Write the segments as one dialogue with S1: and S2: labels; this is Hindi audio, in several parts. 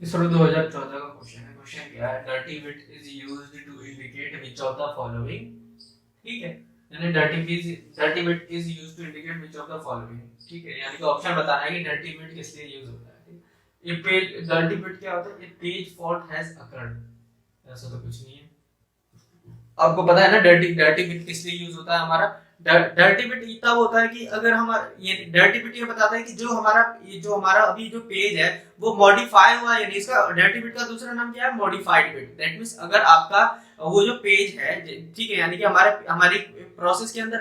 S1: इस 2014 का क्वेश्चन है। क्वेश्चन क्या है? Dirty bit is used to indicate which of the following. ठीक है, यानी dirty bit is used to indicate which of the following. ठीक है, यानी कि ऑप्शन बताना है कि डर्टी बिट किस लिए यूज होता है। ये पेज डर्टी बिट क्या होता है? ये पेज फॉल्ट हैज अकर्ड, ऐसा तो कुछ नहीं है। आपको पता है ना डर्टी डर्टी बिट किस लिए यूज होता है हमारा? डर्टी बिट तब होता है कि अगर हमारा ये डर्टी बिट ये बताता है कि जो हमारा अभी जो पेज है वो मॉडिफाई हुआ है, यानी इसका डर्टी बिट का दूसरा नाम क्या है? Modified bit. दैट मींस अगर आपका वो जो पेज है, ठीक है, यानी कि हमारी प्रोसेस के अंदर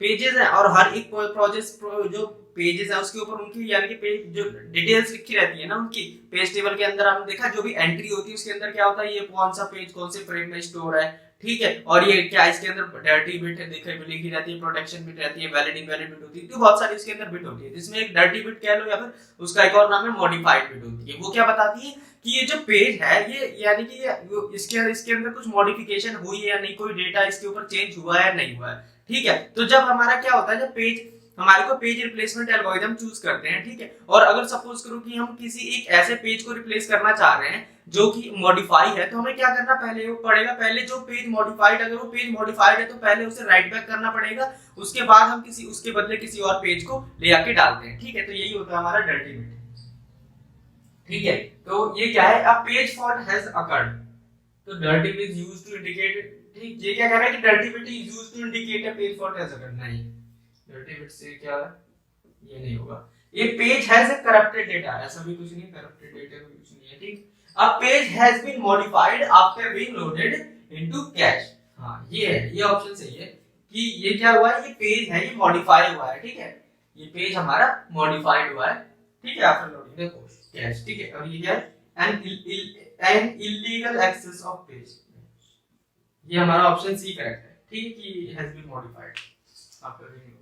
S1: पेजेस हैं और हर एक प्रोसेस जो पेजेस है उसके ऊपर उनकी यानी कि पेज जो डिटेल्स लिखी रहती है ना उनकी, पेज टेबल के अंदर आपने देखा जो भी एंट्री होती है उसके अंदर क्या होता है, ये कौन सा पेज कौन से फ्रेम में स्टोर है। ठीक है, और ये क्या इसके अंदर डर्टी बिट देखने में लिखी रहती है, प्रोटेक्शन बिट रहती है, वैलिड इनवैलिड बिट होती है, तो बहुत सारी इसके अंदर बिट होती है, जिसमें एक डर्टी बिट कह लो या फिर उसका एक और नाम है मॉडिफाइड बिट होती है। वो क्या बताती है कि ये जो पेज है ये यानी कि ये इसके अंदर कुछ मॉडिफिकेशन हुई है या नहीं, कोई डेटा इसके ऊपर चेंज हुआ है या नहीं हुआ है। ठीक है, तो जब हमारा क्या होता है, जब पेज हमारे को पेज रिप्लेसमेंट एल्गोरिथम चूज करते हैं, ठीक है, और अगर सपोज करो कि हम किसी एक ऐसे पेज को रिप्लेस करना चाह रहे हैं जो कि मॉडिफाई है, तो हमें क्या करना पहले पड़ेगा, पहले जो पेज मॉडिफाइड, अगर वो पेज मॉडिफाइड है तो पहले उसे राइट बैक करना पड़ेगा, उसके बाद हम किसी उसके बदले किसी और पेज को ले आके डालते हैं। ठीक है, तो यही होता है हमारा डर्टी बिट। ठीक है, तो ये क्या है? A page fault has occurred, तो dirty bit is used to indicate. ठीक, ये क्या कह रहा है कि dirty bit is used to indicate a page fault has occurred? नहीं, डर्टी बिट से क्या है, ये नहीं होगा। ये page has a corrupted data, ऐसा भी कुछ नहीं, करप्टेड डेटा भी कुछ नहीं है। ठीक, a page has been modified after being loaded into cache. हां, ये है, ये ऑप्शन सही है कि ये क्या हुआ है, ये पेज है, ये मॉडिफाई हुआ है। ठीक है, ये पेज हमारा मॉडिफाइड हुआ है। ठीक है, आफ्टर लोडिंग द कैश। ठीक है, और ये क्या है? An illegal access of page. ये हमारा ऑप्शन सी करेक्ट है। ठीक है, कि has been modified after being.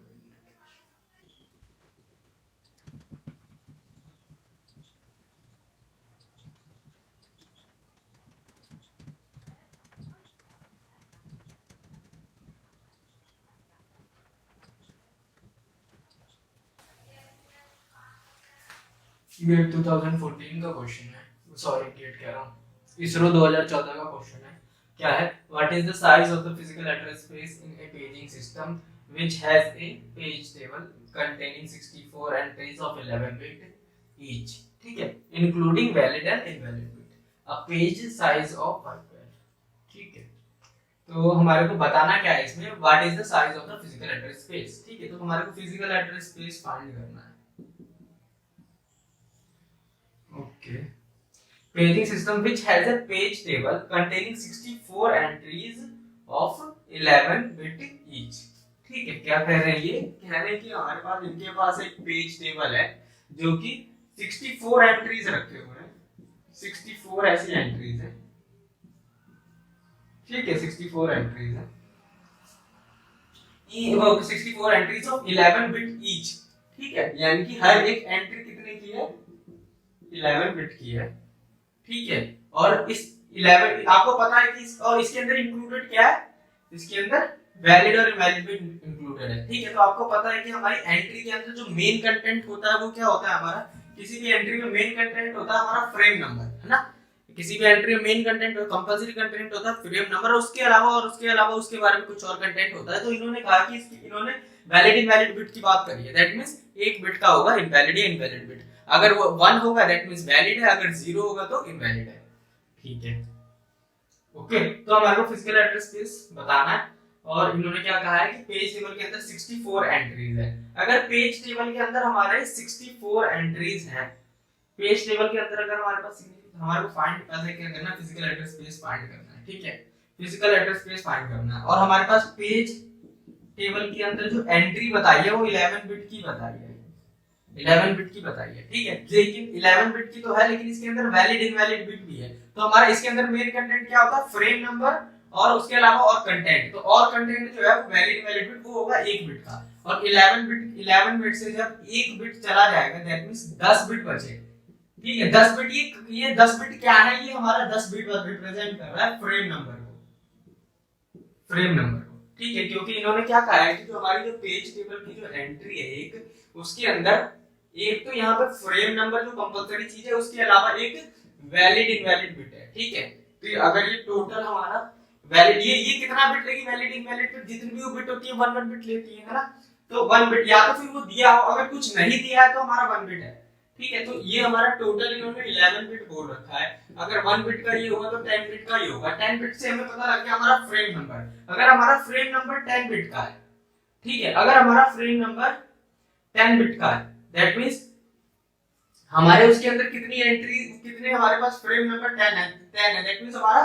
S1: ये 2014 का क्वेश्चन है, सॉरी डेट कह रहा हूँ, इसरो 2014 का क्वेश्चन है। क्या है? What is the size of the physical address space in a paging system which has a page table containing 64 entries of 11 bit each। ठीक है, including valid and invalid bit, a page size of 5। ठीक है, तो हमारे को बताना क्या है इसमें, what is the size of the physical address space. ठीक है, तो हमारे को फिजिकल एड्रेस स्पेस फाइंड करना है। Okay, paging system which has a page table containing 64 entries of 11 bit each। ठीक है, क्या कह रहे हैं? ये कह रहे हैं कि हमारे पास इनके पास एक पेज टेबल है जो कि 64 एंट्रीज रखे हुए हैं, 64 ऐसी एंट्रीज है। ठीक है, 64 एंट्रीज है, 64 एंट्रीज ऑफ 11 बिट ईच। ठीक है, यानी कि हर एक एंट्री कितने की है? 11 बिट की है। ठीक है, और इस 11 आपको पता है कि और इसके अंदर इंक्लूडेड क्या है? इसके अंदर वैलिड और इनवैलिड भी इंक्लूडेड है। ठीक है, तो आपको पता है कि हमारी एंट्री के अंदर जो मेन कंटेंट होता है वो क्या होता है हमारा? किसी भी एंट्री में मेन कंटेंट होता है हमारा फ्रेम नंबर, है ना? किसी भी एंट्री में मेन कंटेंट कंपलसरी कंटेंट होता है फ्रेम नंबर, उसके अलावा उसके बारे में कुछ और कंटेंट होता है। तो इन्होंने कहा कि इन्होंने वैलिड इनवैलिड बिट की बात करी है। दैट मींस एक बिट का होगा इनवैलिड या इनवैलिड बिट। अगर वो 1 होगा दैट मींस वैलिड है, अगर 0 होगा तो इनवैलिड है। ठीक है, ओके, तो हमारे को फिजिकल एड्रेस स्पेस बताना है, और इन्होंने क्या कहा है कि पेज टेबल के अंदर 64 एंट्रीज है। अगर पेज टेबल के अंदर हमारे 64 एंट्रीज हैं, पेज टेबल के अंदर अगर हमारे पास, हमारे को फाइंड ऐसे क्या करना है, फिजिकल एड्रेस स्पेस फाइंड करना है। ठीक है, फिजिकल एड्रेस स्पेस फाइंड करना है, और हमारे पास पेज टेबल के अंदर जो एंट्री बताई है वो 11 बिट की बताई है, 11 बिट की बताई है। ठीक है, लेकिन 11 बिट की तो है, लेकिन इसके अंदर वैलिड इनवैलिड बिट भी है। तो हमारा इसके अंदर मेन कंटेंट क्या होता है? फ्रेम नंबर, और उसके अलावा और कंटेंट। तो और कंटेंट जो है वैलिड इनवैलिड बिट वो होगा 1 बिट का, और 11 बिट से जब 1 बिट चला जाएगा दैट मींस 10 बिट बचे। ठीक है, 10 बिट, ये 10 बिट क्या है? ये हमारा 10 बिट रिप्रेजेंट कर रहा है फ्रेम नंबर को, फ्रेम नंबर को। ठीक है, क्योंकि इन्होंने क्या कहा है कि जो हमारी जो पेज टेबल की जो एंट्री है एक, उसके अंदर एक तो यहाँ पे फ्रेम नंबर जो कंपलसरी चीज है, उसके अलावा एक वैलिड इनवैलिड बिट है, ठीक है। तो अगर ये टोटल हमारा वैलिड, ये कितना बिट लेगी, वैलिड इनवैलिड बिट जितनी भी वो बिट होती है 1 बिट लेती है ना। तो 1 बिट, या तो फिर वो दिया हो, अगर कुछ नहीं दिया है तो हमारा 1 बिट है, ठीक है। तो ये हमारा टोटल इन्होंने 11 बिट बोल रखा है। अगर 1 बिट का ये होगा तो 10 बिट का ये होगा। 10 बिट से हमें पता लग गया हमारा फ्रेम नंबर। अगर हमारा फ्रेम नंबर 10 बिट का है, ठीक है, अगर हमारा फ्रेम नंबर 10 बिट का है, दैट मींस हमारे उसके अंदर कितनी एंट्री, कितने हमारे पास फ्रेम नंबर 10 है, 10 है, दैट मींस हमारा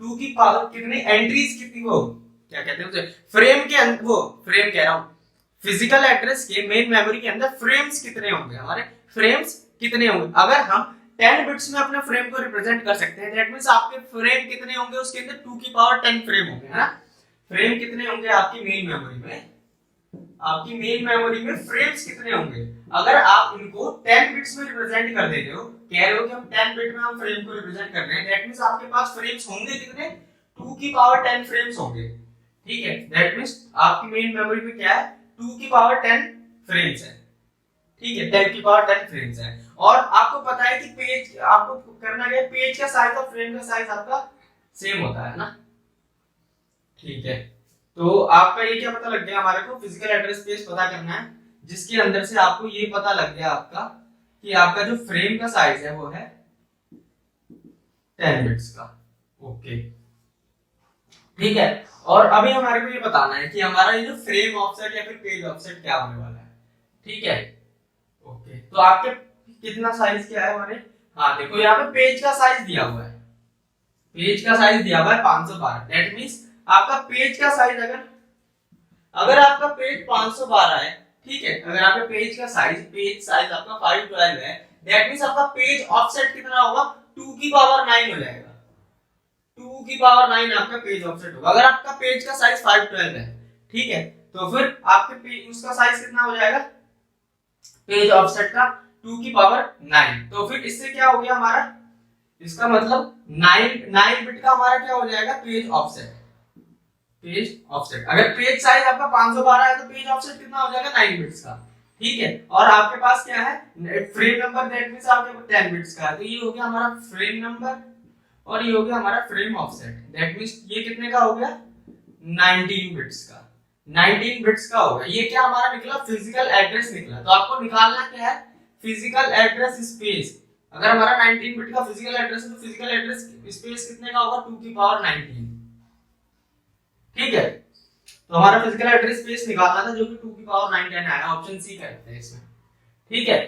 S1: 2 की पावर कितनी एंट्रीज, कितनी, वो क्या कहते हैं उसे, फ्रेम के अंदर, वो फ्रेम कह रहा हूं, फिजिकल एड्रेस के मेन मेमोरी के अंदर फ्रेम्स कितने होंगे, हमारे फ्रेम्स कितने होंगे। अगर हम 10 बिट्स में अपने फ्रेम को रिप्रेजेंट कर सकते हैं, दैट मींस आपके फ्रेम कितने होंगे, उसके अंदर 2 की पावर 10 फ्रेम होंगे, है ना। फ्रेम कितने होंगे आपकी मेन मेमोरी में, आपकी मेन मेमोरी में फ्रेम्स कितने होंगे। अगर आप इनको 10 बिट्स में रिप्रेजेंट कर देते हो, कह रहे हो कि हम 10 बिट में हम फ्रेम को रिप्रेजेंट कर रहे हैं, दैट मींस आपके पास फ्रेम्स होंगे कितने, 2 की पावर 10 फ्रेम्स होंगे, ठीक है। दैट मींस आपकी मेन मेमोरी में क्या है, 2 की पावर 10 फ्रेम्स है, ठीक है, 10 की पावर 10 फ्रेम्स है। और आपको पता है कि पेज, आपको करना क्या है, पेज का साइज और फ्रेम का साइज आपका सेम होता है ना, ठीक है। तो आपका ये क्या पता लग गया, हमारे को फिजिकल एड्रेस स्पेस पता करना है, जिसके अंदर से आपको ये पता लग गया आपका कि आपका जो फ्रेम का साइज है वो है 10 बिट्स का, ओके, ठीक है। और अभी हमारे को ये बताना है कि हमारा ये जो फ्रेम ऑफसेट या फिर पेज ऑफसेट क्या होने वाला है, ठीक है, ओके। तो आपके कितना साइज क्या है हमारे, हाँ देखो यहाँ पे पेज का साइज दिया हुआ है, पेज का साइज दिया हुआ है 512, दैट मींस आपका पेज का साइज, अगर अगर आपका पेज 512 है, ठीक है, अगर आपका पेज का साइज, पेज साइज आपका 512 है, दैट मींस आपका पेज ऑफसेट कितना होगा, 2 की पावर 9 हो जाएगा, 2 की पावर 9 आपका पेज ऑफसेट होगा। अगर आपका पेज का साइज 512 है, ठीक है, तो फिर आपके पेज उसका साइज कितना हो जाएगा, पेज ऑफसेट का 2 की पावर 9। तो फिर इससे क्या हो गया हमारा, इसका मतलब 9 बिट का हमारा क्या हो जाएगा, पेज ऑफसेट, पेज ऑफसेट। अगर पेज साइज आपका 512 है तो पेज ऑफसेट कितना हो जाएगा, 9 बिट्स का, ठीक है। और आपके पास क्या है, फ्रेम नंबर, दैट मींस आपके पास 10 बिट्स का है, तो ये हो गया हमारा फ्रेम नंबर और ये हो गया हमारा फ्रेम ऑफसेट, दैट मींस ये कितने का हो गया, 19 बिट्स का, 19 बिट्स का होगा। ये क्या हमारा निकला, फिजिकल एड्रेस निकला। तो आपको निकालना क्या है, फिजिकल एड्रेस स्पेस। अगर हमारा 19 बिट का फिजिकल एड्रेस है तो फिजिकल एड्रेस स्पेस कितने का होगा, 2 की पावर 19, ठीक है। तो हमारा फिजिकल एड्रेस स्पेस निकालना था जो कि 2 की पावर 9 10 आया, ऑप्शन सी करते हैं इसमें, ठीक है।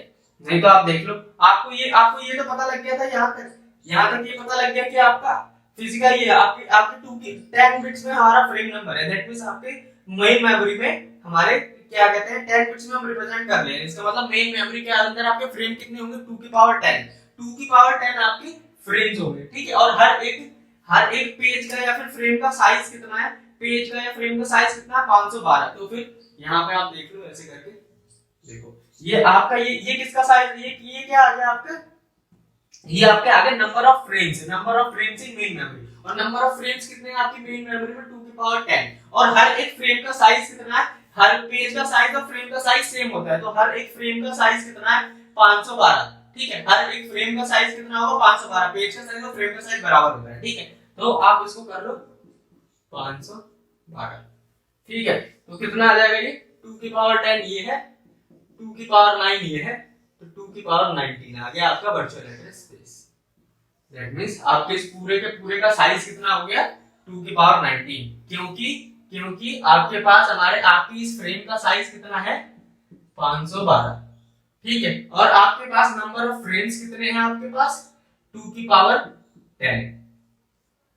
S1: नहीं तो आप देख लो, आपको ये तो पता लग गया था, यहां तक ये पता लग गया कि आपका फिजिकल, ये आपके आपके 2 की 10 बिट्स में हमारा फ्रेम नंबर है, दैट मींस आपके मेन मेमोरी में हमारे क्या कहते हैं 10 बिट्स में हम रिप्रेजेंट कर ले रहे हैं। इसका मतलब मेन मेमोरी के अंदर आपके फ्रेम कितने होंगे, 2 की पावर 10, 2 की पावर 10 आपकी फ्रेम्स होंगे, ठीक है। और हर एक पेज का या फिर फ्रेम का साइज कितना है, पेज का या फ्रेम का साइज कितना है, 512। तो फिर यहाँ पे आप देख लो ऐसे करके, देखो ये आपका ये किसका साइज, ये क्या आ गया आपका, ये आपके आगे number of frames, number of frames in main memory, और नंबर ऑफ फ्रेम्स कितने हैं आपकी मेन मेमोरी में, 2 की पावर 10। और हर एक फ्रेम का साइज कितना है, हर पेज का साइज और फ्रेम का साइज सेम होता है, तो हर एक फ्रेम का साइज कितना है, 512, ठीक है। हर एक फ्रेम का साइज कितना होगा, 512, पेज का साइज और फ्रेम का साइज बराबर होता है, ठीक है। तो आप इसको कर लो 512, ठीक है। तो कितना आ जाएगा ये, 2 की पावर 10 ये है, 2 की पावर 9 ये है, तो 2 की पावर 19 आ गया आपका virtual address space. That means आपके इस पूरे के पूरे का साइज कितना हो गया, 2 की पावर 19, क्योंकि आपके पास आपकी इस फ्रेम का साइज कितना है, 512, ठीक है। और आपके पास नंबर ऑफ फ्रेम्स कितने हैं, आपके पास 2 की पावर 10,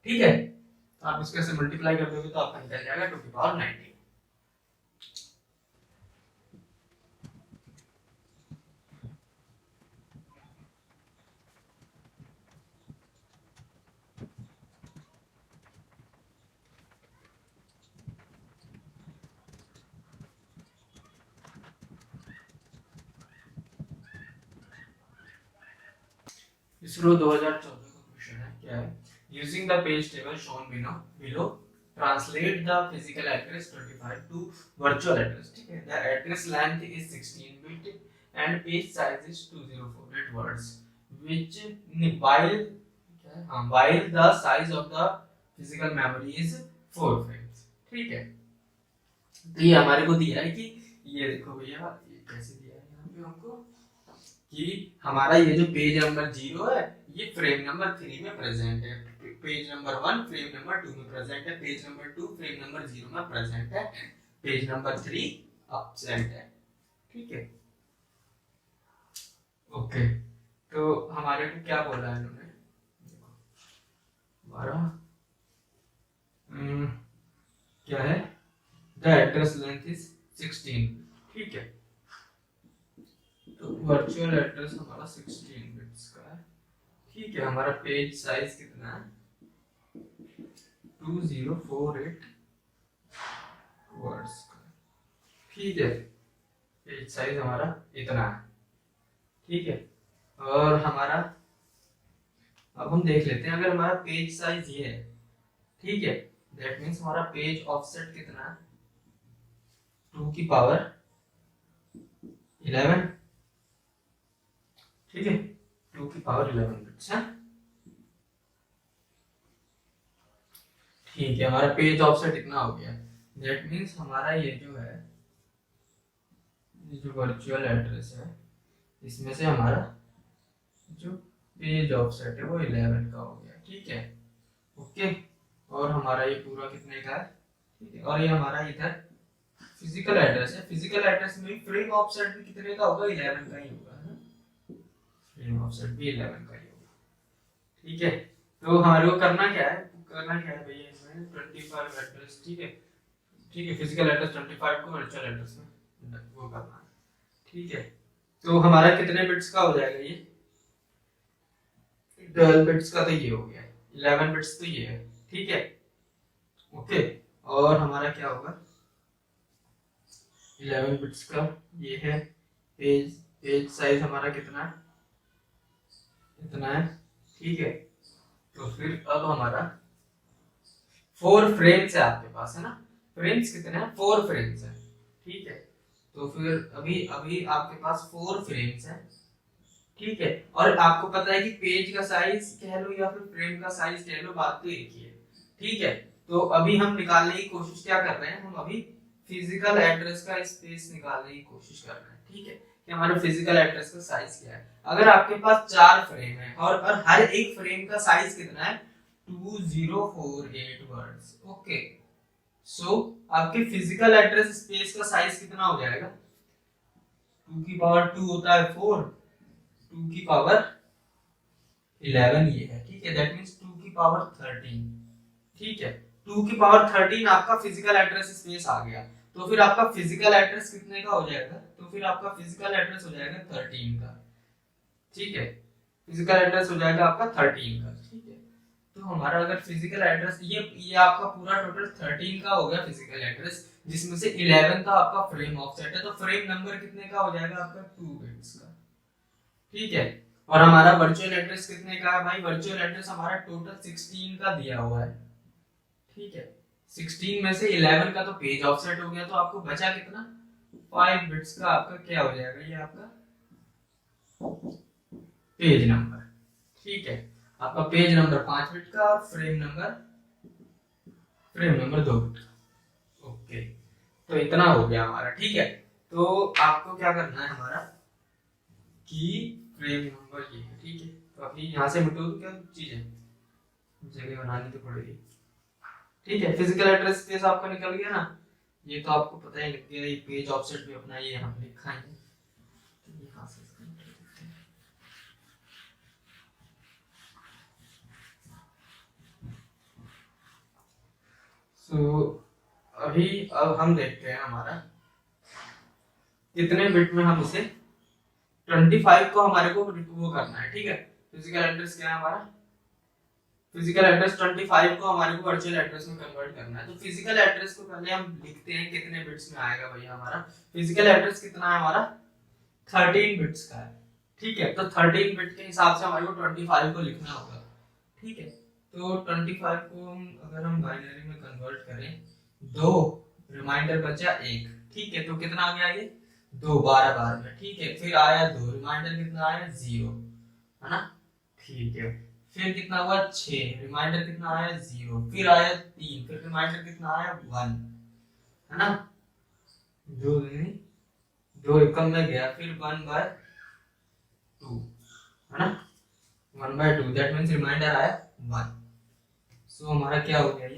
S1: ठीक है। तो आप इसके से मल्टीप्लाई कर दोगे तो आपका निकल जाएगा 2 की पावर 19। इसरो 2014 का क्वेश्चन है, क्या है, using the page table shown below translate the physical address 25 to virtual address, ठीक है। The address length is 16 bit, and page size is 2048 words which while the size of the physical memory is 4 frames। ठीक है, तो ये हमारे को दिया है कि ये देखो भैया ये कैसे दिया है यहाँ पे हमको कि हमारा ये जो पेज नंबर 0 है ये फ्रेम नंबर 3 में प्रेजेंट है, पेज नंबर 1 फ्रेम नंबर 2 में प्रेजेंट है, पेज नंबर 2 फ्रेम नंबर 0 में प्रेजेंट है, पेज नंबर 3 एब्सेंट है। ठीक है, ओके, तो हमारे को क्या बोला है इन्होंने, हमारा क्या है, द एड्रेस लेंथ इज 16। ठीक है, तो वर्चुअल एड्रेस हमारा 16 बिट्स का है। ठीक है, हमारा पेज साइज कितना है, 2048 वर्ड्स का। ठीक है, पेज साइज हमारा इतना है। ठीक है, और हमारा अब हम देख लेते हैं, अगर हमारा पेज साइज ये है, ठीक है, दैट मीन्स हमारा पेज ऑफसेट कितना है, 2 की पावर 11। ठीक है, 2 की पावर 11 बिट्स है। ठीक है, हमारा पेज ऑफसेट इतना हो गया, दैट मीन्स हमारा ये जो है, ये जो वर्चुअल एड्रेस है इसमें से हमारा जो पेज ऑफसेट है वो 11 का हो गया। ठीक है, ओके, और हमारा ये पूरा कितने का है। ठीक है, और ये हमारा इधर फिजिकल एड्रेस है, फिजिकल एड्रेस में फ्रेम ऑफसेट भी कितने का होगा, 11 का ही होगा, है ना, फ्रेम ऑफसेट भी 11 का ही होगा। ठीक है, तो हमारे को करना क्या है भैया, इसमें 25 एड्रेस। ठीक है, ठीक है, फिजिकल एड्रेस 25 को वर्चुअल एड्रेस में वो करना है। ठीक है, तो हमारा कितने बिट्स का हो जाएगा, ये 12 बिट्स का तो ये हो गया, 11 बिट्स तो ये है। ठीक है, ओके, और हमारा क्या होगा, 11 बिट्स का ये है, पेज साइज हमारा कितना है, इतना है। ठीक है, तो फिर अब हमारा 4 फ्रेम्स है आपके पास, है ना, फ्रेम्स कितने हैं, 4 फ्रेम्स है। ठीक है, तो फिर अभी अभी आपके पास 4 फ्रेम्स है। ठीक है, और आपको पता है कि पेज का साइज कह लो या फिर फ्रेम का साइज कह लो, बात तो एक ही है। ठीक है, तो अभी हम निकालने की कोशिश क्या कर रहे हैं, हम अभी फिजिकल एड्रेस का स्पेस निकालने की कोशिश कर रहे हैं। ठीक है, कि हमारे फिजिकल एड्रेस का साइज क्या है। अगर आपके पास 4 फ्रेम है और हर एक फ्रेम का साइज कितना है, 2048 वर्ड्स। ओके, सो आपके फिजिकल एड्रेस स्पेस का साइज कितना हो जाएगा, 2 की पावर 2 होता है 4, 2 की पावर 11 ये है। ठीक है, दैट मींस 2 की पावर 13। ठीक है, 2 की पावर 13 आपका फिजिकल एड्रेस स्पेस आ गया, तो फिर आपका फिजिकल एड्रेस कितने का हो जाएगा, तो फिर आपका फिजिकल एड्रेस हो जाएगा 13 का। ठीक है, फिजिकल एड्रेस हो जाएगा आपका 13 का। ठीक है, तो हमारा अगर फिजिकल एड्रेस ये आपका पूरा टोटल 13 का हो गया फिजिकल एड्रेस, जिसमें से 11 का आपका फ्रेम ऑफसेट है, तो फ्रेम नंबर कितने का हो जाएगा आपका, 2 बिट्स का। ठीक है, और हमारा वर्चुअल एड्रेस कितने का है भाई, वर्चुअल एड्रेस हमारा टोटल 16 का दिया हुआ है। ठीक है, 16 में से 11 का तो पेज ऑफसेट हो गया, तो आपको बचा कितना, 5 बिट्स का आपका क्या हो जाएगा, ये आपका पेज नंबर। ठीक है, आपका पेज नंबर 5 बिट का और फ्रेम नंबर 2 बिट का। ओके, तो इतना हो गया हमारा। ठीक है, तो आपको क्या करना है हमारा कि फ्रेम नंबर ये है। ठीक है, तो अभी यहाँ से मिटो तो क्या चीज है, जगह बनानी तो पड़ेगी। ठीक है, फिजिकल एड्रेस स्पेस आपका निकल गया ना, ये तो आपको पता ही लग गया, ये पेज ऑफसेट भी अपना ये हम लिखा है, यहाँ से अभी अब हम देखते हैं हमारा कितने बिट में हम इसे 25 को हमारे को वो करना है। ठीक है, फिजिकल एड्रेस क्या है हमारा, फिजिकल एड्रेस 25 को हमारे को वर्चुअल एड्रेस में कन्वर्ट करना है। तो फिजिकल एड्रेस को पहले हम लिखते हैं कितने बिट्स में आएगा भैया, हमारा फिजिकल एड्रेस कितना है हमारा, 13 बिट्स का है। ठीक है, तो 13 बिट के हिसाब से हमारे को 25 को लिखना होगा। ठीक है, तो 25 को अगर हम बाइनरी में कन्वर्ट करें, 2 रिमाइंडर बचा 1। ठीक है, तो कितना आ गया ये 2 12 बार में, ठीक है। फिर आया 2, रिमाइंडर कितना आया 0, है ना, ठीक है। फिर कितना हुआ 6, रिमाइंडर कितना आया 0, फिर आया 3, फिर रिमाइंडर कितना आया 1, है ना, 2 नहीं, 2 एकम में गया, फिर 1/2, है ना, 1/2, दैट मीन्स रिमाइंडर आया 1। सो हमारा क्या हो गया,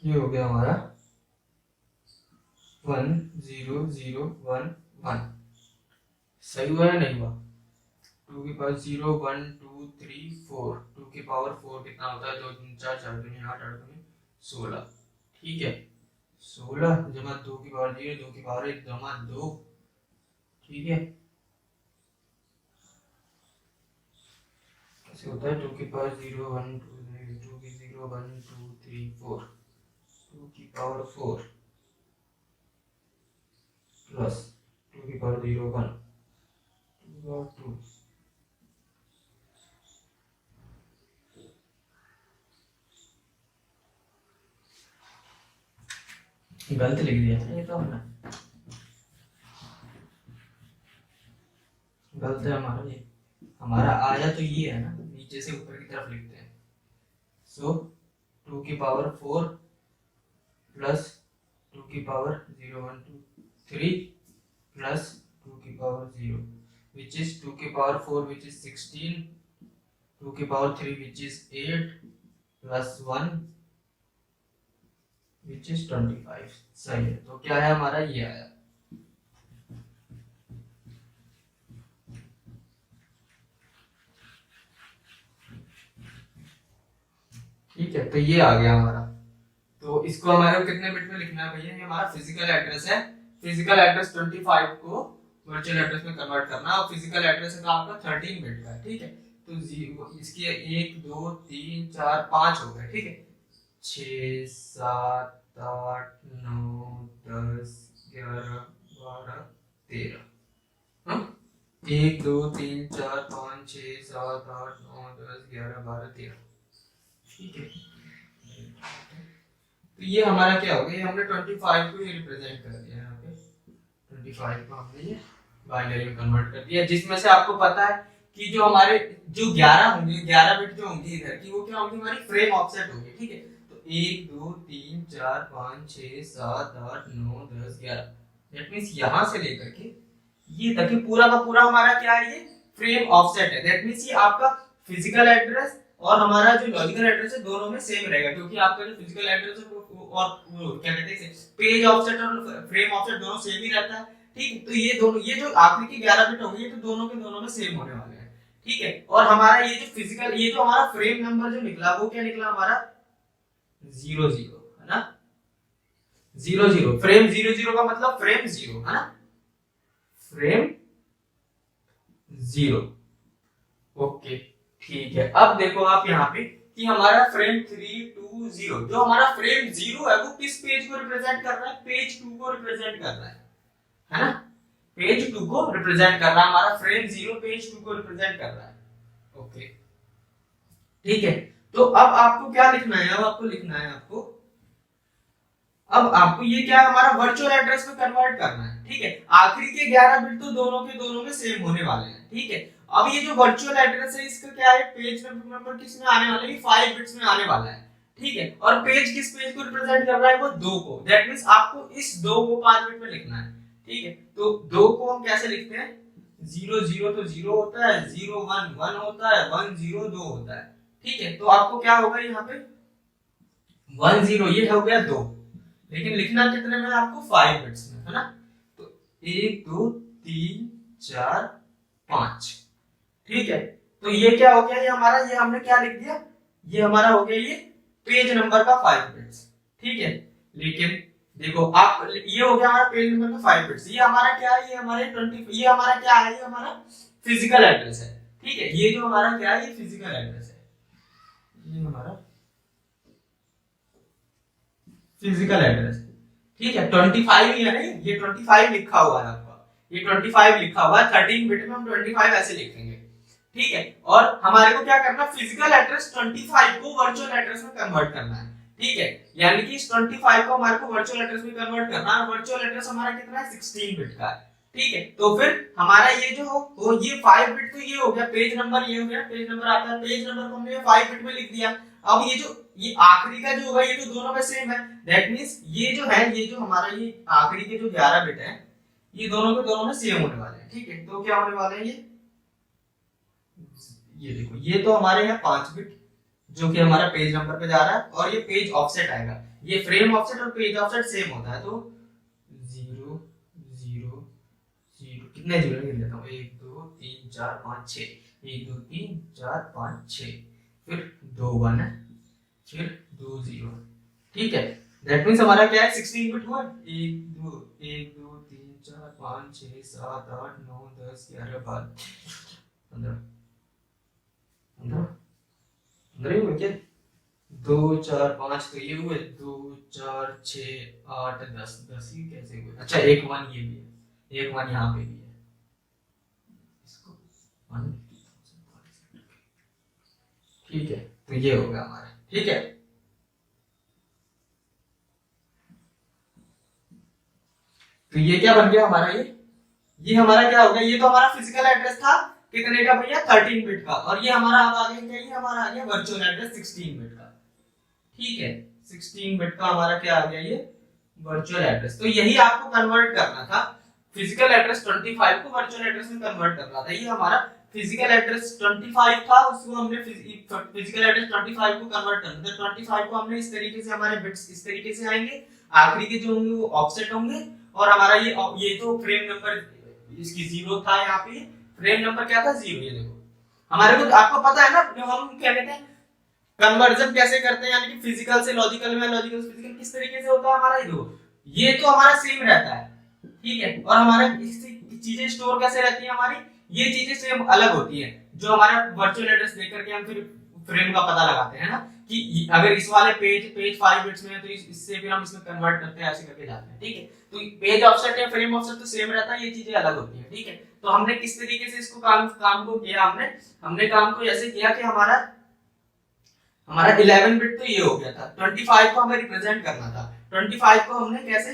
S1: ये हो गया हमारा 1 0 0 1 1। सही हुआ या नहीं हुआ? 2 की पावर 0 1 2 3 4, 2 की पावर 4 कितना होता है, 2 3 4 4 दूनी 8 8 दूनी 16, ठीक है। 16 जमा 2 की पावर 0, 2 की पावर 1 जमा 2, ठीक है। कैसे होता है, 2 की पावर 0 1 2 3, 2 की 0 1 2 3 4, 2 की पावर 4 प्लस 2 की पावर 0 1 2 और 2, गलत लिख दिया ये तो हमने, गलत है हमारा ये। हमारा आया तो ये है ना, नीचे से ऊपर की तरफ लिखते हैं। सो 2 की पावर 4 प्लस 2 की पावर 0 1 2 3 प्लस 2 की पावर 0 which is 2 की पावर 4 which is 16, 2 की power 3 which is 8 plus 1 which is 25। सही है, तो क्या है हमारा, ये आया। ठीक है, तो ये आ गया हमारा। तो इसको हमारे को कितने बिट में लिखना है भैया, ये हमारा फिजिकल एड्रेस है। फिजिकल एड्रेस 25 को वर्चुअल एड्रेस में कन्वर्ट करना है, और फिजिकल एड्रेस है आपका 13 बिट का, ठीक है। तो इसके 1 2 3 4 5 हो गए, ठीक है। 6 7 8 9 10 11 12 13, 1 2 3 4 5 6 7 8 9 10 11 12 13, ठीक है। तो ये हमारा क्या हो गया, हमने 25 को ये रिप्रेजेंट कर दिया यहाँ पे, 25 को हमने ये बाइनरी में कन्वर्ट कर दिया, जिसमें से आपको पता है कि जो हमारे जो 11 होंगे, 11 बिट जो होंगी इधर की, वो क्या होंगी, हमारी फ्रेम ऑफसेट होगी, ठीक है। तो 1 2 3 4 5 6 7 8 9 10 11, दैट मींस यहां से लेकर के ये तक पूरा का पूरा हमारा क्या है, ये फ्रेम ऑफसेट है। दैट मींस ये आपका फिजिकल एड्रेस और हमारा जो लॉजिकल एड्रेस है दोनों में सेम रहेगा, क्योंकि आपका जो फिजिकल एड्रेस है और क्या कहते हैं पेज ऑफसेट और फ्रेम ऑफसेट दोनों सेम ही रहता है, ठीक। तो ये दोनों, ये जो आखिरी की 11 बिट होंगे तो दोनों के दोनों में सेम होने वाले हैं, ठीक है। और हमारा ये जो फिजिकल, ये जो हमारा फ्रेम नंबर जो निकला वो क्या निकला हमारा 00, है ना, 00। फ्रेम 00 का मतलब फ्रेम 0, है ना, फ्रेम 0, ओके, ठीक है। अब देखो आप यहाँ पे कि हमारा फ्रेम 320, जो हमारा फ्रेम 0 है वो किस पेज को रिप्रेजेंट कर रहा है, पेज 2 को रिप्रेजेंट कर रहा है ना, पेज 2 को रिप्रेजेंट कर रहा है हमारा फ्रेम 0, पेज 2 को रिप्रेजेंट कर रहा है, ओके, ठीक है। तो अब आपको क्या लिखना है, अब आपको लिखना है अब आपको ये क्या है, हमारा वर्चुअल एड्रेस में कन्वर्ट करना है, ठीक है। आखिरी के 11 बिट तो दोनों के दोनों में सेम होने वाले हैं, ठीक है। अब ये जो वर्चुअल एड्रेस है इसका क्या है, पेज नंबर किस में आने वाला है, 5 बिट्स में आने वाला है, ठीक है। और पेज किस पेज को रिप्रेजेंट कर रहा है, वो 2 को, दैट मींस आपको इस 2 को 5 बिट में लिखना है, ठीक है। तो 2 को हम कैसे लिखते हैं, 0 0 तो 0 होता है, 0 1 1 होता है, 1 0 2 होता है, ठीक है। तो आपको क्या होगा यहाँ पे 1 0, ये हो गया 2, लेकिन लिखना कितने में आपको 5 बिट्स में, है ना। तो 1 2 3 4 5, ठीक है। तो ये क्या हो गया, ये हमारा, ये हमने क्या लिख दिया, ये हमारा हो गया ये पेज नंबर का 5 बिट्स, ठीक है। लेकिन देखो आप, ये हो गया हमारा पेज नंबर का 5 बिट्स, ये हमारा क्या है, ये हमारे 20, ये हमारा क्या है, ये हमारा फिजिकल एड्रेस है, ठीक है। ये जो हमारा क्या है, ये फिजिकल एड्रेस है, ये हमारा फिजिकल एड्रेस, ठीक है। 25 ही है नहीं, ये 25 लिखा हुआ है आपका, ये 25 लिखा हुआ है, 13 बिट में हम 25 ऐसे लिखेंगे, ठीक है। और हमारे को क्या करना, फिजिकल एड्रेस 25 को वर्चुअल एड्रेस में कन्वर्ट करना है, ठीक है। यानी कि इस 25 को हमारे को वर्चुअल एड्रेस में कन्वर्ट करना है। वर्चुअल एड्रेस हमारा कितना है, 16 बिट का है, ठीक है। तो फिर हमारा ये जो हो ये 5 बिट, तो ये हो गया पेज नंबर, ये हो गया पेज नंबर आता है, पेज नंबर को हमने 5 बिट में लिख दिया। अब ये जो ये आखिरी का जो होगा ये तो दोनों में सेम है, दैट मींस ये जो है, ये जो हमारा ये आखिरी के जो 11 बिट है ये दोनों के दोनों में सेम होने वाले हैं, ठीक है। तो क्या होने वाले हैं ये देखो, ये तो हमारे यहाँ 5 बिट जो कि हमारा पेज नंबर पे जा रहा है, और ये पेज ऑफसेट आएगा, ये फ्रेम ऑफसेट और पेज ऑफसेट सेम होता है। तो 0 0 0 कितने जीरो गिन लेता हूँ, 1 2 3 4 5 6, 1 2 3 4 5 6, फिर 2 1 है, फिर 2 0, ठीक है। दैट मींस हमारा क्या है, 16 बिट हुआ, 1 2 3 4 5 6 7 8 9 10 11 12 15 15 हुए क्या, 2 4 5 तो ये हुए, 2 4 6 8 10 10 ही कैसे हुए, अच्छा एक 1 ये भी है, एक 1 यहाँ पे भी है, इसको 1, ठीक है। तो ये होगा हमारा, ठीक है। तो ये क्या बन गया हमारा, ये हमारा क्या हो गया, ये तो हमारा फिजिकल एड्रेस था कितने का भैया, 13 बिट का, और ये हमारा अब आ गया क्या, ये हमारा आ गया वर्चुअल एड्रेस 16 बिट का, ठीक है। 16 बिट का हमारा क्या आ गया, ये वर्चुअल एड्रेस। तो यही आपको कन्वर्ट करना था, फिजिकल एड्रेस 25 को वर्चुअल एड्रेस में कन्वर्ट करना था। ये हमारा फिजिकल एड्रेस 25 था, उसको हमने फिजिकल एड्रेस 25 को कन्वर्ट करना था। 25 को हमने इस तरीके से, हमारे बिट्स इस तरीके से आएंगे, आखिरी के जो होंगे वो ऑफसेट होंगे, और हमारा ये तो फ्रेम नंबर इसकी 0 था, यहाँ पे फ्रेम नंबर क्या था, 0। ये देखो हमारे को, आपको पता है ना जो हम क्या कहते हैं कन्वर्जन कैसे करते हैं, यानी कि फिजिकल से लॉजिकल में, लॉजिकल से फिजिकल किस तरीके से होता है हमारा, ये तो हमारा सेम रहता है, ठीक है। और हमारा चीजें स्टोर कैसे रहती है हमारी, ये चीजें सेम अलग होती है, जो हमारा वर्चुअल एड्रेस देकर के हम फिर फ्रेम का पता लगाते हैं ना, कि अगर इस वाले पेज 5 बिट्स में है तो इससे फिर हम इसमें कन्वर्ट करते हैं, ऐसे करके जाते हैं, ठीक है। तो पेज ऑफसेट या फ्रेम ऑफसेट तो सेम रहता है, ये चीजें अलग होती है, ठीक है। तो हमने किस तरीके से इसको काम को किया, हमने काम को ऐसे किया कि हमारा 11 बिट तो ये हो गया था, 25 को हमें रिप्रेजेंट करना था, 25 को हमने कैसे,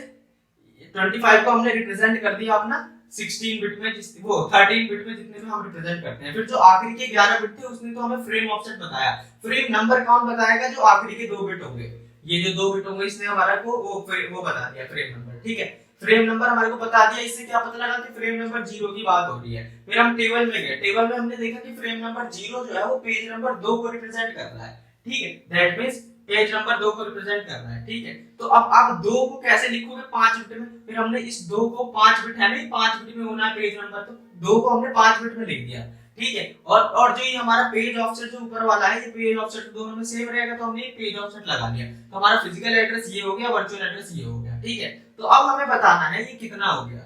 S1: 25 को हमने रिप्रेजेंट कर दिया अपना 16 बिट में, वो 13 बिट में जितने में हम रिप्रेजेंट करते हैं। फिर जो आखिरी के 11 बिट थे उसने तो हमें फ्रेम ऑफसेट बताया, फ्रेम नंबर काउंट बताएगा जो आखिरी के 2 बिट होंगे, ये जो 2 बिट होंगे इसने हमारा को वो बता दिया फ्रेम नंबर, ठीक है। फ्रेम नंबर हमारे को बता दिया, इससे क्या पता लगा कि फ्रेम नंबर 0 की बात हो रही है। फिर हम टेबल में गए, टेबल में हमने देखा कि फ्रेम नंबर 0 जो है वो पेज नंबर 2 को रिप्रेजेंट कर रहा है, ठीक है। दैट मींस पेज नंबर 2 को रिप्रेजेंट कर रहा है, ठीक है। तो अब आप 2 को कैसे लिखोगे, 5 बिट में, फिर हमने इस 2 को 5 बिट है नहीं, 5 बिट में होना है पेज नंबर, तो 2 को हमने 5 बिट में लिख दिया, ठीक है। और जो ये हमारा पेज ऑफसेट जो ऊपर वाला है, ये पेज ऑफसेट दोनों में सेम रहेगा, तो हमने पेज ऑफसेट लगा दिया। तो हमारा फिजिकल एड्रेस ये हो गया, वर्चुअल एड्रेस ये हो गया, ठीक है। तो अब हमें बताना है ये कितना हो गया,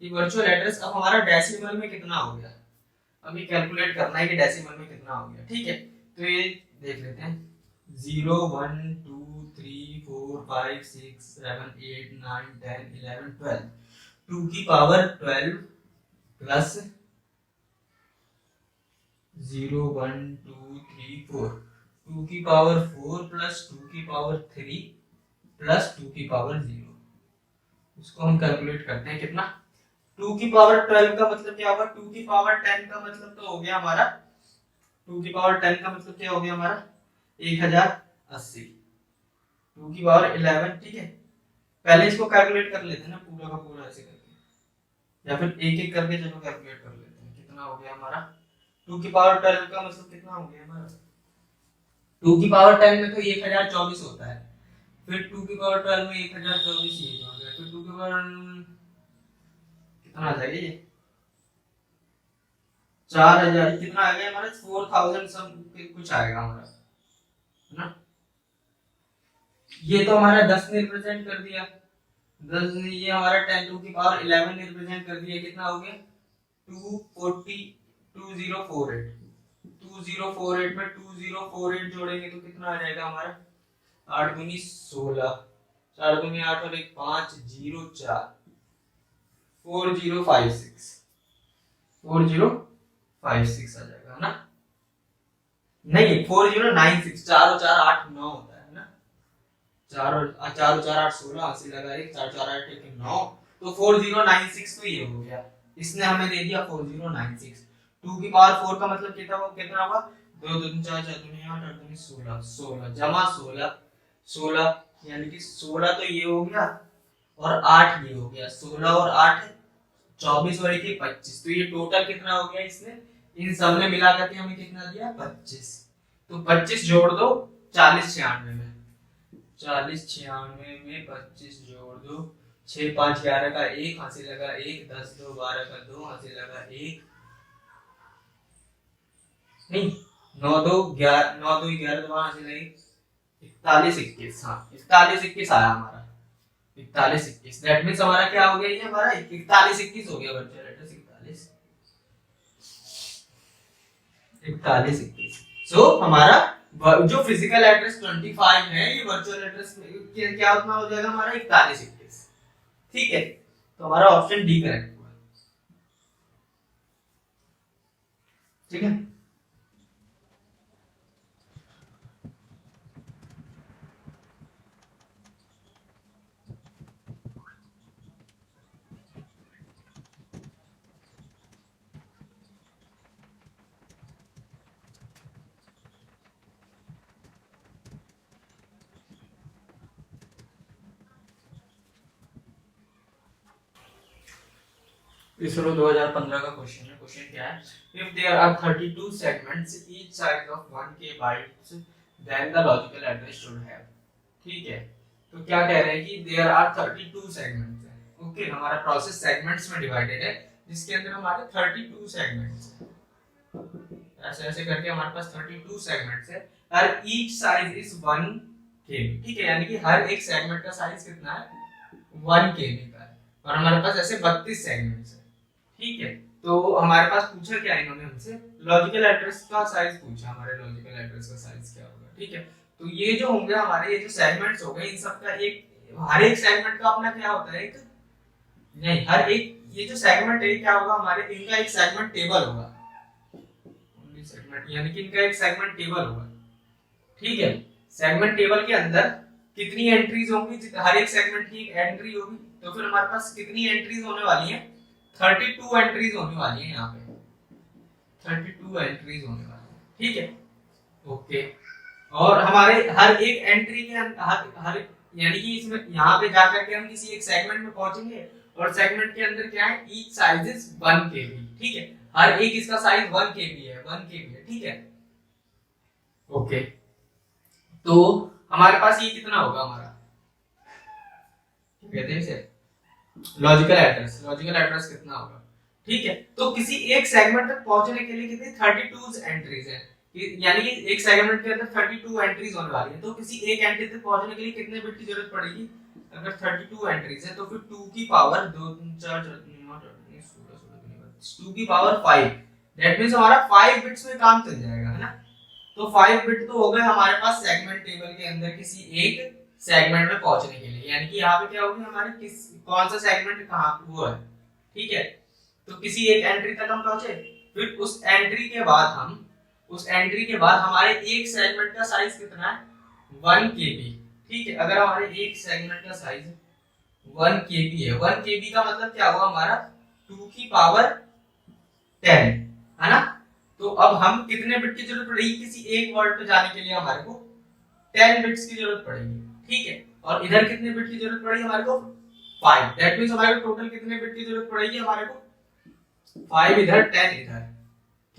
S1: ये वर्चुअल एड्रेस अब हमारा डेसिमल में कितना हो गया, अभी कैलकुलेट करना है कि डेसिमल में कितना हो गया, ठीक है। तो ये देख लेते हैं, 0 1 2 3 4 5 6 7 8 9 10 11 12, 2 की पावर 12 प्लस 0 1 2 3 4, 2 की पावर 4 प्लस 2 की पावर 3 प्लस 2 की पावर 0, इसको हम कैलकुलेट करते हैं कितना, 2 की पावर 12 का मतलब क्या होगा, 2 की पावर 10 का मतलब तो हो गया हमारा, 2 की पावर 10 का मतलब क्या हो गया हमारा 1080, 2 की पावर 11, ठीक है। पहले इसको कैलकुलेट कर लेते हैं ना पूरा का पूरा ऐसे करके, या फिर एक एक करके चलो कैलकुलेट कर लेते हैं कितना हो गया हमारा, 2 की पावर 12 का मतलब कितना हो गया हमारा, 2 की पावर 10 में तो 1024 होता है, फिर 2 की पावर 12 में 1024 ये हो गया, फिर 2 की पावर कितना आ जाएगा, ये 4000 कितना आ गया हमारा, 4000 सब कुछ आएगा हमारा, है ना। ये तो हमारा 10 ने रिप्रेजेंट कर दिया, 10 ने, ये हमारा 10 2 की पावर 11 ने रिप्रेजेंट कर दिया, कितना हो गया 240 2048, 2048 में 2048 जोड़ेंगे तो कितना आ जाएगा हमारा, 8 दूनी 16, 4 दूनी 8 और 1 5 0 4 4056 40 56 आ जाएगा, है ना? नहीं, 4096, 4 और 4 8 9 होता है ना? 4 और 4 8 16, 80 लगा 1, 4 4 8 1 9, तो 4096 तो ये हो गया। इसने हमें दे दिया 4096। 2 की पावर 4 का मतलब कितना होगा? 2 2 4 4 2 8 8 2 16, 16 जमा 16, 16 यानी कि 16 तो ये हो गया और 8 ये हो गया। 16 और 8 24 और 1 25, तो ये टोटल कितना हो गया? इसने इन सब ने मिला करके हमें कितना दिया? 25। तो 25 जोड़ दो 40 96 में, 40 96 में 25 जोड़ दो, 6 5 11 का 1, हाथ से लगा 1, 10 2 12 का 2, हाथ से लगा 1, नहीं 9 2 11, 9 2 11 तो वहां से लगे 41 21, हाँ 41 21 आया हमारा, 41 21। दैट मींस हमारा क्या हो गया? ये हमारा 41 21 हो गया वर्चुअल एड्रेस, 41 21। सो हमारा जो फिजिकल एड्रेस 25 है, ये वर्चुअल एड्रेस क्या उतना हो जाएगा हमारा? 41 21। ठीक है, तो हमारा ऑप्शन डी करेक्ट हुआ। ठीक है, इसरो 2015 का क्वेश्चन है। क्वेश्चन क्या है? If there are 32 segments each size of 1k bytes then the logical address should have. ठीक है, तो क्या कह रहे हैं कि देयर आर 32 सेगमेंट्स है। ओके, हमारा प्रोसेस सेगमेंट्स में डिवाइडेड है, जिसके अंदर हमारे 32 सेगमेंट्स है। ऐसे ऐसे करके हमारे पास 32 सेगमेंट्स है, और ईच साइज इज 1k। ठीक है, यानी कि हर एक सेगमेंट का साइज कितना है? 1k का है, और हमारे पास ऐसे 32 सेगमेंट्स है। ठीक है, तो हमारे पास पूछा क्या इन्होंने हमसे? लॉजिकल एड्रेस का साइज पूछा। हमारे लॉजिकल एड्रेस का साइज क्या होगा? ठीक है, तो ये जो होंगे हमारे, ये जो सेगमेंट्स हो गए, इन सब का एक, हर एक सेगमेंट का अपना क्या होता है? एक नहीं, हर एक ये जो सेगमेंट है क्या होगा हमारे? इनका एक सेगमेंट टेबल होगा, ओनली सेगमेंट, यानी कि इनका एक सेगमेंट टेबल होगा। ठीक है, सेगमेंट टेबल के अंदर कितनी एंट्रीज होंगी? हर एक सेगमेंट की एक एंट्री होगी, तो फिर हमारे पास कितनी एंट्रीज होने वाली हैं? 32 एंट्रीज होने वाली हैं यहाँ पे, 32 एंट्रीज होने वाली हैं। ठीक है, ओके, और हमारे हर एक एंट्री के हर यानी कि इसमें यहाँ पे जाकर के हम किसी एक सेगमेंट में पहुंचेंगे, और सेगमेंट के अंदर क्या है? Each size is 1 kb। ठीक है, हर एक इसका साइज 1 kb है, 1 kb है। ठीक है, ओके, तो हमारे पास ये कितना होगा हमारा? कहते हैं इसे लॉजिकल एड्रेस। लॉजिकल एड्रेस कितना होगा? ठीक है, तो किसी एक सेगमेंट तक पहुंचने के लिए कितनी 32 एंट्रीज है, यानी कि एक सेगमेंट के अंदर 32 एंट्रीज होने वाली है, तो किसी एक एंट्री तक पहुंचने के लिए कितने बिट की जरूरत पड़ेगी? अगर 32 एंट्रीज है, तो फिर 2 की पावर 2 4 2 की पावर 5, दैट मींस हमारा 5 बिट्स में काम चल जाएगा, है ना? तो 5 बिट तो हो गए हमारे पास सेगमेंट टेबल के अंदर किसी एक सेगमेंट में पहुंचने के लिए, यानी कि यहाँ पे क्या होगी हमारे, किस कौन सा सेगमेंट कहाँ वो है। ठीक है, तो किसी एक एंट्री तक हम पहुंचे, फिर उस एंट्री के बाद हमारे एक सेगमेंट का साइज कितना है? 1 kb। ठीक है, अगर हमारे एक सेगमेंट का साइज 1 kb है, 1 kb का मतलब क्या हुआ हमारा? 2 की पावर 10, है ना? तो अब हम कितने बिट की जरूरत पड़ेगी? किसी एक वर्ड पे जाने के लिए हमारे को 10 बिट्स की जरूरत पड़ेगी। ठीक है, और इधर कितने बिट की जरूरत पड़ेगी हमारे को? 5। दैट मींस हमारे को टोटल कितने बिट की जरूरत पड़ेगी हमारे को? 5 इधर, 10 इधर।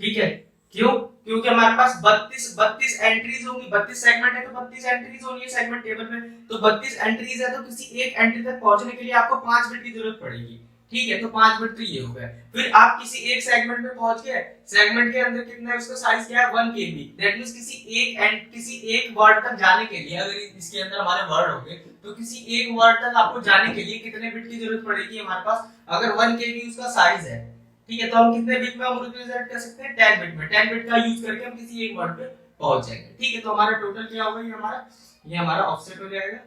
S1: ठीक है, क्यों? क्योंकि हमारे पास 32 एंट्रीज होंगी, 32 सेगमेंट है तो 32 एंट्रीज होनी है सेगमेंट टेबल में, तो 32 एंट्रीज है तो किसी एक एंट्री तक पहुंचने के लिए आपको 5 बिट की जरूरत पड़ेगी। ठीक है, तो 5 बिट तो ये हो गया। फिर आप किसी एक सेगमेंट में पहुंच गए, सेगमेंट के अंदर कितना है? उसका साइज क्या है? 1 kb। दैट मींस किसी एक वर्ड तक जाने के लिए, अगर इसके अंदर हमारे वर्ड होंगे, तो किसी एक वर्ड तक आपको जाने के लिए कितने बिट की जरूरत पड़ेगी हमारे पास? अगर 1 kb उसका साइज है, ठीक है, तो हम कितने बिट में हम रिप्रेजेंट कर सकते हैं? 10 बिट में। 10 बिट का यूज करके हम किसी एक वर्ड पे पहुंच जाएंगे। ठीक है, तो हमारा टोटल क्या होगा? ये हमारा ऑफसेट हो जाएगा,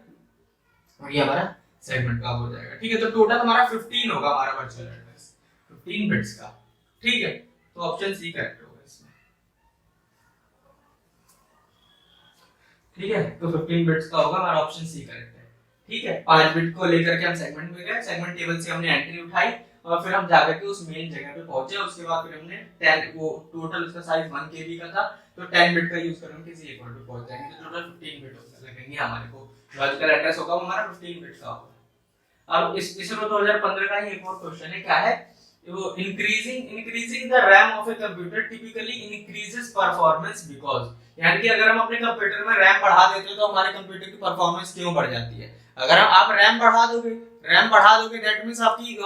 S1: और ये हमारा सेगमेंट का हो जाएगा। ठीक है, तो टोटल हमारा 15 होगा हमारा वर्चुअल एड्रेस, 15 बिट्स का। ठीक है, तो ऑप्शन सी करेक्ट होगा इसमें। ठीक है, तो 15 बिट्स का होगा हमारा, ऑप्शन सी करेक्ट है। ठीक है, 5 बिट को लेकर के हम सेगमेंट में गए, सेगमेंट टेबल से हमने एंट्री उठाई और फिर हम जाकर के उस मेन जगह पे पहुंचे। उसके बाद फिर हमने 10 वो टोटल उसका साइज 1 केबी का था, तो 10 बिट का यूज करके किसी एक वर्ड पे पहुंच जाएंगे, तो टोटल 15 बिट लगेंगे हमारे को। लॉजिकल एड्रेस होगा वो हमारा 15 बिट का होगा। अब इसमें 2015 का ही एक और क्वेश्चन है, क्या है वो, increasing the RAM of a computer typically increases performance because, यानी कि अगर हम अपने कंप्यूटर में रैम बढ़ा देते हैं तो हमारे कंप्यूटर की परफॉर्मेंस क्यों बढ़ जाती है। अगर आप रैम बढ़ा दोगे दैट मींस आपकी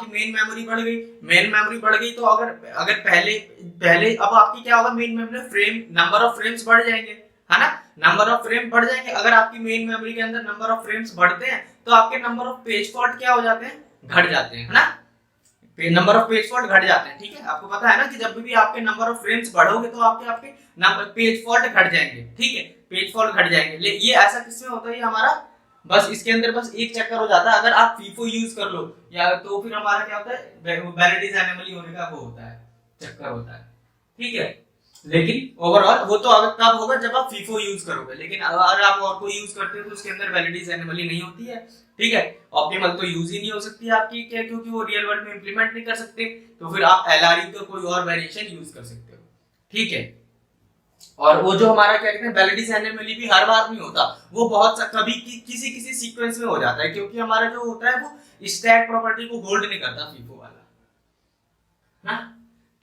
S1: मेन मेमोरी बढ़ गई। मेन मेमोरी बढ़ गई तो अगर पहले अब आपकी क्या होगा, main memory frame number of frames बढ़ जाएंगे, है ना, नंबर ऑफ फ्रेम बढ़ जाएंगे। अगर आपकी मेन मेमोरी के अंदर नंबर ऑफ फ्रेम्स बढ़ते हैं तो आपके नंबर ऑफ पेज फॉल्ट क्या हो जाते हैं, घट जाते हैं, है ना, नंबर ऑफ पेज फॉल्ट घट जाते हैं। ठीक है, आपको पता है ना कि जब भी आपके नंबर ऑफ फ्रेम्स बढ़ोगे तो आपके नंबर पेज फॉल्ट घट जाएंगे। ठीक है, पेज फॉल्ट घट जाएंगे। ये ऐसा किसमें होता है हमारा, बस इसके अंदर बस एक चक्कर हो जाता है, अगर आप फीफो यूज कर लो या तो फिर हमारा क्या होता है, वैलिडिटी एनोमली होने का वो होता है, चक्कर होता है। ठीक है, लेकिन ओवरऑल वो तो अगर तब होगा जब आप फीफो यूज करोगे, लेकिन अगर आप और कोई यूज करते हो तो उसके अंदर वैलिडिटी एनोमली नहीं होती है। ठीक है, ऑप्टिमल तो यूज ही नहीं हो सकती आपकी, क्या, क्योंकि वो रियल वर्ल्ड में इंप्लीमेंट नहीं कर सकते, तो फिर आप एलआरई का कोई और वेरिएशन यूज कर सकते हो। ठीक है, और वो जो हमारा क्या कहते हैं वैलिडिटी एनोमली भी हर बार नहीं होता, वो बहुत कभी किसी किसी सीक्वेंस में हो जाता है, क्योंकि हमारा जो होता है वो स्टैक प्रॉपर्टी को होल्ड नहीं करता फीफो वाला ना।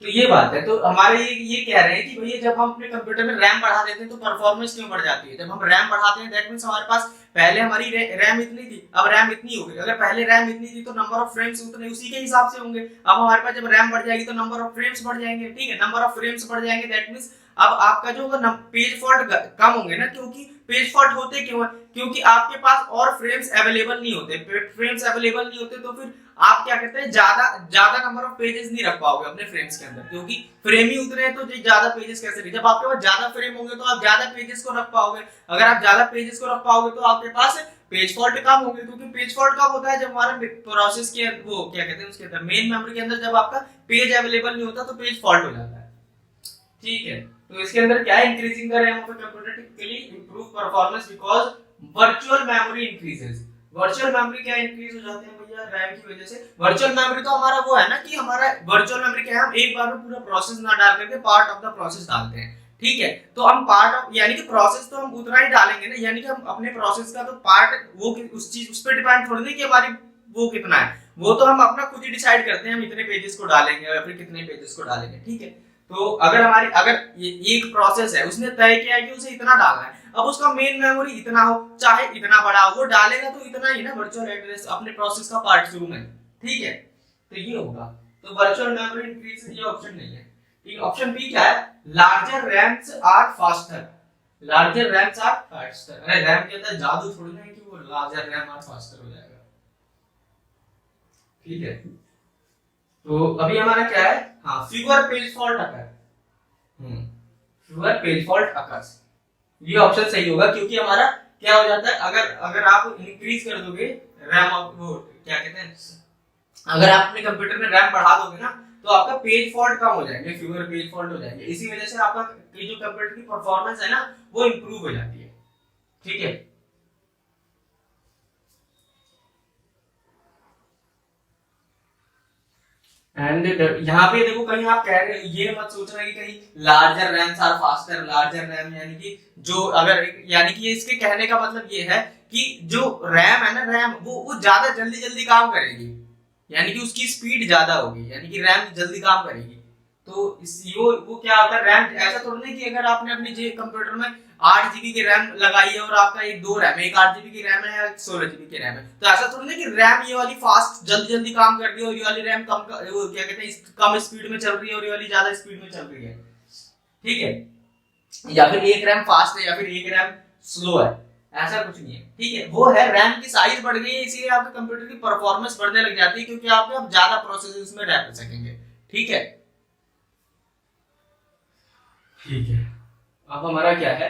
S1: तो ये बात है, तो हमारे ये कह रहे हैं कि भैया जब हम अपने कंप्यूटर में रैम बढ़ा देते हैं तो परफॉर्मेंस क्यों बढ़ जाती है। जब हम रैम बढ़ाते हैं दैट मींस हमारे पास पहले हमारी रैम इतनी थी, अब रैम इतनी हो गई। अगर पहले रैम इतनी थी तो नंबर ऑफ फ्रेम्स उतने उसी के हिसाब से होंगे। अब हमारे पास जब रैम बढ़ जाएगी तो नंबर ऑफ फ्रेम्स बढ़ जाएंगे। ठीक है, नंबर ऑफ फ्रेम्स बढ़ जाएंगे दैट मींस अब आपका जो पेज फॉल्ट कम होंगे ना, क्योंकि पेज फॉल्ट होते क्यों है, क्योंकि आपके पास और फ्रेम्स अवेलेबल नहीं होते। फ्रेम्स अवेलेबल नहीं होते तो फिर आप क्या कहते हैं ज्यादा नंबर ऑफ पेजेस नहीं रख पाओगे अपने फ्रेम्स के अंदर, क्योंकि फ्रेम ही उतने हैं तो ज्यादा पेजेस कैसे रहे। जब आपके पास ज्यादा फ्रेम होंगे तो आप ज्यादा पेजेस को रख पाओगे। अगर आप ज्यादा पेजेस को रख पाओगे तो आपके पास पेज फॉल्ट कम होंगे, क्योंकि पेज फॉल्ट कब होता है, जब हमारे प्रोसेस के वो क्या कहते हैं उसके अंदर मेन मेमोरी के अंदर जब आपका पेज अवेलेबल नहीं होता तो पेज फॉल्ट हो जाता है। ठीक है, तो इसके अंदर क्या है, increasing the RAM of a computer typically improve performance because virtual memory increases. Virtual memory क्या इंक्रीज हो जाते हैं भैया, रैम की वजह से। वर्चुअल मेमोरी तो हमारा वो है ना कि हमारा वर्चुअल मेमोरी क्या है, हम एक बार में पूरा प्रोसेस ना डाल करके पार्ट ऑफ द प्रोसेस डालते हैं। ठीक है, तो हम पार्ट ऑफ यानी कि प्रोसेस तो हम उतना ही डालेंगे ना, यानी कि हम अपने प्रोसेस का तो पार्ट वो उस चीज उस पर डिपेंड थोड़ी नहीं कि हमारी वो कितना है, वो तो हम अपना खुद ही डिसाइड करते हैं हम इतने पेजेस को डालेंगे या फिर कितने पेजेस को डालेंगे। ठीक है, तो अगर ये एक प्रोसेस है, उसने तय किया है कि उसे इतना डालना है, अब उसका मेन मेमोरी इतना हो चाहे इतना बड़ा हो, वो डालेगा तो इतना ही ना वर्चुअल एड्रेस अपने प्रोसेस का पार्ट शुरू में। ठीक है, तो ये होगा, तो वर्चुअल मेमोरी इंक्रीज ये ऑप्शन नहीं है। ठीक, ऑप्शन बी क्या है, larger RAMs are faster. Larger RAMs are faster, अरे रैम के अंदर जादू थोड़ी ना है कि वो लार्जर रैम आर फास्टर हो जाएगा। ठीक है, तो अभी हमारा क्या है, हाँ, fewer पेज फॉल्ट अकर, fewer पेज फॉल्ट अकर्स, ये ऑप्शन सही होगा, क्योंकि हमारा क्या हो जाता है, अगर आप इंक्रीज कर दोगे रैम ऑफ वो क्या कहते हैं, अगर आप अपने कंप्यूटर में रैम बढ़ा दोगे ना तो आपका पेज फॉल्ट कम हो जाएंगे, fewer पेज फॉल्ट हो जाएंगे। इसी वजह से आपका जो कंप्यूटर की परफॉर्मेंस है ना वो इंप्रूव हो जाती है। ठीक है, एंड यहाँ पे देखो कहीं आप कह रहे ये मत सोचना कि कहीं larger RAMs are faster, larger RAM यानी कि जो अगर यानी कि ये इसके कहने का मतलब ये है कि जो रैम है ना, रैम वो ज्यादा जल्दी जल्दी काम करेगी, यानी कि उसकी स्पीड ज्यादा होगी, यानी कि रैम जल्दी काम करेगी। तो वो क्या होता है, रैम ऐसा थोड़ा नहीं कि अगर आपने अपने जे कंप्यूटर में 8 जीबी की रैम लगाई है और आपका एक दो रैम है, एक 8 जीबी की रैम है या 16 जीबी की रैम है, तो ऐसा थोड़ा नहीं कि रैम ये वाली फास्ट जल्दी जल्दी काम कर रही है और ये वाली रैम वो क्या कहते हैं कम स्पीड में चल रही है और ये वाली ज्यादा स्पीड में चल रही है। ठीक है, या फिर एक रैम फास्ट है या फिर एक रैम स्लो है, ऐसा कुछ नहीं है। ठीक है, वो है रैम की साइज बढ़ गई है इसीलिए आपके कंप्यूटर की परफॉर्मेंस बढ़ने लग जाती है, क्योंकि आप अब ज्यादा प्रोसेसेस में रह सकेंगे। ठीक है, ठीक है, अब हमारा क्या है,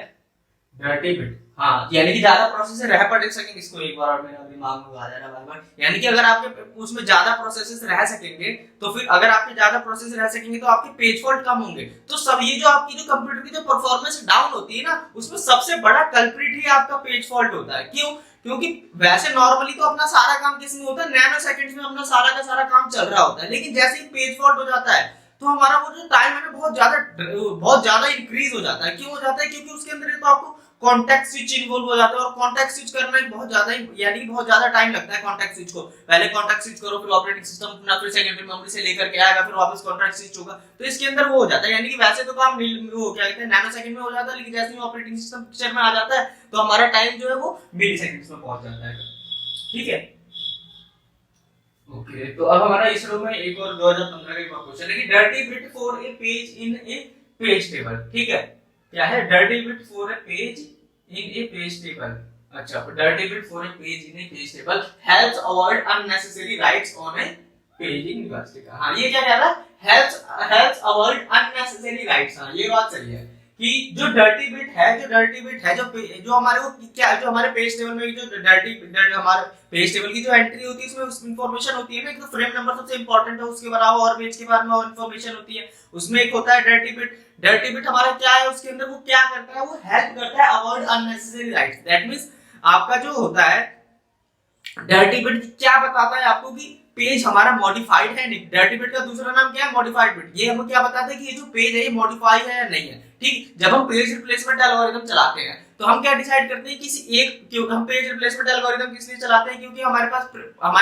S1: डर्टी बिट।
S2: हाँ, यानी कि ज्यादा प्रोसेस रह पड़ सकेंगे, इसको एक बार और मेरा दिमाग में आ जाना बार, यानी कि अगर आपके उसमें ज्यादा प्रोसेसेस रह सकेंगे तो फिर अगर आपके ज्यादा प्रोसेस रह सकेंगे तो आपके पेज फॉल्ट कम होंगे। तो सब ये जो आपकी जो कंप्यूटर की जो परफॉर्मेंस डाउन होती है ना, उसमें सबसे बड़ा कल्प्रिट ही आपका पेज फॉल्ट होता है। क्यों? क्योंकि वैसे नॉर्मली तो अपना सारा काम किस में होता है, नैनो सेकंड्स में अपना सारा का सारा काम चल रहा होता है, लेकिन जैसे ही पेज फॉल्ट हो जाता है तो हमारा वो जो टाइम है ना बहुत ज्यादा इंक्रीज हो जाता है। क्यों हो जाता है? क्योंकि उसके अंदर तो आपको कॉन्टेक्ट स्विच इन्वॉल्व हो जाता है, और कॉन्टेक्ट स्विच करना एक बहुत ज्यादा यानी बहुत ज्यादा टाइम लगता है कॉन्टेक्ट स्विच को। पहले कॉन्टेक्ट स्विच करो, फिर ऑपरेटिंग सिस्टम अपना फिर सेकेंडरी मेमोरी से लेकर के आएगा, फिर वापस कॉन्टेक्ट स्विच होगा, तो इसके अंदर वो हो जाता है। यानी कि वैसे तो काम वो क्या कहते हैं नैनो सेकंड में हो जाता है, लेकिन जैसे ही ऑपरेटिंग सिस्टम पिक्चर में आ जाता है तो हमारा टाइम जो है वो मिली सेकंड्स में पहुंच जाता है। ठीक है।
S1: ओके, तो अब हमारा इस रो में एक और 2015 का एक और क्वेश्चन है कि dirty bit for a page in a page table. ठीक है, क्या है? Dirty bit for a page in a page table. अच्छा, dirty bit for a page in a page table helps avoid unnecessary writes on a page in university का। हाँ, ये क्या कह रहा है? Helps avoid unnecessary writes. हाँ, ये बात सही है कि जो डर्टी बिट है, जो हमारे वो क्या, जो हमारे पेज टेबल में जो हमारे पेज टेबल की जो एंट्री होती है उसमें उस इंफॉर्मेशन होती है ना, एक तो फ्रेम नंबर सबसे इंपॉर्टेंट है, उसके अलावा और पेज के बारे में और इंफॉर्मेशन होती है। उसमें एक होता है डर्टी बिट। डर्टी बिट हमारा क्या है, उसके अंदर वो क्या करता है, वो हेल्प करता है avoid unnecessary rights. That means आपका जो होता है डर्टी बिट क्या बताता है आपको कि पेज हमारा मॉडिफाइड है नहीं। डर्टी बिट का दूसरा नाम क्या है? Modified bit. ये हमें क्या बताता है कि ये जो पेज है ये मॉडिफाई है या नहीं है। ठीक, जब हम पेज रिप्लेसमेंट एल्गोरिथम चलाते हैं तो हम क्या डिसाइड करते हैं किसी एक, क्यों हम पेज रिप्लेसमेंट एल्गोरिथम किस लिए चलाते हैं? क्योंकि हमारे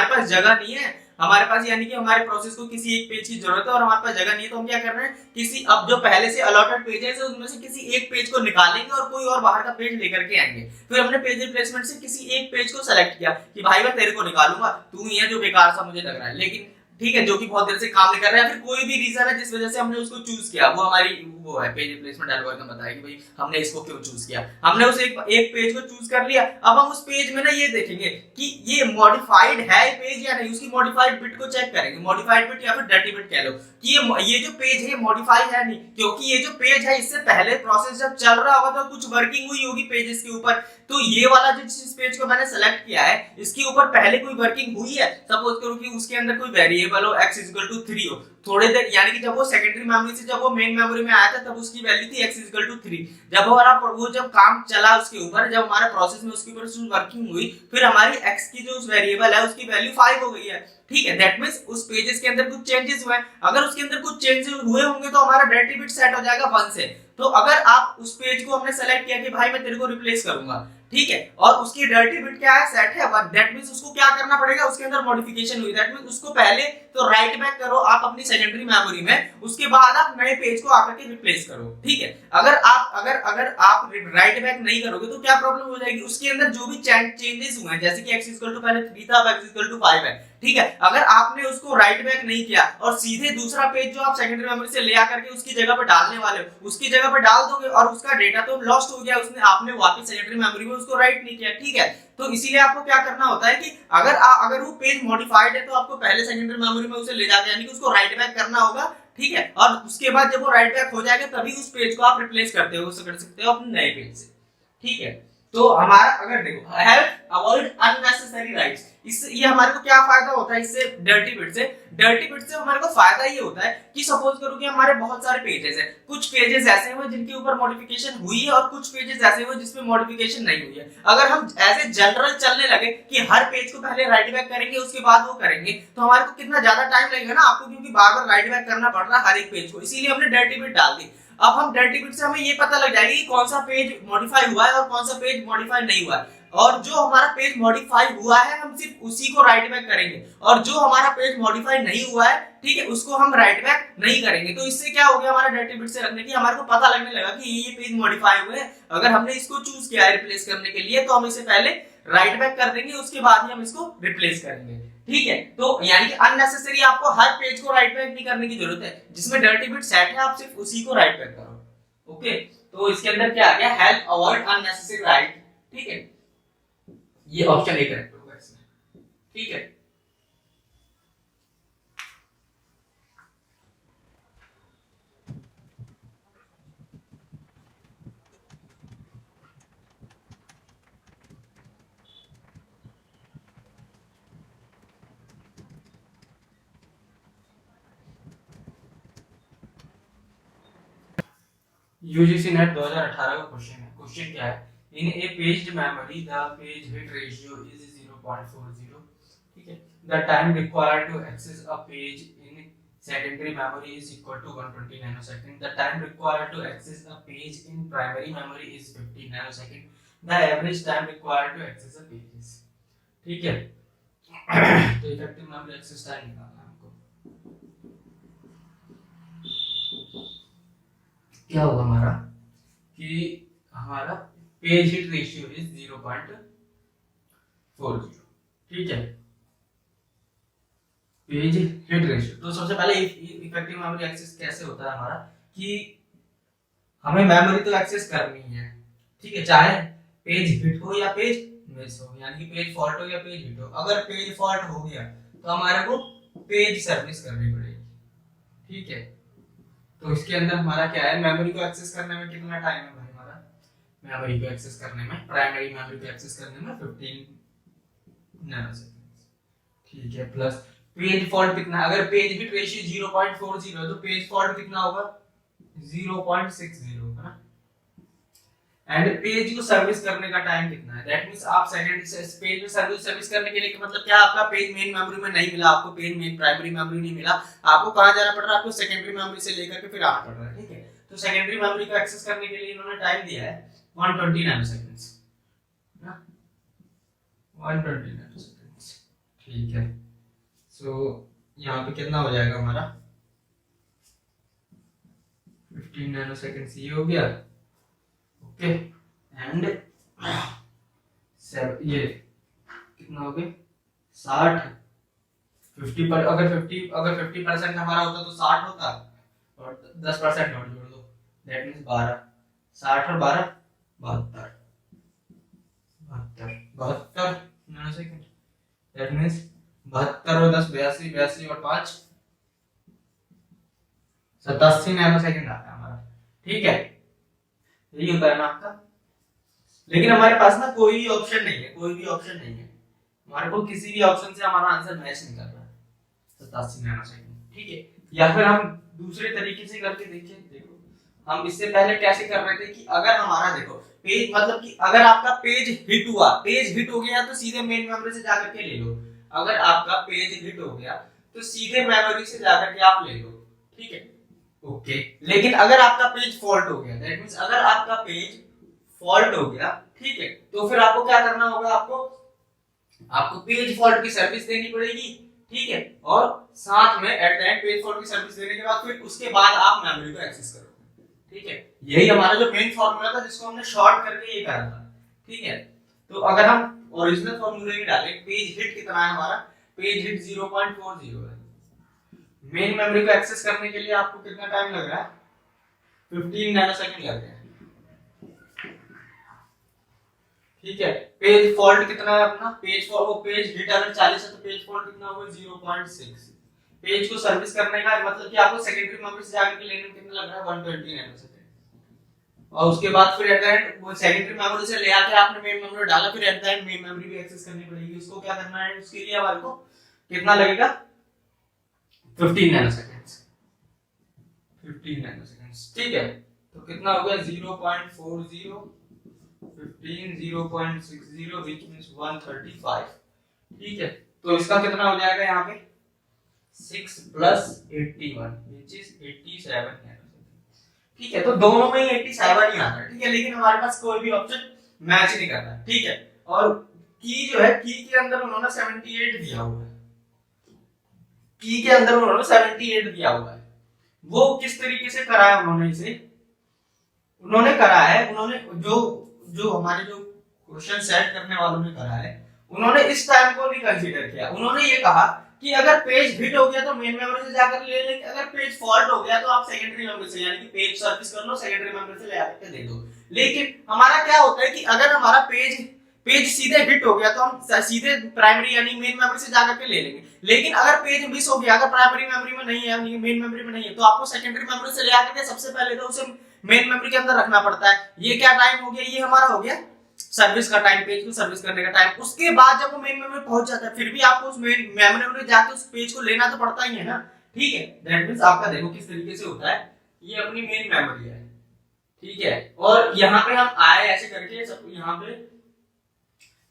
S1: पास जगह नहीं है हमारे पास, यानी कि हमारे प्रोसेस को किसी एक पेज की जरूरत है और हमारे पास जगह नहीं है, तो हम क्या कर रहे हैं किसी अब जो पहले से अलॉटेड पेजेस है उनमें से किसी एक पेज को निकालेंगे और कोई और बाहर का पेज लेकर के आएंगे। फिर हमने पेज रिप्लेसमेंट से किसी एक पेज को सेलेक्ट किया कि भाई मैं तेरे को निकालूंगा, तू ही है जो बेकार सा मुझे लग रहा है, लेकिन ठीक है, जो कि बहुत देर से काम नहीं कर रहा है, फिर कोई भी रीजन है जिस वजह से हमने उसको चूज किया, वो हमारी वो है पेज रिप्लेसमेंट एल्गोरिथम बताया कि भाई हमने इसको क्यों चूज किया। हमने उस एक पेज को चूज कर लिया। अब हम उस पेज में ना ये देखेंगे कि ये मॉडिफाइड है पेज या नहीं, उसकी मॉडिफाइड बिट को चेक करेंगे, मॉडिफाइड बिट या फिर डर्टी बिट कह लो कि ये जो पेज है मॉडिफाई है नहीं, क्योंकि ये जो पेज है इससे पहले प्रोसेस जब चल रहा होगा तो कुछ वर्किंग हुई होगी पेजेस के ऊपर, तो ये वाला जिस पेज को मैंने सेलेक्ट किया है इसके ऊपर पहले कोई वर्किंग हुई है। सपोज करो कि उसके अंदर कोई वेरिएबल हो x इक्वल टू 3 हो, थोड़े देर यानी कि जब वो सेकेंडरी मेमोरी से जब वो मेन मेमोरी में आया था तब उसकी वैल्यू थी x इक्वल टू 3। जब वो जब काम चला उसके ऊपर, जब हमारा प्रोसेस में उसके ऊपर वर्किंग हुई, फिर हमारी x की जो उस वेरिएबल है उसकी वैल्यू 5 हो गई है। ठीक है, दैट मींस उस पेजेस के अंदर कुछ चेंजेस हुए। अगर उसके अंदर कुछ चेंजेस हुए होंगे तो हमारा डर्टी बिट सेट हो जाएगा 1 से। तो अगर आप उस पेज को हमने सेलेक्ट किया कि भाई मैं तेरे को रिप्लेस करूंगा, ठीक है, और उसकी डर्टी बिट क्या है? सेट है 1, दैट मींस उसको क्या करना पड़ेगा? उसके अंदर मॉडिफिकेशन हुई, दैट मींस उसको पहले तो राइट बैक करो आप अपनी सेकेंडरी मेमोरी में, उसके बाद आप नए पेज को आकर के रिप्लेस करो। ठीक है, अगर आप राइट बैक नहीं करोगे तो क्या प्रॉब्लम हो जाएगी? उसके अंदर जो भी चेंजेस हुए हैं, जैसे कि x इक्वल टू पहले 3 था, अब x इक्वल टू 5 है, ठीक है, अगर आपने उसको राइट बैक नहीं किया और सीधे दूसरा पेज जो आप सेकेंडरी मेमोरी से ले आकर के उसकी जगह पर डालने वाले हो उसकी जगह पर डाल दोगे और उसका डेटा तो लॉस्ट हो गया, उसने आपने वापस सेकेंडरी मेमोरी में उसको राइट नहीं किया। ठीक है, तो इसीलिए आपको क्या करना होता है कि अगर वो पेज मॉडिफाइड है तो आपको पहले सेकेंडरी मेमोरी में उसे ले जाके यानी कि उसको राइट बैक करना होगा। ठीक है, और उसके बाद जब वो राइट बैक हो जाएगा तभी उस पेज को आप रिप्लेस कर सकते हो अपने नए पेज से। ठीक है, तो हमारा अगर देखो हेल्प अवॉइड अननेसेसरी राइट्स, इससे ये हमारे को क्या फायदा होता है? इससे डर्टी बिट से हमारे को फायदा ये होता है कि सपोज करो कि हमारे बहुत सारे पेजेस हैं, कुछ पेजेस ऐसे हैं जिनके ऊपर मॉडिफिकेशन हुई है और कुछ पेजेस ऐसे हैं जिसमें मॉडिफिकेशन नहीं हुई है। अगर हम एज ए जनरल चलने लगे कि हर पेज को पहले राइट बैक करेंगे उसके बाद वो करेंगे तो हमारे को कितना ज्यादा टाइम लगेगा ना आपको, क्योंकि बार बार राइट बैक करना पड़ रहा है हर एक पेज को, इसीलिए हमने डर्टी बिट डाल दी। अब हम डर्टी बिट से हमें ये पता लग जाएगा कि कौन सा पेज मॉडिफाई हुआ है और कौन सा पेज मॉडिफाई नहीं हुआ है, और जो हमारा पेज मॉडिफाई हुआ है हम सिर्फ उसी को राइट बैक करेंगे और जो हमारा पेज मॉडिफाई नहीं हुआ है, ठीक है, उसको हम राइट बैक नहीं करेंगे। तो इससे क्या हो गया हमारा डर्टी बिट से रखने की हमारे को पता लगने लगा कि ये पेज मॉडिफाई हुए हैं, अगर हमने इसको चूज किया है रिप्लेस करने के लिए तो हम इसे पहले राइट बैक कर देंगे उसके बाद ही हम इसको रिप्लेस करेंगे। ठीक है, तो यानी कि अननेसेसरी आपको हर पेज को राइट बैक नहीं करने की जरूरत है, जिसमें डर्टी बिट सेट है आप सिर्फ उसी को राइट बैक करो। ओके, तो इसके अंदर क्या आ गया? Help avoid unnecessary right. ठीक है, ये ऑप्शन ए करेक्ट होगा इसमें। ठीक है, यूजीसी नेट 2018 का क्वेश्चन है। क्वेश्चन क्या है, in a paged memory the page hit ratio is 0.40, ठीक है। The time required to access a page in secondary memory is equal to 120 nanosecond. The time required to access a page in primary memory is 50 nanosecond. The average time required to access a page is, ठीक है। तो इफेक्टिव मेमोरी एक्सेस टाइम निकालना है हमको। क्या होगा हमारा कि हमारा पेज हिट रेशियो इज 0.40, ठीक है। पेज हिट रेशियो, तो सबसे पहले इफेक्टिव मेमोरी एक्सेस कैसे होता है हमारा कि हमें मेमोरी तो एक्सेस करनी है, ठीक है, चाहे पेज हिट हो या पेज मिस हो, यानी कि पेज फॉल्ट हो या पेज हिट हो। अगर पेज फॉल्ट हो गया तो हमारे को पेज सर्विस करनी पड़ेगी, ठीक है। तो इसके अंदर हमारा क्या है, मेमोरी को एक्सेस करने में कितना टाइम है भाई हमारा, मेमोरी को एक्सेस करने में, प्राइमरी मेमोरी को एक्सेस करने में 15 नैनोसेकंड, ठीक है। प्लस पेज फॉल्ट कितना, अगर पेज हिट रेशियो 0.40 है तो पेज फॉल्ट कितना होगा 0.60 है ना। एंड पेज को सर्विस करने का टाइम कितना है, दैट मींस आप सेकेंडरी पेज में सर्विस करने के लिए मतलब क्या, आपका पेज मेन मेमोरी में नहीं मिला, आपको पेज मेन प्राइमरी मेमोरी नहीं मिला, आपको कहां जाना पड़ रहा है, आपको सेकेंडरी मेमोरी से लेकर के फिर आना पड़ रहा है, ठीक है। तो सेकेंडरी मेमोरी को एक्सेस करने के लिए इन्होंने टाइम दिया है 120 नैनोसेकंड्स ना, 120 नैनोसेकंड्स, ठीक है। सो यहाँ पे कितना हो जाएगा हमारा 15 नैनोसेकंड्स, ये हो गया, ओके। एंड ये कितना हो गया 60, 50 पर, अगर 50% हमारा होता तो 60 होता और 10% और जोड़ दो, दैट मींस 12, 60 और 12 72 नैनोसेकंड, दैट मींस 72 और 10 82, 82 और 5 87 नैनोसेकंड आता है हमारा, ठीक है। यही होता है ना आपका, लेकिन हमारे पास ना कोई भी ऑप्शन नहीं है, हमारे को किसी भी ऑप्शन से हमारा आंसर मैच नहीं कर रहा है 87 नैनोसेकंड, ठीक है। या फिर हम दूसरे तरीके से करके देखिए, देखो हम इससे पहले कैसे कर रहे थे कि अगर हमारा देखो पेज मतलब कि अगर आपका पेज हिट हुआ, पेज हिट हो गया तो सीधे मेन मेमोरी से जाकर के ले लो, अगर आपका पेज हिट हो गया तो सीधे मेमोरी से जाकर के आप ले लो, ठीक है, ओके। लेकिन अगर आपका पेज फॉल्ट हो गया, दैट मींस अगर आपका पेज फॉल्ट हो गया, ठीक है, तो फिर आपको क्या करना होगा, आपको पेज फॉल्ट की सर्विस देनी पड़ेगी, ठीक है। और साथ में at the end page fault की सर्विस देने के बाद फिर उसके बाद आप मेमोरी को एक्सेस करोगे, ठीक है। यही हमारा जो मेन फार्मूला था जिसको हमने शॉर्ट करके ये करा था, ठीक है। तो अगर हम ओरिजिनल फार्मूला ही डालें, पेज हिट कितना है हमारा, पेज हिट 0.40 है, मेन मेमोरी को एक्सेस करने के लिए आपको कितना टाइम लग रहा है 15 नैनोसेकंड लग रहा है, ठीक है। पेज फॉल्ट कितना है अपना, पेज हिट अगर 40 है तो पेज फॉल्ट कितना होगा 0.6। पेज को सर्विस करने का मतलब कि आपको सेकेंडरी मेमोरी से जाकर के लेने में कितना लग रहा है 120 नैनोसेकंड, और उसके बाद फिर एट द एंड वो सेकेंडरी मेमोरी से ले आके आपने मेन मेमोरी डाला, फिर at the end main memory भी एक्सेस करनी पड़ेगी, उसको क्या करना है, उसके लिए हमारे को कितना लगेगा 15 नैनोसेकंड्स, 15 नैनोसेकंड्स, ठीक है। तो कितना हो गया 0.40 15 0.60 which means 135, ठीक है। तो इसका कितना हो जाएगा यहाँ पे 6 plus 81 which is 87 नैनोसेकंड, ठीक है। तो दोनों में ही 87 ही आता है, ठीक है, लेकिन हमारे पास कोई भी ऑप्शन मैच नहीं कर रहा, ठीक है। और की जो है, की के अंदर उन्होंने 78 दिया हुआ है, की के अंदर उन्होंने 78 दिया हुआ है। वो किस तरीके से करा है उन्होंने इसे, उन्होंने करा है, उन्होंने जो हमारे जो क्वेश्चन सेट करने वालों ने करा है, उन्होंने इस टाइम को नहीं कंसीडर किया। उन्होंने ये कहा कि अगर पेज हिट हो गया तो मेन मेमोरी से जाकर ले लेंगे, अगर पेज फॉल्ट हो गया तो आप सेकेंडरी मेमोरी से यानी कि पेज सर्विस कर लो, सेकेंडरी मेमोरी से ले आकर दे दो। लेकिन हमारा क्या होता है कि अगर हमारा पेज सीधे हिट हो गया तो हम सीधे प्राइमरी यानी मेन मेमोरी से जाकर के ले लेंगे, लेकिन अगर पेज मिस हो गया, अगर प्राइमरी मेमोरी में नहीं है, मेन मेमोरी में नहीं है, तो आपको सेकेंडरी मेमोरी से ले आकर के सबसे पहले तो उसे मेन मेमोरी के अंदर रखना पड़ता है। ये क्या टाइम हो गया, ये हमारा हो गया सर्विस का टाइम, पेज को सर्विस करने का टाइम। उसके बाद जब वो मेन मेमोरी पहुंच जाता है फिर भी आपको उस मेन मेमोरी में जाके उस पेज को लेना तो पड़ता ही है ना, ठीक है। दैट मींस आपका देखो किस तरीके से होता है, ये अपनी मेन मेमोरी है,
S2: ठीक है, और यहाँ पे हम आए ऐसे करके सब, यहाँ पे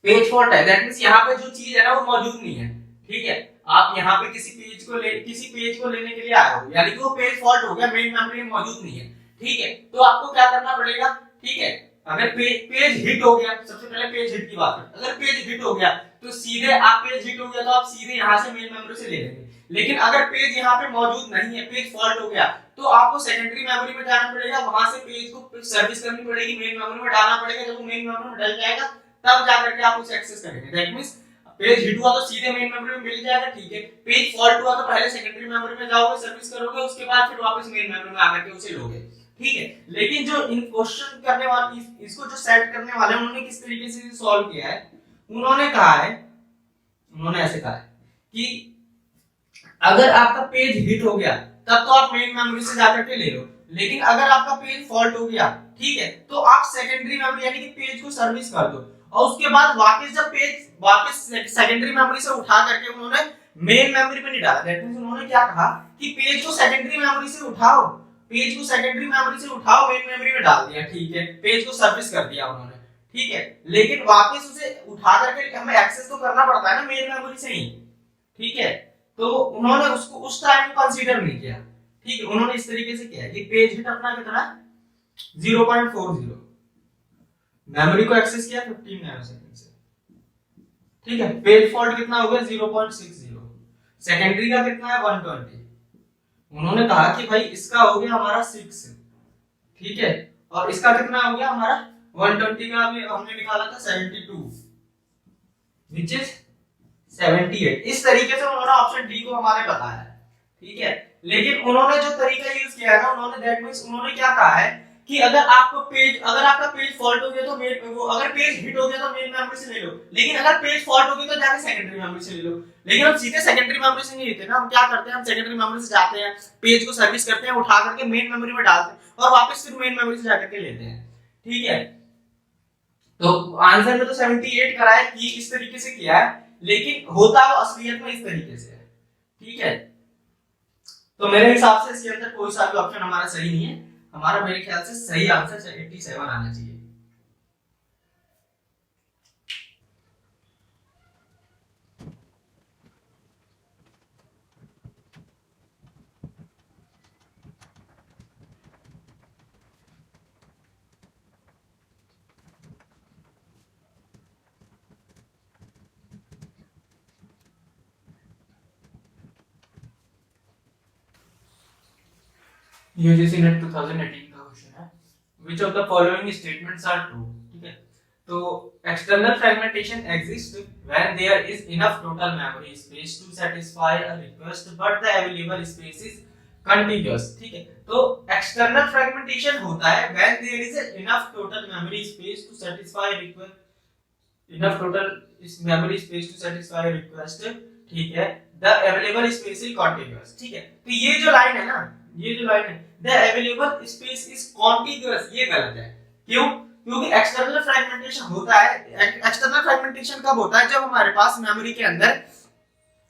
S2: पेज फॉल्ट है, दैट मींस यहाँ पे जो चीज है ना वो मौजूद नहीं है। ठीक है, आप यहाँ पे किसी पेज को लेने के लिए आए हो, यानी कि वो पेज फॉल्ट हो गया, मेन मेमोरी में मौजूद नहीं है। ठीक है, तो आपको क्या करना पड़ेगा, ठीक है, अगर पेज हिट हो गया, सबसे पहले पेज हिट की बात है, अगर पेज हिट हो गया तो सीधे आप पेज हिट हो गया तो आप सीधे यहाँ से मेन मेमोरी से ले लेंगे। लेकिन अगर पेज यहाँ पे मौजूद नहीं है, पेज फॉल्ट हो गया, तो आपको सेकेंडरी मेमोरी में जाना पड़ेगा, वहां से पेज को सर्विस करनी पड़ेगी, मेन मेमोरी में डालना पड़ेगा। जब वो मेन मेमोरी में डल जाएगा तब जाकर के आप उसे एक्सेस करेंगे। दैट मींस पेज हिट हुआ तो सीधे मेन मेमोरी में मिल जाएगा, ठीक है। पेज फॉल्ट हुआ तो पहले सेकेंडरी मेमोरी में जाओगे, सर्विस करोगे, उसके बाद फिर वापस मेन मेमोरी में आकर के उसे लोगे। ठीक है, लेकिन जो इन क्वेश्चन करने वाले, इसको जो सेट करने वाले, उन्होंने किस तरीके से सॉल्व किया है, उन्होंने कहा है, उन्होंने ऐसे कहा है कि अगर आपका पेज हिट हो गया तब तो आप मेन मेमोरी से जाकर के ले लो, लेकिन अगर आपका पेज फॉल्ट हो गया, ठीक है, तो आप सेकेंडरी मेमोरी यानी कि पेज को सर्विस कर दो, और उसके बाद वापस जब पेज वापस सेकेंडरी मेमोरी से उठा करके उन्होंने मेन मेमोरी में नहीं डाला। दैट मींस उन्होंने क्या कहा कि पेज को सेकेंडरी मेमोरी से उठाओ, पेज को सेकेंडरी मेमोरी से उठाओ, मेन मेमोरी में डाल दिया, ठीक है, पेज को सर्विस कर दिया उन्होंने। ठीक है, लेकिन वापस उसे उठा करके हमें एक्सेस तो करना पड़ता है ना मेन मेमोरी से ही। ठीक है, तो उन्होंने उसको उस टाइम को कंसीडर नहीं किया। ठीक है, उन्होंने इस तरीके से किया कि पेज हिट अपना कितना 0.40, मेमोरी को एक्सेस किया 15 नैनोसेकंड से। ठीक है, पेज फॉल्ट कितना हो गया 0.60, सेकेंडरी का कितना है 120। उन्होंने कहा कि भाई इसका हो गया हमारा 6, ठीक है, और इसका कितना हो गया हमारा 120 का भी हमने निकाला था 72, व्हिच इज 78। इस तरीके से उन्होंने ऑप्शन डी को हमारे बताया है। ठीक है, लेकिन उन्होंने जो तरीका यूज किया है ना, उन्होंने दैट मींस उन्होंने क्या कहा है कि अगर आपका पेज फॉल्ट हो गया तो अगर पेज हिट हो गया तो मेन मेमोरी से ले लो, लेकिन अगर पेज फॉल्ट हो गया तो जाके सेकेंडरी मेमोरी से ले लो। लेकिन हम सीधे सेकेंडरी मेमोरी से नहीं लेते ना, हम क्या करते हैं, हम सेकेंडरी मेमोरी से जाते हैं, पेज को सर्विस करते हैं, उठा करके मेन मेमोरी में डालते हैं और वापस फिर मेन मेमोरी से जाकर के लेते हैं। ठीक है, तो आंसर में तो 78 करा है कि इस तरीके से किया है, लेकिन होता वो असलियत में इस तरीके से है। ठीक है, तो मेरे हिसाब से इसके अंदर कोई सा भी ऑप्शन हमारा सही नहीं है। हमारा मेरे ख्याल से सही आंसर 87 आना चाहिए।
S1: यूजीसी नेट 2018 का क्वेश्चन है, which of the following statements are true। ठीक है, तो external fragmentation exists when there is enough total memory space to satisfy a request but the available space is contiguous। ठीक है, तो external fragmentation होता है when there is enough total memory space to satisfy a request, enough total memory space to satisfy a request। ठीक है, the available space is contiguous। ठीक है, तो ये जो लाइन है ना, ये जो लाइन है the available space is contiguous, ये गलत है। क्यों? क्योंकि एक्सटर्नल फ्रैगमेंटेशन होता है, एक्सटर्नल फ्रैगमेंटेशन कब होता है, जब हमारे पास मेमोरी के अंदर,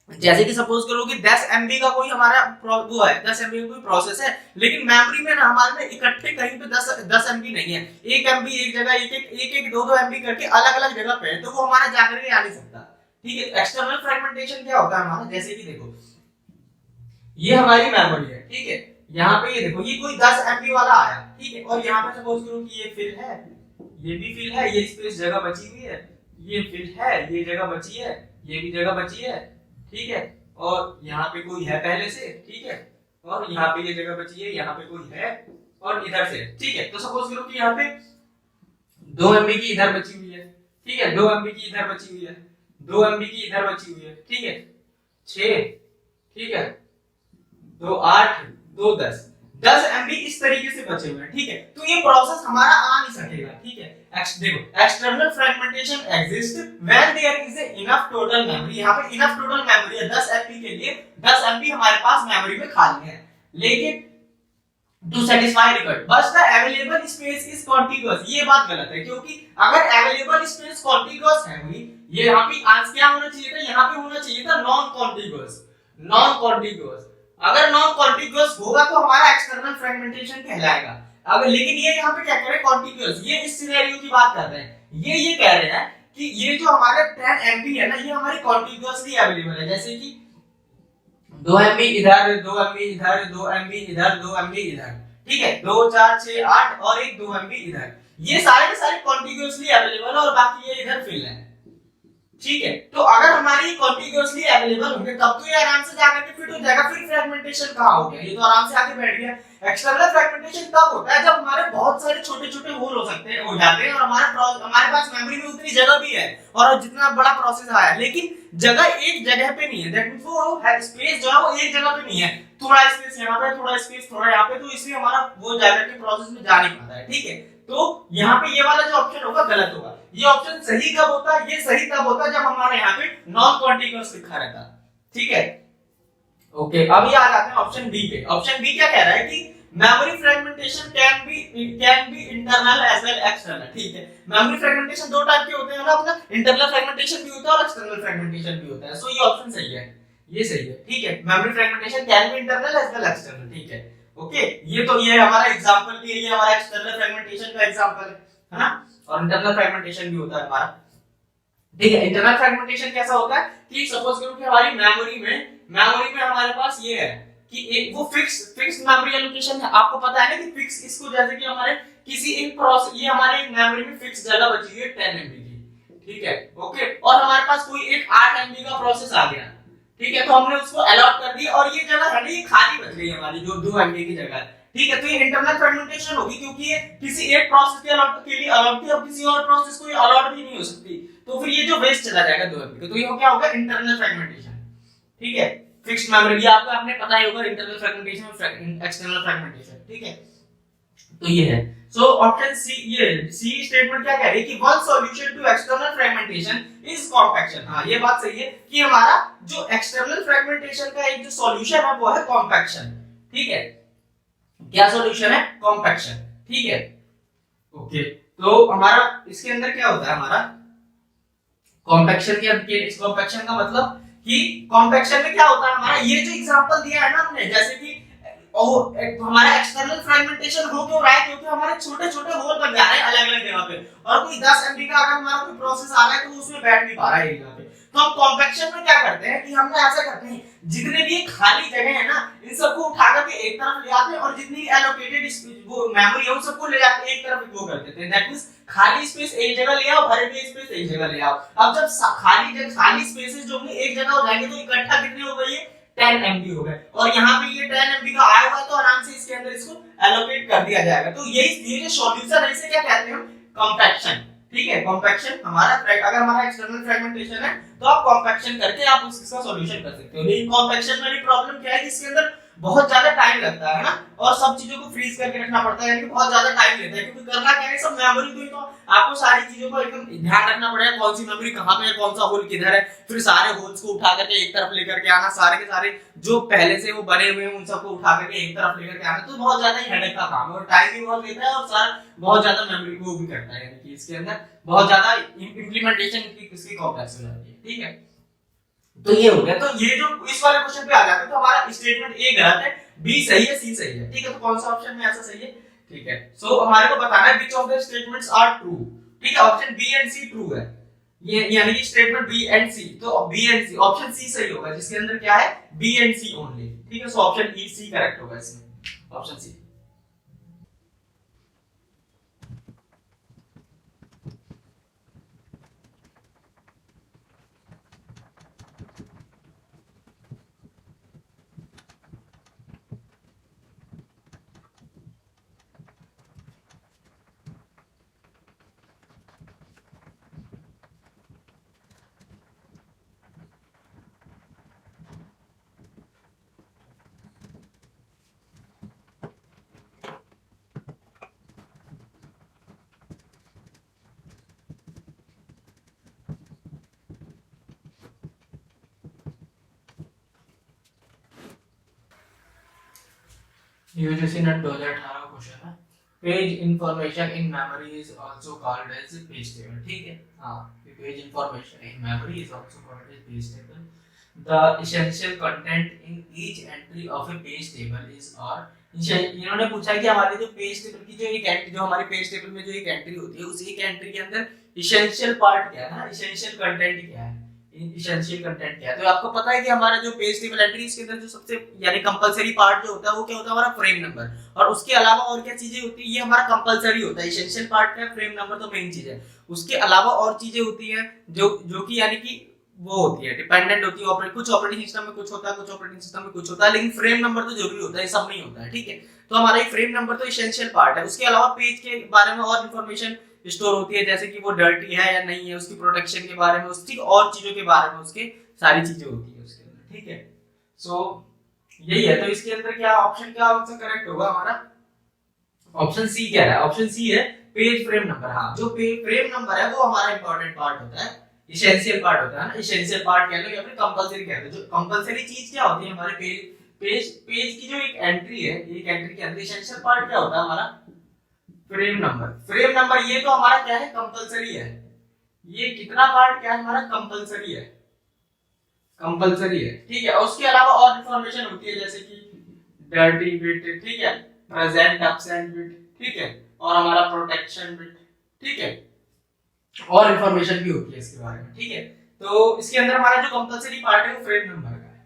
S1: जैसे कि सपोज करो कि 10 MB का कोई हमारा वो है, 10 MB का कोई प्रोसेस है, लेकिन मेमोरी में ना हमारे में इकट्ठे कहीं पे 10 MB नहीं है, 1 MB एक जगह, एक 2 MB करके अलग अलग जगह पे है, तो वो हमारा जाकर के आ नहीं सकता। ठीक है, एक्सटर्नल फ्रैगमेंटेशन क्या होता है हमारा, जैसे कि देखो ये हमारी मेमोरी है, ठीक है, यहाँ पे ये देखो ये कोई 10 MB वाला आया, ठीक है, और यहाँ पे सपोज करो कि ये फिल है, ये भी फिल है, ये स्पेस जगह बची हुई है, ये फिल है, ये जगह बची है, ये भी जगह बची है, ठीक है, और यहाँ पे कोई है पहले से, ठीक है, और यहाँ पे ये जगह बची है, यहाँ पे कोई है, और इधर से, ठीक है, तो सपोज करो कि यहाँ पे 2 MB की इधर बची हुई है, ठीक है, 2 MB की इधर बची हुई है, 2 MB की इधर बची हुई है, ठीक है, 6, ठीक है, 2 8 2 10 MB इस तरीके से बचे हुए हैं। ठीक है, तो ये प्रोसेस हमारा आ नहीं सकेगा। ठीक है, देखो external fragmentation exist when there is enough total memory, यहाँ पे इनफ टोटल मेमोरी है 10 MB के लिए, 10 MB हमारे पास मेमोरी में खाली है, लेकिन टू सेटिस्फाई रिक्वायर्ड बस द अवेलेबल स्पेस इज कॉन्टिग्युअस। ये बात गलत है, क्योंकि अगर अवेलेबल स्पेस कॉन्टिग्युअस है भाई, ये यहाँ पे आंसर क्या होना चाहिए था, यहाँ पे होना चाहिए था नॉन कॉन्टिग्युअस, नॉन कॉन्टिग्युअस। अगर नॉन कॉन्टिग्युअस होगा तो हमारा एक्सटर्नल फ्रैगमेंटेशन कहलाएगा,
S2: अब लेकिन ये यहाँ पे क्या कह रहे हैं, कॉन्टिग्यूअस, ये इस सिनेरियो की बात कर रहे हैं, ये कह रहे हैं कि ये जो हमारे 10 MB है ना, ये हमारे कॉन्टिग्यूअसली अवेलेबल है, जैसे कि 2 MB इधर, 2 MB इधर, 2 MB इधर, 2 MB इधर, ठीक है, 2 4 6 8 और एक 2 MB इधर, ये सारे के सारे कॉन्टिग्यूअसली अवेलेबल है और बाकी ये इधर फिल है, ठीक है। तो अगर हमारी कॉन्टिग्यूअसली अवेलेबल होंगे तब तो ये आराम से जाकर के फिट हो जाएगा, फिर फ्रैगमेंटेशन कहां हो गया, ये तो आराम से आके बैठ गया। एक्सटर्नल फ्रैगमेंटेशन तब होता है जब हमारे बहुत सारे छोटे-छोटे होल हो सकते हैं, हो जाते हैं, और हमारे पास मेमोरी में उतनी जगह भी है और जितना बड़ा प्रोसेस आया है, लेकिन जगह एक जगह पे नहीं है, दैट मींस वो स्पेस जो है वो एक जगह पे नहीं है, थोड़ा स्पेस यहाँ पे, थोड़ा स्पेस थोड़ा यहाँ पे, तो इसलिए हमारा वो जाकर के प्रोसेस में जा नहीं पाता है, ठीक है। तो यहाँ पे ये वाला जो ऑप्शन होगा गलत होगा, ये ऑप्शन सही कब होता है, ये सही तब होता है जब हमारे यहाँ पे नॉन कॉन्टिग्यूअस लिखा रहता है, ठीक है। ओके, अभी आ जाते हैं ऑप्शन बी पे। ऑप्शन बी क्या कह रहा है कि memory fragmentation can be internal as well external, ठीक है। मेमोरी फ्रेगमेंटेशन दो टाइप के होते हैं ना, अपना इंटरनल फ्रेगमेंटेशन भी होता है और एक्सटर्नल फ्रेगमेंटेशन भी होता है, सो ये ऑप्शन सही है, ये सही है, ठीक है। Memory fragmentation can be internal as well external, ठीक है, ओके। ये हमारा एग्जांपल भी है, ये हमारा एक्सटर्नल फ्रेगमेंटेशन का एग्जांपल है ना, और इंटरनल फ्रेगमेंटेशन भी होता है हमारा, ठीक है। इंटरनल फ्रेगमेंटेशन कैसा होता है कि सपोज करो कि हमारी मेमोरी में हमारे पास ये है कि एक वो फिक्स मेमोरी एलोकेशन है, आपको पता है ना कि फिक्स, इसको जैसे कि हमारे किसी एक प्रोसेस, ये हमारे मेमोरी में फिक्स जगह बची है 10 MB की, ठीक है, ओके, और हमारे पास कोई एक 8 MB का प्रोसेस आ गया, ठीक है, तो हमने उसको अलॉट कर दी और ये जगह है ना, ये खाली बच गई हमारी, जो 2 MB की जगह है, ठीक है। तो ये इंटरनल फ्रेगमेंटेशन होगी क्योंकि ये किसी एक प्रोसेस के लिए अलॉट थी, अब किसी और प्रोसेस को ये अलॉट भी नहीं हो सकती, तो फिर ये जो वेस्ट चला जाएगा 2 MB का, तो ये क्या होगा, इंटरनल फ्रेगमेंटेशन, ठीक है। फिक्स्ड मेमोरी, ये आपने पता ही होगा, इंटरनल फ्रेगमेंटेशन और एक्सटर्नल फ्रेगमेंटेशन, ठीक है। तो ये है, सो ऑप्शन सी, ये सी स्टेटमेंट क्या कह रही है कि one solution to external fragmentation is compaction. हाँ, ये बात सही है कि हमारा जो एक्सटर्नल फ्रेगमेंटेशन का एक जो सॉल्यूशन है वो है कॉम्पैक्शन, ठीक है। क्या सॉल्यूशन है, कॉम्पैक्शन, ठीक है, ओके। तो हमारा इसके अंदर क्या होता है, हमारा कॉम्पैक्शन का मतलब कि कॉम्पैक्शन में क्या होता है, हमारा ये जो एग्जांपल दिया है ना हमने, जैसे कि हमारा एक्सटर्नल फ्रेगमेंटेशन हो क्यों रहा है, क्योंकि हमारे छोटे छोटे होल बन जा रहे हैं अलग अलग जगह पे, और कोई 10 MB का अगर हमारा कोई प्रोसेस आ रहा है तो उसमें बैठ नहीं पा रहा है एक जगह पे, तो हम कॉम्पैक्शन में क्या करते हैं कि हम ऐसा करते हैं, जितने भी खाली जगह है ना, इन सबको उठा करके एक तरफ ले आते हैं और जितनी एलोकेटेड वो मेमोरी है उन सबको ले जाके एक तरफ वो कर देते हैं, दैट मींस खाली स्पेस एक जगह ले आओ, भरे हुए स्पेस एक जगह ले आओ। अब जब खाली स्पेसेस जो होंगे एक जगह हो जाएंगे तो इकट्ठा कितने हो गए, 10 MB हो गए, और यहाँ पे ये 10 MB का आया हुआ है तो आराम से इसके अंदर इसको एलोकेट कर दिया जाएगा, तो ये जो सॉल्यूशन है इसे क्या कहते हैं हम, कॉम्पैक्शन, ठीक है। कॉम्पैक्शन हमारा अगर हमारा एक्सटर्नल फ्रेगमेंटेशन है तो आप कॉम्पैक्शन करके आप उसका सॉल्यूशन कर सकते हो, लेकिन कॉम्पैक्शन में भी प्रॉब्लम क्या है कि इसके अंदर बहुत ज्यादा टाइम लगता है ना, और सब चीजों को फ्रीज करके रखना पड़ता है, यानी बहुत ज्यादा टाइम लेता है, क्योंकि करना क्या है, सब मेमोरी को ही तो आपको सारी चीजों को एकदम ध्यान रखना पड़ेगा, कौन सी मेमोरी कहां पे है, कौन सा होल किधर है, फिर सारे होल्स को उठा करके एक तरफ लेकर के आना, सारे के सारे जो पहले से वो बने हुए हैं उन सबको उठा करके एक तरफ लेकर के आना, तो बहुत ज्यादा ही हेडेक का काम है और टाइम भी बहुत लेता है और सारा बहुत ज्यादा मेमोरी को भी करता है, यानी कि इसके अंदर बहुत ज्यादा इंप्लीमेंटेशन इसकी कॉम्प्लेक्स हो जाती है, ठीक है। तो ये हो गया, तो ये जो इस वाले क्वेश्चन पे आ जाते हैं तो हमारा स्टेटमेंट ए गलत है, बी सही है, सी सही है, ठीक है। तो कौन सा ऑप्शन में ऐसा सही है, ठीक है। सो हमारे को बताना है which of the statements are true, ठीक है। Option B and C true है, ये यानी कि स्टेटमेंट बी एंड सी, तो B and C, option C सही होगा जिसके अंदर क्या है, बी एंड सी ओनली, ठीक है। So option E C correct होगा इसमें, ऑप्शन सी। यूजीसी नेट 2018 का क्वेश्चन है, page information in memory is also called as page table, ठीक है। हां, page information in memory is also called as page table. The essential content in each entry of a page table is or इन्होंने पूछा कि हमारी जो पेज टेबल की जो एक एंट्री, जो हमारी पेज टेबल में जो एक एंट्री होती है, उस एक एंट्री के अंदर इसेंशियल पार्ट क्या है ना, इसेंशियल कंटेंट क्या है, इसेंशियल कंटेंट क्या है। तो आपको पता है कि हमारा जो पेज टेबल एंट्री, इसके अंदर जो सबसे यानी कंपलसरी पार्ट जो होता है वो क्या होता है, हमारा फ्रेम नंबर। और उसके अलावा और क्या चीजें होती है, ये हमारा कंपलसरी होता है। इसेंशियल पार्ट का फ्रेम नंबर तो मेन चीज है, उसके अलावा और चीजें होती है जो कि यानी कि वो होती है डिपेंडेंट होती है। कुछ ऑपरेटिंग सिस्टम में कुछ होता है, कुछ ऑपरेटिंग सिस्टम में कुछ होता है, लेकिन फ्रेम नंबर तो जरूरी होता है, सब नहीं होता है, ठीक है। तो हमारा ये फ्रेम नंबर तो इसेंशियल पार्ट है। उसके अलावा पेज के बारे में और इंफॉर्मेशन स्टोर होती है, जैसे कि वो डर्टी है या नहीं है, उसकी प्रोटेक्शन के बारे में, उसकी और चीजों के बारे में, उसके सारी चीजें होती है उसके अंदर, ठीक है। सो यही है। तो इसके अंदर क्या ऑप्शन क्या आंसर करेक्ट होगा हमारा, ऑप्शन सी क्या है, ऑप्शन सी है पेज फ्रेम नंबर। हाँ, जो पेज फ्रेम नंबर है वो हमारा इंपॉर्टेंट पार्ट होता है, इसेंशियल पार्ट होता है ना, इसेंशियल पार्ट कह लो या फिर कंपलसरी कह लो। जो कंपलसरी चीज क्या होती है हमारे पेज की जो एक एंट्री है, एक एंट्री के अंदर इसेंशियल पार्ट क्या होता है हमारा, फ्रेम नंबर। फ्रेम नंबर ये तो हमारा क्या है, कंपलसरी है। ये कितना पार्ट क्या है हमारा, कंपलसरी है, कंपलसरी है, ठीक है। उसके अलावा और इंफॉर्मेशन होती है, जैसे कि डर्टी बिट, ठीक है, प्रेजेंट एब्सेंट बिट, ठीक है, और हमारा प्रोटेक्शन बिट, ठीक है, और इंफॉर्मेशन भी होती है इसके बारे में, ठीक है। तो इसके अंदर हमारा जो कंपलसरी पार्ट है वो फ्रेम नंबर का है,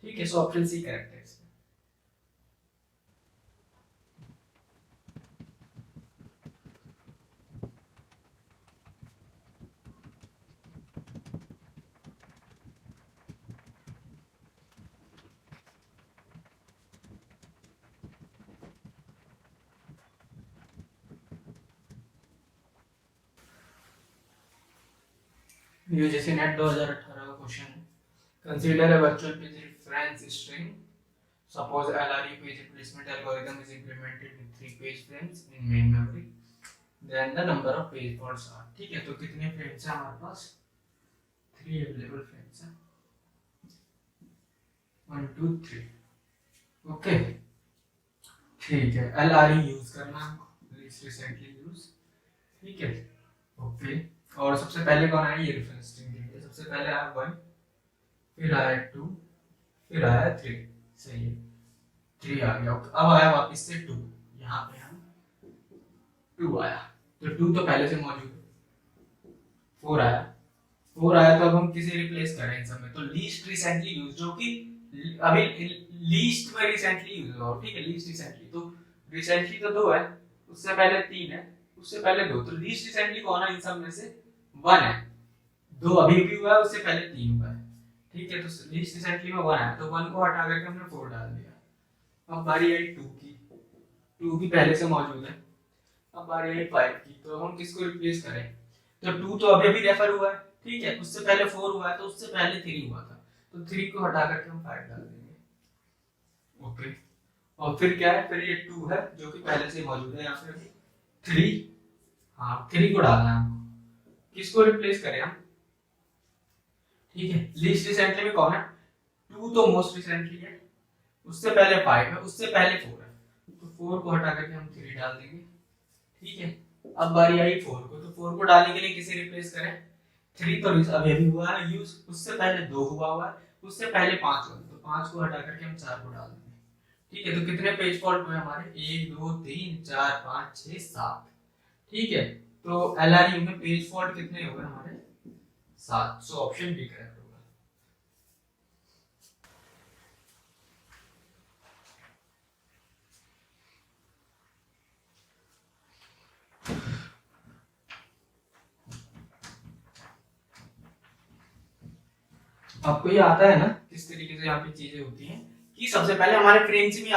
S2: ठीक है। सो ऑप्शन सी करेक्ट है। यूजीसी नेट 2018 का क्वेश्चन है, consider a virtual page reference string, suppose LRU page replacement algorithm is implemented with 3 page frames in main memory, then the number of page faults are, ठीक है। तो कितने फ्रेम्स हैं हमारे पास, 3 अवेलेबल फ्रेम्स हैं, 1 2 3, ओके, ठीक है। LRU यूज करना हमको, लीस्ट रिसेंटली यूज, ठीक है, ओके। और सबसे पहले कौन आया, ये रेफरेंस स्ट्रिंग देंगे। सबसे पहले आया 1, फिर आया 2, फिर आया 3, सही है, 3 आ गया। अब आया वापस से 2, यहाँ पे हम 2 आया, तो 2 तो पहले से मौजूद है। 4 आया, 4 आया, तो अब हम किसे रिप्लेस करें इन सब में, तो लीस्ट रिसेंटली यूज, जो कि अभी लीस्ट में रिसेंटली यूज हुआ, ठीक है, लीस्ट रिसेंटली। तो रिसेंटली तो 2 है, उससे पहले 3 है, उससे पहले 2, तो लीस्ट रिसेंटली कौन है इन सब में से, 1 है। 2 अभी भी हुआ है, उससे पहले 3 हुआ है, ठीक है। तो लीस्ट रिसेंटली में 1 है, तो 1 को हटा करके हमने 4 डाल दिया। अब बारी आई 2 की, 2 भी पहले से मौजूद है। अब बारी आई 5 की, तो हम किसको रिप्लेस करें, तो 2 तो अभी भी रेफर हुआ है, ठीक है, उससे पहले 4 हुआ है, तो उससे पहले 3 हुआ था, तो 3 को हटा करके हम 5 डाल देंगे, ओके। और फिर क्या है, फिर ये 2 है जो कि पहले से मौजूद है, यहाँ पे 3, हाँ 3 को डालना है हमको। किसको रिप्लेस करें हम, ठीक है, लीस्ट रिसेंटली में कौन है, 2 तो मोस्ट रिसेंटली है, उससे पहले 5 है, उससे पहले 4 है, तो 4 को हटा करके हम 3 डाल देंगे, ठीक है। अब बारी आई 4 को, तो 4 को डालने के लिए किसे रिप्लेस करें, 3 तो अभी भी हुआ है यूज, उससे पहले 2 हुआ हुआ है, उससे पहले 5 हुआ, तो 5 को हटा करके हम 4 को डाल देंगे, ठीक है। तो कितने पेज फॉल्ट हुए हमारे, 1 2 3 4 5 6 7, ठीक है। तो LRU में पेज फॉल्ट कितने हुए हमारे, 7, सो ऑप्शन बी करेक्ट होगा। आपको ये आता है ना किस तरीके से यहाँ पे चीजें होती हैं, कि सबसे पहले हमारे फ्रेम से भी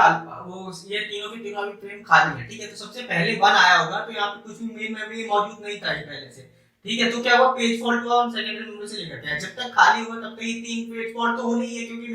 S2: वो ये तीनों के तीनों अभी फ्रेम खाली है, ठीक है। तो सबसे पहले 1 आया होगा, तो यहाँ पे कुछ भी मेन मेमोरी मौजूद नहीं था पहले से, ठीक है। तो क्या हुआ, पेज फॉल्ट हुआ, हम सेकेंडरी मेमोरी से लेकर के जब तक खाली होगा तब तक ये 3 पेज फॉल्ट तो होने ही है, क्योंकि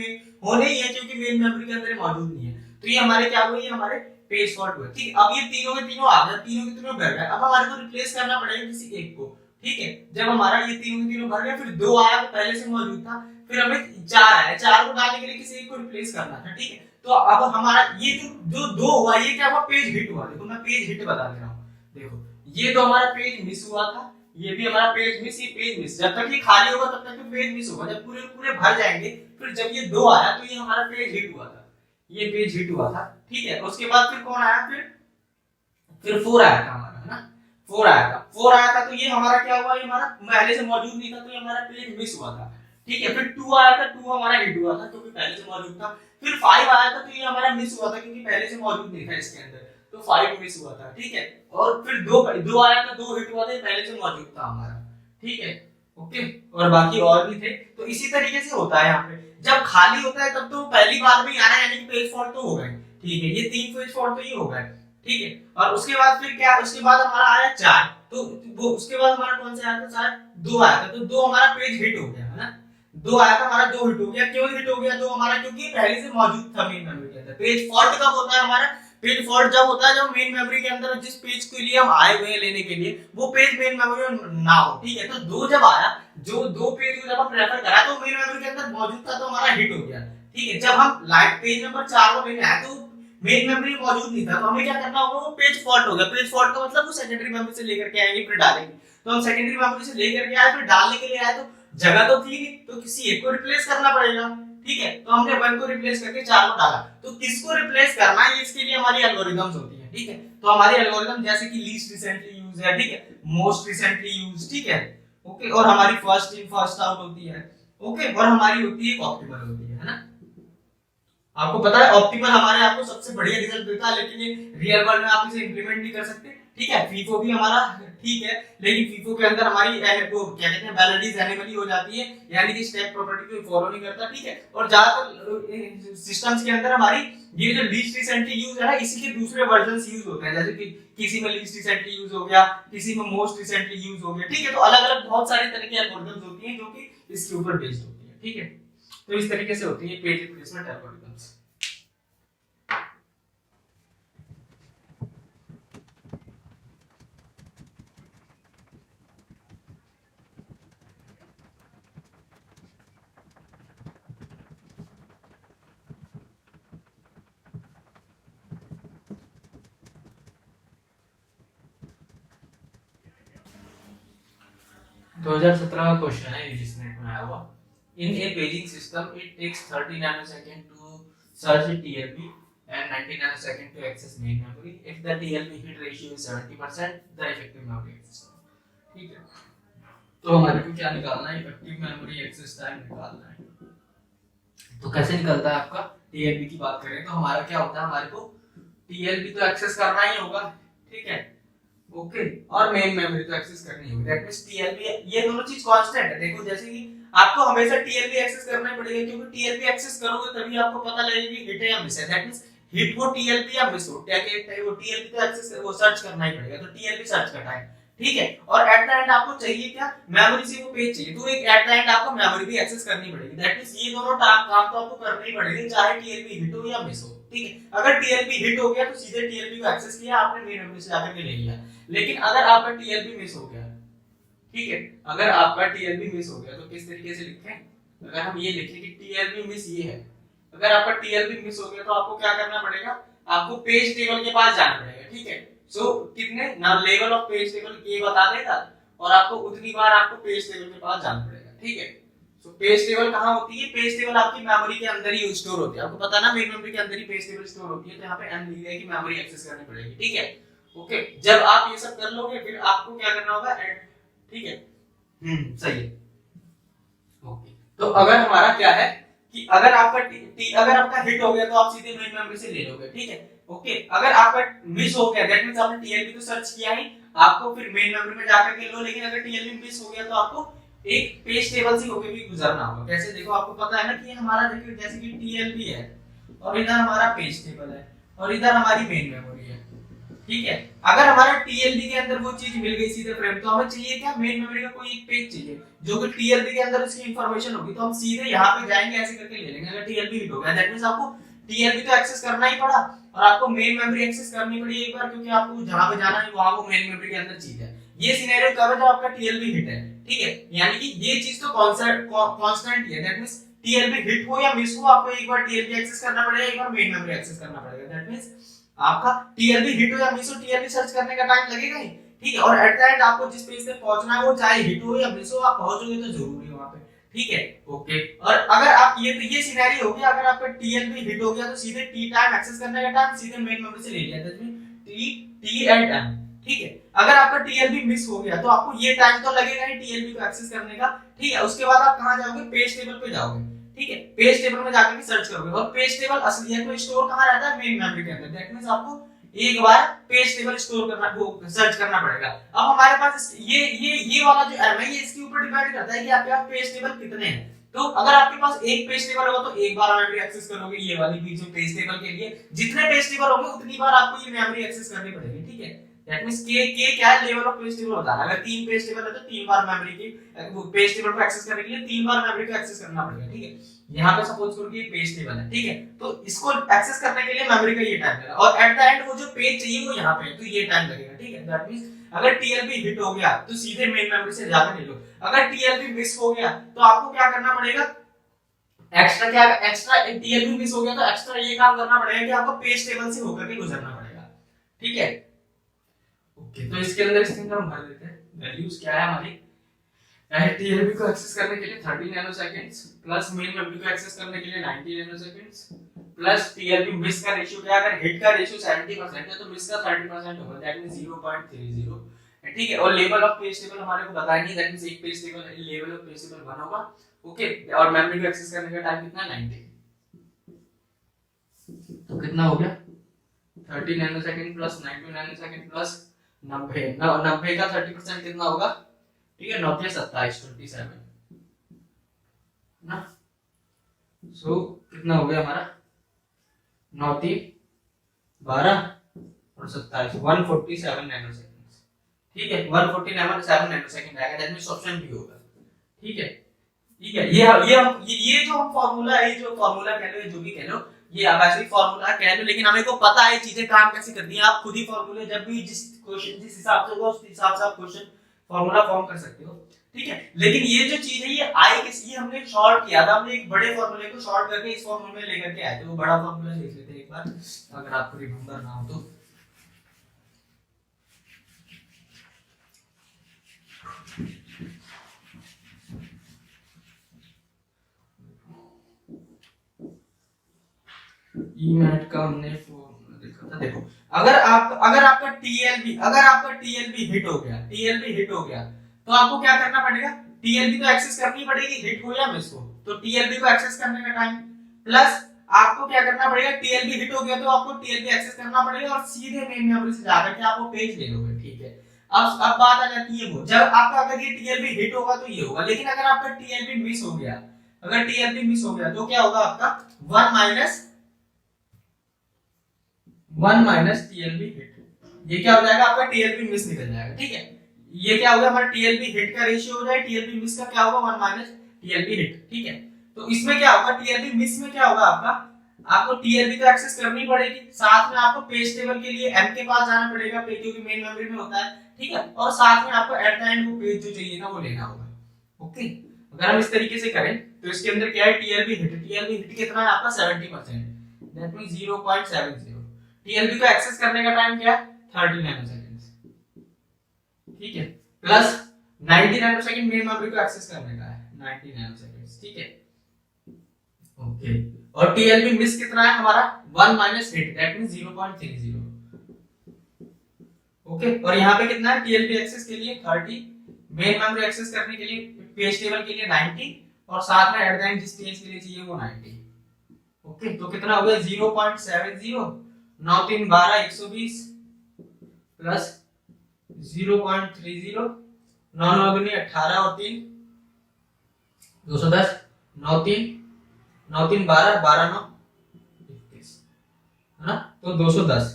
S2: मेन मेमोरी के अंदर मौजूद नहीं है। तो ये हमारे क्या हुए, ये हमारे पेज फॉल्ट हुए, ठीक। अब ये तीनों के तीनों आ गए, तीनों के तीनों भर गए। अब हमारे को रिप्लेस करना पड़ेगा किसी एक को, ठीक है। जब हमारा ये तीनों के तीनों भर गए, फिर 2 आया वो पहले से मौजूद था, फिर हमें 4 आया, 4 को डालने के लिए किसी एक को रिप्लेस करना था, ठीक है। तो अब हमारा ये जो 2 हुआ, ये क्या हुआ, पेज हिट हुआ। देखो मैं पेज हिट बता दे रहा हूँ, देखो ये तो हमारा पेज मिस हुआ था, ये भी हमारा पेज मिस, ये पेज मिस। जब तक ये खाली होगा तब तक तो पेज मिस होगा, जब पूरे पूरे भर जाएंगे, फिर जब ये 2 आया तो ये हमारा पेज हिट हुआ था, ये पेज हिट हुआ था, ठीक है। उसके बाद फिर कौन आया, फिर 4 आया था हमारा, है ना, 4 आया था, 4 आया था, तो ये हमारा क्या हुआ, ये हमारा पहले से मौजूद नहीं था, तो ये हमारा पेज मिस हुआ था, ठीक है। फिर 2 आया था, 2 हमारा हिट हुआ था क्योंकि पहले से मौजूद था। फिर 5 आया था, तो ये हमारा मिस हुआ था क्योंकि पहले से मौजूद नहीं था इसके अंदर, तो 5 मिस हुआ था, ठीक है। और फिर 2 आया था, 2 हिट हुआ था, पहले से मौजूद था हमारा, ठीक है, ओके। और बाकी और भी थे, तो इसी तरीके से होता है यहाँ पे। जब खाली होता है तब तो पहली बार में आना, यानी कि पेज फॉल्ट तो हो गए, ठीक है, ये 3 पेज फॉल्ट तो ये हो गए, ठीक है। और उसके बाद फिर क्या, उसके बाद हमारा आया 4, तो वो उसके बाद हमारा कौन सा आया था, 4, 2 आया था, तो 2 हमारा पेज हिट हो गया, है ना, 2 आया था हमारा, 2 हिट हो गया। क्यों हिट हो गया 2 हमारा, क्योंकि पहले से मौजूद था मेन मेमोरी के अंदर। पेज फॉल्ट कब होता है हमारा, पेज फॉल्ट जब होता है जब मेन मेमोरी के अंदर जिस पेज के लिए हम आए हुए हैं लेने के लिए वो पेज मेन मेमोरी में ना हो, ठीक है। तो 2 जब आया, जो 2 पेज को जब हम रेफर करा तो मेन मेमोरी के अंदर मौजूद था, तो हमारा हिट हो गया, ठीक है। जब हम लाइट पेज नंबर 4 को लेने आए तो मेन मेमोरी मौजूद नहीं था, तो हमें क्या करना होगा, वो पेज फॉल्ट हो गया। पेज फॉल्ट का मतलब वो सेकेंडरी मेमोरी से लेकर के आएंगे फिर डालेंगे, तो हम सेकेंडरी मेमोरी से लेकर के आए फिर डालने के लिए आए, तो जगह तो थी नहीं, तो किसी एक को रिप्लेस करना पड़ेगा, ठीक है। तो हमने 1 को रिप्लेस करके 4 को डाला, तो किसको रिप्लेस करना है इसके लिए हमारी एल्गोरिथम्स होती है, ठीक है। तो हमारी एल्गोरिथम जैसे कि लीस्ट रिसेंटली यूज है, ठीक है, मोस्ट रिसेंटली यूज, ठीक है, ओके। और हमारी फर्स्ट इन फर्स्ट आउट होती है, ओके। और हमारी होती है ऑप्टिमल होती है ना। आपको पता है ऑप्टिमल हमारे आपको सबसे बढ़िया रिजल्ट देता है, लेकिन ये रियल वर्ल्ड में आप इसे इंप्लीमेंट नहीं कर सकते, ठीक है। फीफो भी हमारा ठीक है, लेकिन फीफो के अंदर हमारी वो क्या कहते हैं वैलिडीज एनिमली हो जाती है, यानी कि स्टैक प्रॉपर्टी को फॉलो नहीं करता, ठीक है। और ज्यादातर सिस्टम्स के अंदर हमारी ये जो लीस्ट रिसेंटली यूज है ना, इसी के दूसरे वर्जन्स यूज होते हैं, जैसे कि किसी में लीस्ट रिसेंटली यूज हो गया, किसी में मोस्ट रिसेंटली यूज हो गया, ठीक है। तो अलग-अलग बहुत सारे तरह के एल्गोरिथम्स होती हैं जो कि इसके ऊपर बेस्ड होती है, ठीक है। तो इस तरीके से होती है पेज रिप्लेसमेंट एल्गोरिथम्स। 2017 का क्वेश्चन है यूजीसी नेट में आया हुआ। In a paging system it takes 30 nanosecond to search TLB and 90 nanosecond to access main memory. If the TLB hit ratio is 70%, the effective memory access. ठीक है, तो हमारे को क्या निकालना है, इफेक्टिव मेमोरी एक्सेस टाइम निकालना है। तो कैसे निकलता है आपका, टीएलबी की बात करें तो हमारा क्या होता है, हमारे को टीएलबी तो एक्सेस करना ही होगा, ठीक है, ओके। और मेन मेमोरी तो एक्सेस करनी होगी, दैट मींस टीएलबी, ये दोनों चीज कांस्टेंट है। देखो जैसे कि आपको हमेशा टीएलबी एक्सेस करना ही पड़ेगा, क्योंकि टीएलबी एक्सेस करोगे तभी आपको पता लगेगा कि हिट है या मिस है। दैट मींस हिट हो टीएलबी या मिस हो, क्या कहते हैं वो टीएलबी तो एक्सेस वो सर्च करना ही पड़ेगा, तो टीएलबी सर्च का टाइम, ठीक है। और एट द एंड आपको चाहिए क्या, मेमोरी से वो पेज चाहिए, तो एक एट द एंड आपको मेमोरी भी एक्सेस करनी पड़ेगी। दैट मींस ये दोनों काम तो आपको करने ही पड़ेंगे, चाहे टीएलबी हिट हो या मिस हो, ठीक है। अगर टीएलबी हिट हो गया तो सीधे टीएलबी को एक्सेस किया आपने, मेन मेमोरी से जाकर के ले लिया। लेकिन अगर आपका टीएलबी मिस हो गया, ठीक है, अगर आपका टीएलबी मिस हो गया तो किस तरीके से लिखें, अगर हम ये लिखें कि टीएलबी मिस ये है, अगर आपका टीएलबी मिस हो गया तो आपको क्या करना पड़ेगा, आपको पेज टेबल के पास जाना पड़ेगा, ठीक है। सो कितने ना लेवल ऑफ पेज टेबल ये बता देगा, और आपको उतनी बार आपको पेज टेबल के पास जाना पड़ेगा, ठीक है। सो पेज टेबल कहाँ होती है, पेज टेबल आपकी मेमोरी के अंदर ही स्टोर होती है, आपको पता ना मेन मेमोरी के अंदर ही पेज टेबल स्टोर होती है, तो यहाँ पे एम लिख दिया कि मेमोरी एक्सेस करनी पड़ेगी, ठीक है, ओके। जब आप ये सब कर लोगे फिर आपको क्या करना होगा, ठीक है, सही है, ओके। तो अगर हमारा क्या है कि अगर आपका हिट हो गया तो आप सीधे मेन मेमोरी से ले लोगे, ठीक है, ओके। अगर आपका मिस हो गया दैट मींस आपने टीएलबी तो सर्च किया ही, आपको फिर मेन मेमोरी में जाकर के लो, लेकिन अगर टीएलबी मिस हो गया तो आपको एक पेज टेबल से होके भी गुजरना होगा। कैसे, देखो आपको पता है ना कि हमारा देखिए जैसे कि टीएलबी है और इधर हमारा पेज टेबल है और इधर हमारी मेन मेमोरी है, ठीक है। अगर हमारा टीएलबी के अंदर वो चीज मिल गई सीधे फ्रेम, तो हमें चाहिए क्या, मेन मेमोरी का कोई एक पेज चाहिए जो कि टीएलबी के अंदर उसकी इंफॉर्मेशन होगी, तो हम सीधे यहाँ पे जाएंगे ऐसे करके ले लेंगे। अगर टीएलबी हिट हो गया दैट मींस आपको टीएलबी तो एक्सेस करना ही पड़ा और आपको मेन मेमोरी एक्सेस करनी पड़ी एक बार, क्योंकि आपको जहां पे जाना है वहां वो मेन मेमोरी के अंदर चीज है। ये सिनेरियो कब है, जब आपका टीएलबी हिट है, ठीक है, यानी कि ये चीज तो कांस्टेंट है, दैट मींस टीएलबी हिट हो या मिस हो आपको एक बार टीएलबी एक्सेस करना पड़ेगा, एक बार मेन मेमोरी एक्सेस करना पड़ेगा। दैट मींस आपका टीएलबी हिट हो या मिस हो टीएलबी सर्च करने का टाइम लगेगा ही, ठीक है। और एट द एंड आपको जिस पेज पे पहुंचना है वो चाहे हिट हो या मिस हो आप पहुंचोगे तो जरूरी है वहां पे, ठीक है। ओके, और अगर आप ये सिनेरियो हो गया, अगर आपका टीएलबी हिट हो गया तो सीधे टी टाइम एक्सेस करने का टाइम सीधे मेन मेमोरी से ले लिया, that mean T and M. ठीक है, अगर आपका टीएलबी मिस हो गया तो आपको ये टाइम तो लगेगा ही टीएलबी को एक्सेस करने का। ठीक है, उसके बाद आप कहां जाओगे, पेज टेबल पे जाओगे। ठीक है, पेज टेबल में जाकर के सर्च करोगे, और पेज टेबल असली है तो स्टोर कहां रहता है, मेन मेमोरी के अंदर। दैट मींस आपको एक बार पेज टेबल स्टोर करना, वो सर्च करना पड़ेगा। अब हमारे पास ये वाला जो एम है, ये इसके ऊपर डिपेंड करता है कि आपके पास पेज टेबल कितने हैं। तो अगर आपके पास एक पेज टेबल होगा तो एक बार मेमोरी एक्सेस करोगे, ये वाली बीच में पेज टेबल के लिए जितने पेज टेबल होंगे उतनी बार आपको ये मेमोरी एक्सेस करनी पड़ेगी। ठीक है, दैट मींस के क्या है, लेवल ऑफ पेज टेबल होता है। अगर 3 पेज टेबल है तो 3 बार मेमोरी की पेज टेबल को एक्सेस करने के लिए 3 बार मेमोरी को एक्सेस करना पड़ेगा। ठीक है, यहाँ पे सपोज करो कि ये पेज टेबल है। ठीक है, तो इसको एक्सेस करने के लिए मेमोरी का ये टाइम लगेगा, और एट द एंड वो जो पेज चाहिए वो यहाँ पे है, तो ये टाइम लगेगा। ठीक है, दैट मींस अगर टीएलबी हिट हो गया तो सीधे मेन मेमोरी से जाकर ले लो। अगर टीएलबी मिस हो गया तो आपको क्या करना पड़ेगा, एक्स्ट्रा टीएलबी मिस हो गया तो एक्स्ट्रा ये काम करना पड़ेगा कि आपको पेज टेबल से होकर के गुजरना पड़ेगा। ठीक है, ओके, तो इसके अंदर हम भर देते हैं वैल्यूज क्या है हमारी। टीएलबी को एक्सेस करने के लिए 30 नैनोसेकंड्स प्लस मेन मेमोरी को एक्सेस करने के लिए 90 नैनोसेकंड्स प्लस टीएलबी मिस का रेशियो क्या, अगर हिट का रेशियो 70% है तो मिस का 30% होगा, दैट मींस 0.30। ठीक है, और लेवल ऑफ पेज टेबल हमारे को पता नहीं, दैट मींस एक page table level of page table 1 होगा। ओके, और मेमोरी को एक्सेस करने का टाइम कितना है, 90। तो कितना हो गया, 30 नैनोसेकंड प्लस 90 नैनोसेकंड प्लस 90 का 30% कितना होगा। ठीक है, 9 के 27 27 ना, सो कितना हो गया हमारा, 9 12 और 27 147 नैनोसेकंड। ठीक है, 147 नैनोसेकंड आएगा, दैट मींस ऑप्शन बी होगा। ठीक है, ठीक है, ये जो हम फार्मूला है, ये जो फार्मूला कह लो, जो भी कह लो, ये आप ऐसे ही फार्मूला कह लो, लेकिन हमें को पता है चीजें काम कैसे करती हैं। आप खुद ही फार्मूले जब भी जिस क्वेश्चन जिस हिसाब से होगा उस हिसाब से आप क्वेश्चन फार्मूला फॉर्म कर सकते हो। ठीक है, लेकिन ये जो चीज है ये आई किस, ये हमने शॉर्ट किया था, हमने एक बड़े फार्मूले को शॉर्ट करके इस फार्मूले में लेकर के आए थे। वो बड़ा फार्मूला देख लेते हैं एक बार, अगर आपको रिमेंबर ना हो तो। ईमैट का हमने फॉर्मूला देखा था। देखो, अगर आपका टीएलबी हिट हो गया, तो आपको क्या करना पड़ेगा, टीएलबी तो एक्सेस करनी पड़ेगी, हिट हो या मिस हो। तो टीएलबी को एक्सेस करने का टाइम प्लस आपको क्या करना पड़ेगा, टीएलबी हिट हो गया तो आपको टीएलबी एक्सेस करना पड़ेगा और सीधे मेन मेमोरी से जाकर के आप वो पेज ले लोगे। ठीक है, अब बात आ जाती है वो, जब आपका अगर ये टीएलबी हिट होगा तो ये होगा, लेकिन अगर आपका टीएलबी मिस हो गया, तो क्या होगा आपका 1 माइनस टीएलबी हिट। ये क्या हो जाएगा, आपका टीएलबी मिस निकल जाएगा। ठीक है, ये क्या होगा, हमारा टीएलबी हिट का रेशियो हो जाए, टीएलबी मिस का क्या होगा, 1 माइनस टीएलबी हिट। ठीक है, तो इसमें क्या होगा, टीएलबी मिस में क्या होगा आपको टीएलबी तो एक्सेस करनी पड़ेगी, साथ में आपको पेज टेबल के लिए एम के पास जाना पड़ेगा, क्योंकि मेन मेमोरी में होता है। ठीक है, और साथ में आपको एट द एंड वो पेज जो चाहिए ना वो लेना होगा। ओके, अगर हम इस तरीके से करें तो इसके अंदर क्या है, टीएलबी हिट कितना है आपका, 70%, दैट मींस 0.70। टीएलबी को एक्सेस करने का टाइम क्या है, 30 नैनोसेकंड्स। ठीक है, प्लस 90 नैनोसेकंड मेन मेमोरी को एक्सेस करने का है, 90 नैनोसेकंड्स। ठीक है, ओके, और टीएलबी मिस कितना है हमारा, 1 minus hit, that means 0.30। Okay, और यहाँ पे कितना है, टीएलबी एक्सेस के लिए 30, मेन मेमोरी एक्सेस करने के लिए पेज टेबल के लिए 90, और साथ में एट द एंड जिस पेज के लिए चाहिए वो 90। ओके, तो कितना हो गया, 0.70, 9 3 12 120 प्लस 0.30, 9 9 दूनी 18 और 3 210, 9 3 12 12 9 21 है ना, तो 210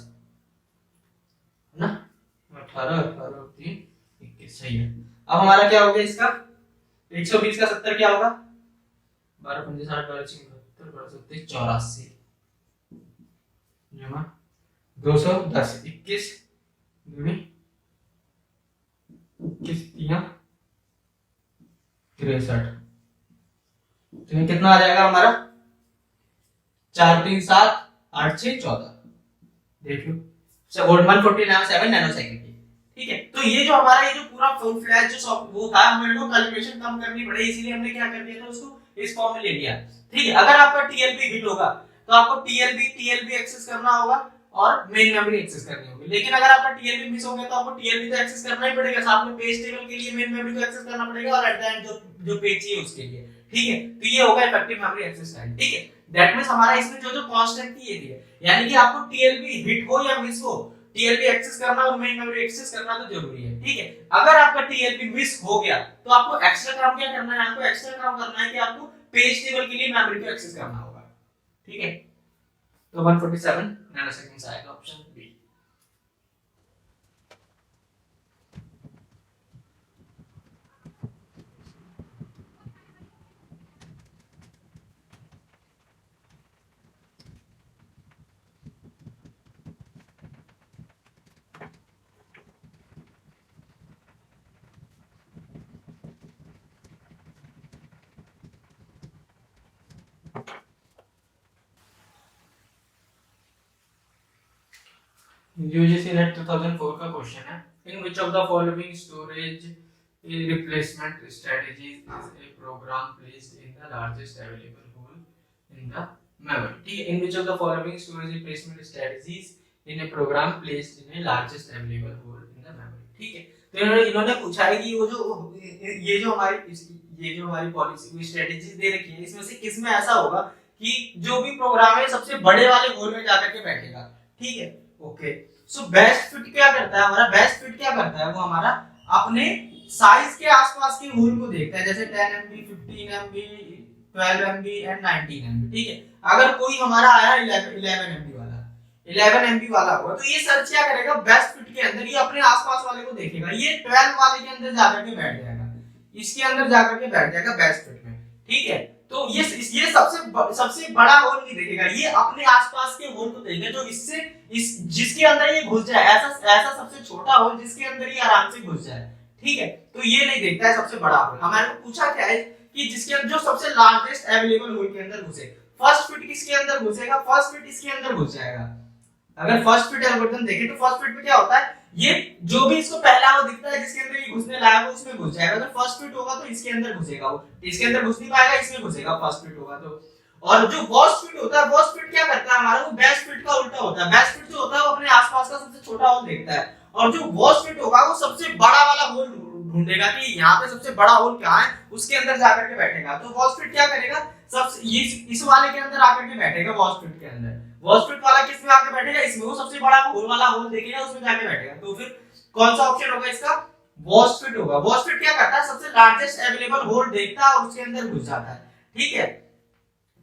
S2: है ना, 18 18 और 3 21 सही है। अब हमारा क्या हो गया इसका, 120 का 70 क्या होगा, 12 5 60 12 6 72 12 37 84 जमा 210 21 दूनी 21 3 63, तो ये कितना आ जाएगा हमारा, 4 3 7 8 6 14। देख लो 147 नैनोसेकंड की। ठीक है। तो ये जो हमारा ये जो पूरा फुल फ्लैश जो वो था, हमें को कैलकुलेशन कम करनी पड़ी, इसीलिए हमने क्या कर दिया था, उसको इस फॉर्म में ले लिया। ठीक है। अगर आपका टीएलबी हिट होगा तो आपको टीएलबी एक्सेस करना होगा और मेन मेमोरी एक्सेस करनी होगी। लेकिन अगर आपका टीएलबी मिस हो गया तो आपको टीएलबी तो एक्सेस करना ही पड़ेगा, साथ में पेज टेबल के लिए मेन मेमोरी को एक्सेस करना पड़ेगा और एट द एंड जो पेज चाहिए उसके लिए। ठीक है। तो ये होगा इफेक्टिव मेमोरी एक्सेस टाइम। ठीक है। दैट मींस हमारा इसमें जो कांस्टेंट थी ये थी, यानी कि आपको टीएलबी हिट हो या मिस हो, टीएलबी एक्सेस करना और मेन मेमोरी एक्सेस करना तो जरूरी है। ठीक है। अगर आपका टीएलबी मिस हो गया तो आपको एक्स्ट्रा काम क्या करना है, आपको एक्स्ट्रा काम करना है कि आपको पेज टेबल के लिए मेमोरी को एक्सेस करना होगा। ठीक है। तो 147 नैनोसेकंड्स आएगा ऑप्शन बी।
S1: यूजीसी नेट 2004 का क्वेश्चन है, in which of the following storage replacement strategies is a program placed in the largest available hole in the memory. ठीक है। In which of the following storage replacement strategies in a program placed in a largest available hole in the memory. ठीक है। तो इन्होंने पूछा है कि वो जो ये जो हमारी पॉलिसी स्ट्रेटजीज दे रखी है, इसमें से किस में ऐसा होगा कि जो भी प्रोग्राम है सबसे बड़े वाले होल में जाकर के बैठेगा। ठीक है। ओके। सो बेस्ट फिट क्या करता है, हमारा बेस्ट फिट क्या करता है, वो हमारा अपने साइज के आसपास के होल को देखता है, जैसे 10 MB, 15 MB, 12 MB and 19 MB। ठीक है। अगर कोई हमारा आया 11 MB वाला, 11 MB वाला होगा तो ये सर्च क्या करेगा, बेस्ट फिट के अंदर ये अपने आसपास वाले को देखेगा, ये 12 वाले के अंदर जाकर के बैठ जाएगा, इसके अंदर जाकर के बैठ जाएगा बेस्ट फिट में। ठीक है। तो ये सबसे बड़ा होल नहीं देखेगा, ये अपने आसपास के होल को देखेगा जो जिसके अंदर ये घुस जाए, ऐसा सबसे छोटा होल जिसके अंदर ये आराम से घुस जाए। ठीक है। तो ये नहीं देखता है सबसे बड़ा होल। हमारे को पूछा क्या है कि जिसके अंदर जो सबसे लार्जेस्ट अवेलेबल होल के अंदर घुसे, फर्स्ट फिट किसके अंदर घुसेगा, फर्स्ट फिट इसके अंदर घुस जाएगा। अगर फर्स्ट फिट एल्गोरिथम देखें तो फर्स्ट फिट में क्या होता है, ये जो भी इसको पहला वो दिखता है जिसके अंदर ये घुसने लायक है उसमें घुस जाएगा। अगर फर्स्ट फिट होगा तो इसके अंदर घुसेगा, वो इसके अंदर घुस नहीं पाएगा, इसमें घुसेगा फर्स्ट फिट होगा तो। और जो वर्स्ट फिट होता है, वर्स्ट फिट क्या करता है हमारा, वो बेस्ट फिट का उल्टा होता है। बेस्ट फिट जो होता है वो अपने आसपास का सबसे छोटा होल देखता है, और जो वर्स्ट फिट होगा वो सबसे बड़ा वाला होल ढूंढेगा कि यहाँ पे सबसे बड़ा होल क्या है, उसके अंदर जाकर के बैठेगा। तो वर्स्ट फिट क्या करेगा, सबसे इस वाले के अंदर आकर के बैठेगा, वर्स्ट फिट के अंदर। वर्स्ट फिट वाला किस में आकर बैठेगा, इसमें, वो सबसे बड़ा होल वाला होल देखेगा उसमें जाके बैठेगा। तो फिर कौन सा ऑप्शन होगा इसका, वर्स्ट फिट होगा। वर्स्ट फिट क्या करता है, सबसे लार्जेस्ट अवेलेबल होल देखता है और उसके अंदर घुस जाता है। ठीक है।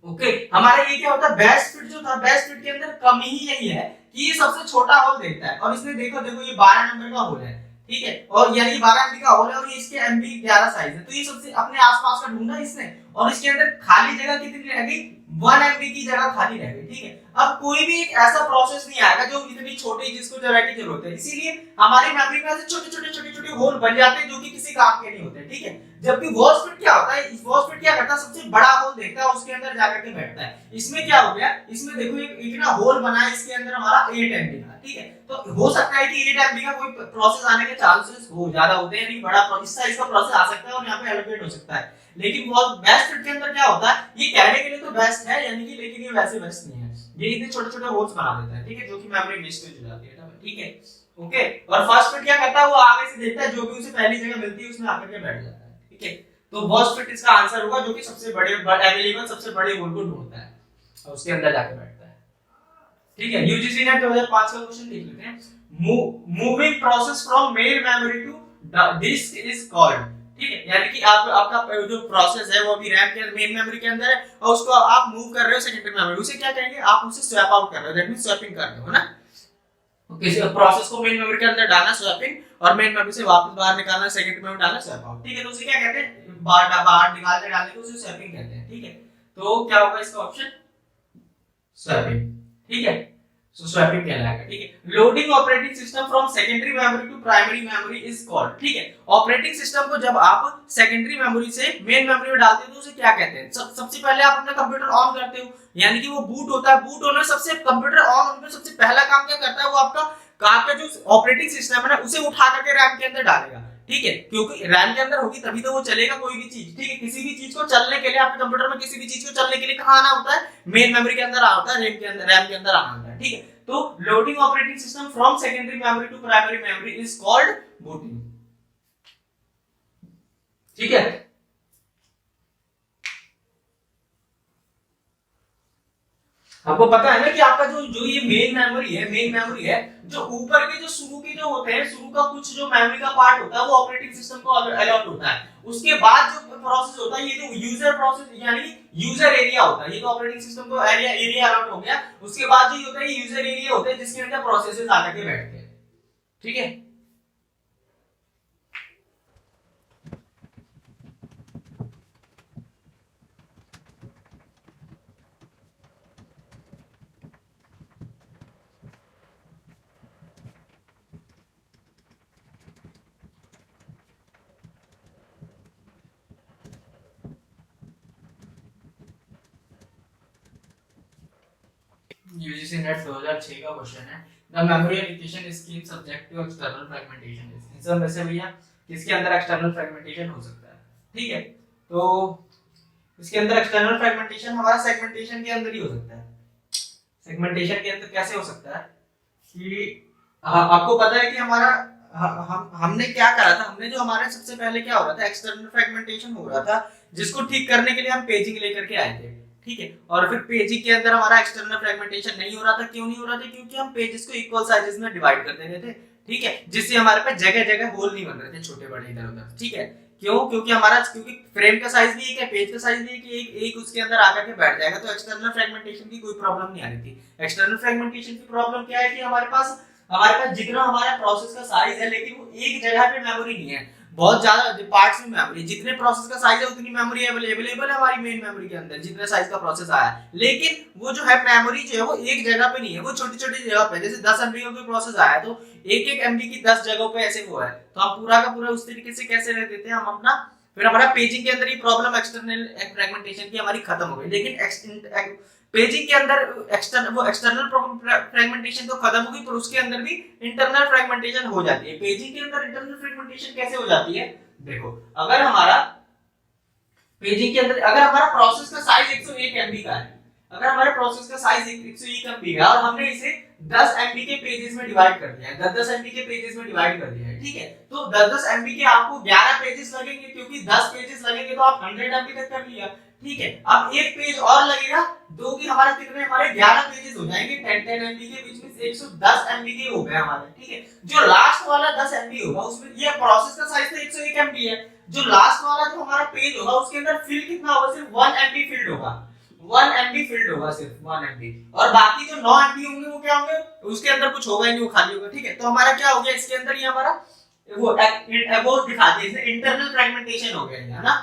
S1: ओके। हमारा ये क्या होता है, बेस्ट फिट जो था, बेस्ट फिट के अंदर कमी ही यही है कि ये सबसे छोटा होल देखता है, और इसने देखो ये 12 नंबर का होल है। ठीक है। और यानी 12 MB का होल है और ये इसके MB 11 साइज है, तो ये सबसे अपने आसपास का ढूंढा इसने, और इसके अंदर खाली जगह कितनी रह गई, 1 MB की जगह खाली रह गई। ठीक है। अब कोई भी एक ऐसा प्रोसेस नहीं आएगा जो इतनी छोटी जिसको जगह की जरूरत है, इसीलिए हमारी मेमोरी में ऐसे छोटे-छोटे होल बन जाते हैं जो कि किसी काम के नहीं होते। ठीक है। जबकि वर्स्ट फिट क्या होता है, वर्स्ट फिट क्या करता है, सबसे बड़ा होल देखता है, उसके अंदर जाकर के बैठता है। इसमें क्या हो गया, इसमें देखो एक ना होल बना है, इसके अंदर हमारा 8 MB का। ठीक है। तो हो सकता है कि 8 MB का कोई प्रोसेस आने के चांसेस हो ज्यादा होते हैं, यानी बड़ा प्रोसेस इसका प्रोसेस आ सकता है और यहाँ पे एलोकेट हो सकता है। लेकिन वो बेस्ट फिट के अंदर क्या होता है, ये कहने के लिए तो बेस्ट है यानी कि, लेकिन ये वैसे बेस्ट नहीं है, ये इतने छोटे-छोटे होल्स बना देता है। ठीक है। जो कि मेमोरी वेस्टेज हो जाती है। ठीक है। ओके। और फर्स्ट फिट क्या करता है, वो आगे से देखता है, जो भी उसे पहली जगह मिलती है उसमें आकर के बैठ जाता है। ठीक है। तो वर्स्ट फिट इसका आंसर होगा, जो कि सबसे बड़े अवेलेबल सबसे बड़े होल को ढूंढता है और उसके अंदर जाके बैठता है। ठीक है। यूजीसी ने 2005 का क्वेश्चन देख लेते हैं, moving process from main memory to disk is called. ठीक है। यानी कि आपका जो प्रोसेस है वो अभी रैम के मेन मेमोरी के अंदर है और उसको आप मूव कर रहे हो सेकेंडरी मेमोरी, उसे क्या कहेंगे, आप उसे स्वैप आउट कर रहे हो, दैट मींस स्वैपिंग कर रहे हो ना। ओके। प्रोसेस को मेन मेमोरी के अंदर डालना स्वैपिंग, और मेन मेमोरी से वापस बाहर निकालना सेकेंडरी मेमोरी डालना स्वैप आउट। ठीक है। तो उसे क्या कहते हैं, बाहर निकाल के डालने को उसे स्वैपिंग कहते हैं। ठीक है। तो क्या होगा इसका ऑप्शन, स्वैपिंग। ठीक है। सो स्वैपिंग कहलाएगा। ठीक है। Loading operating system from secondary memory to primary memory is called. ठीक है। ऑपरेटिंग सिस्टम को जब आप सेकेंडरी मेमोरी से मेन मेमोरी में डालते हो तो उसे क्या कहते हैं, सबसे पहले आप अपना कंप्यूटर ऑन करते हो, यानी कि वो बूट होता है, बूट होने सबसे कंप्यूटर ऑन होने में सबसे पहला काम क्या करता है, वो आपका
S2: तो आपका जो ऑपरेटिंग सिस्टम है ना उसे उठा करके रैम के अंदर डालेगा, ठीक है, क्योंकि रैम के अंदर होगी तभी तो वो चलेगा कोई भी चीज, ठीक है। किसी भी चीज को चलने के लिए आपके कंप्यूटर में किसी भी चीज को चलने के लिए कहाँ आना होता है, मेन मेमोरी के अंदर आना होता है, रैम के अंदर आना होता है, ठीक है। तो loading operating system from secondary memory to primary memory is called booting, ठीक है। आपको पता है ना कि आपका जो जो ये मेन मेमोरी है जो ऊपर के जो शुरू के जो होते हैं, शुरू का कुछ जो मेमोरी का पार्ट होता है वो ऑपरेटिंग सिस्टम को अलॉट होता है। उसके बाद जो प्रोसेस होता है ये जो यूजर प्रोसेस यानी यूजर एरिया होता है, ये तो ऑपरेटिंग सिस्टम को एरिया अलॉट हो गया। उसके बाद जो होता है यूजर एरिया होता है जिसके अंदर प्रोसेसेस आकर के बैठते हैं, ठीक है।
S1: यूजीसी नेट 2006 का क्वेश्चन है, the memory allocation scheme subject to external fragmentation is, इन सब में से भैया किसके अंदर एक्सटर्नल फ्रेगमेंटेशन हो सकता है, ठीक है। तो इसके अंदर एक्सटर्नल फ्रेगमेंटेशन हमारा सेगमेंटेशन के अंदर ही हो सकता है। सेगमेंटेशन के अंदर कैसे हो सकता है कि आपको पता है कि हमारा हमने क्या करा था, हमने जो हमारे सबसे पहले क्या हो रहा था, एक्सटर्नल फ्रेगमेंटेशन हो रहा था जिसको ठीक करने के लिए हम पेजिंग लेकर के आए थे, ठीक है। और फिर पेजिंग के अंदर हमारा एक्सटर्नल फ्रेगमेंटेशन नहीं हो रहा था, क्यों नहीं हो रहा था, क्योंकि हम पेजेस को इक्वल साइजेस में डिवाइड कर दे रहे थे, ठीक है, जिससे हमारे पास जगह जगह होल नहीं बन रहे थे छोटे बड़े इधर उधर, ठीक है। क्यों, क्योंकि फ्रेम का साइज भी एक है, पेज का साइज भी एक उसके अंदर आकर के बैठ जाएगा, तो एक्सटर्नल फ्रेगमेंटेशन की कोई प्रॉब्लम नहीं आ रही थी। एक्सटर्नल फ्रेगमेंटेशन की प्रॉब्लम क्या है कि हमारे पास जितना हमारा प्रोसेस का साइज है लेकिन वो एक जगह पे मेमोरी नहीं है, बहुत ज्यादा पार्ट्स में मेमोरी, जितने प्रोसेस का साइज है उतनी मेमोरी अवेलेबल है हमारी मेन मेमोरी के अंदर, जितने साइज का प्रोसेस आया है, लेकिन वो जो है मेमोरी जो है वो एक जगह पे नहीं है, वो छोटी छोटी जगह पे, जैसे 10 एमबी का कोई प्रोसेस आया है तो एक एक एमबी की 10 जगहों पे ऐसे हुआ है, तो हम पूरा का पूरा उस तरीके से कैसे रख देते हैं हम अपना, फिर हमारा पेजिंग के अंदर ये प्रॉब्लम एक्सटर्नल फ्रेगमेंटेशन की हमारी खत्म हो गई। लेकिन पेजिंग के अंदर एक्सटर्नल फ्रेगमेंटेशन तो खत्म होगी, पर उसके अंदर भी इंटरनल फ्रेगमेंटेशन हो जाती है। पेजिंग के अंदर इंटरनल फ्रेगमेंटेशन कैसे हो जाती है, देखो, अगर हमारा पेजिंग के अंदर अगर हमारा प्रोसेस का साइज 101 एमबी का है, अगर हमारे प्रोसेस का साइज 101 एमबी का है और हमने इसे 10 एमबी के पेजेस में डिवाइड कर दिया है, 10-10 एमबी के पेजेस में डिवाइड कर दिया है, ठीक है, तो 10-10 एमबी के आपको 11 पेजेस लगेंगे, क्योंकि 10 पेजेस लगेंगे तो आप 100 एमबी तक कर लिया, ठीक है। अब एक पेज और लगेगा, दो की हमारे कितने, हमारे 11 पेजेस हो जाएंगे 10-10 एमबी के, बीच में 110 एमबी के हो गए हमारे, ठीक है। जो लास्ट वाला 10 एमबी होगा उसमें, ये प्रोसेस का साइज तो 101 एमबी है, जो लास्ट वाला जो हमारा पेज होगा उसके अंदर फिल कितना होगा, सिर्फ 1 एमबी फिल्ड होगा, 1 एमबी फिल्ड होगा, सिर्फ 1 एमबी, और बाकी जो 9 एमबी होंगे वो क्या होंगे, उसके अंदर कुछ होगा ही नहीं, वो खाली होगा, ठीक है। तो हमारा क्या हो गया इसके अंदर, ये हमारा वो दिखाते हैं इंटरनल फ्रेगमेंटेशन हो गया है ना।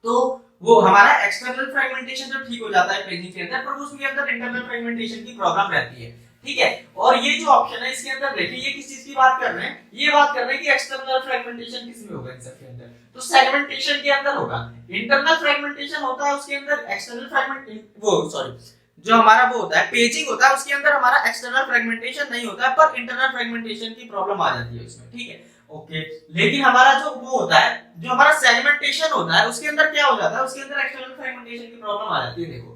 S1: तो वो हमारा एक्सटर्नल फ्रेगमेंटेशन जब ठीक हो जाता है पेजिंग के अंदर, पर उसके अंदर इंटरनल फ्रेगमेंटेशन की प्रॉब्लम रहती है, ठीक है। और ये जो ऑप्शन है इसके अंदर देखिए, ये किस चीज की बात कर रहे हैं, ये बात कर रहे हैं कि एक्सटर्नल फ्रेगमेंटेशन किस में होगा इन सब के अंदर, तो सेगमेंटेशन के अंदर होगा। इंटरनल फ्रेगमेंटेशन होता है उसके अंदर, एक्सटर्नल फ्रेगमेंट जो हमारा वो होता है पेजिंग होता है, उसके अंदर हमारा एक्सटर्नल फ्रेगमेंटेशन नहीं होता है, पर इंटरनल फ्रेगमेंटेशन की प्रॉब्लम आ जाती है उसमें, ठीक है, ओके। लेकिन हमारा जो वो होता है, जो हमारा सेगमेंटेशन होता है उसके अंदर क्या हो जाता है, उसके अंदर एक्सटर्नल फ्रेगमेंटेशन की प्रॉब्लम आ जाती है। देखो,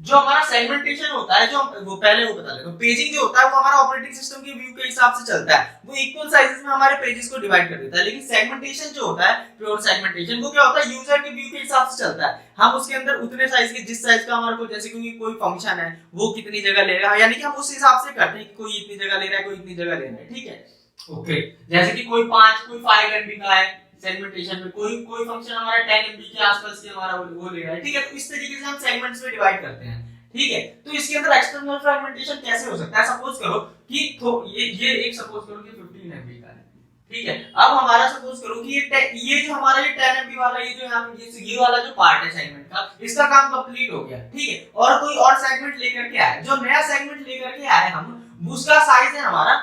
S1: जो हमारा सेगमेंटेशन होता है, जो वो पहले वो बता लेते, पेजिंग जो होता है वो हमारा ऑपरेटिंग सिस्टम के व्यू के हिसाब से चलता है, वो इक्वल साइजेस में हमारे पेजेस को डिवाइड कर देता है। लेकिन सेगमेंटेशन जो होता है, प्योर सेगमेंटेशन, वो क्या होता है, यूजर के व्यू के हिसाब से चलता है, हम उसके अंदर उतने साइज के, जिस साइज का हमारे को, जैसे कोई फंक्शन है वो कितनी जगह ले रहा है, यानी कि हम उस हिसाब से करते हैं कि कोई इतनी जगह ले रहा है, कोई इतनी जगह ले रहा है, ठीक है, ओके। जैसे कि कोई 5 एमबी का है सेगमेंटेशन में, कोई फंक्शन हमारा 10 एमबी के आसपास की हमारा वो ले रहा है, ठीक है। तो इस तरीके से हम सेगमेंट्स में डिवाइड करते हैं, ठीक है। तो इसके अंदर एक्सटर्नल फ्रेगमेंटेशन कैसे हो सकता है, सपोज करो कि ये एक सपोज करो कि 15 एमबी का है, ठीक है। अब हमारा सपोज करो कि ये जो हमारा ये 10 एमबी वाला, ये जो यहाँ ये वाला जो पार्ट है सेगमेंट का, इसका काम कंप्लीट हो गया, ठीक है। और कोई और सेगमेंट लेकर के आए, जो नया सेगमेंट लेकर के आए हम, उसका साइज है हमारा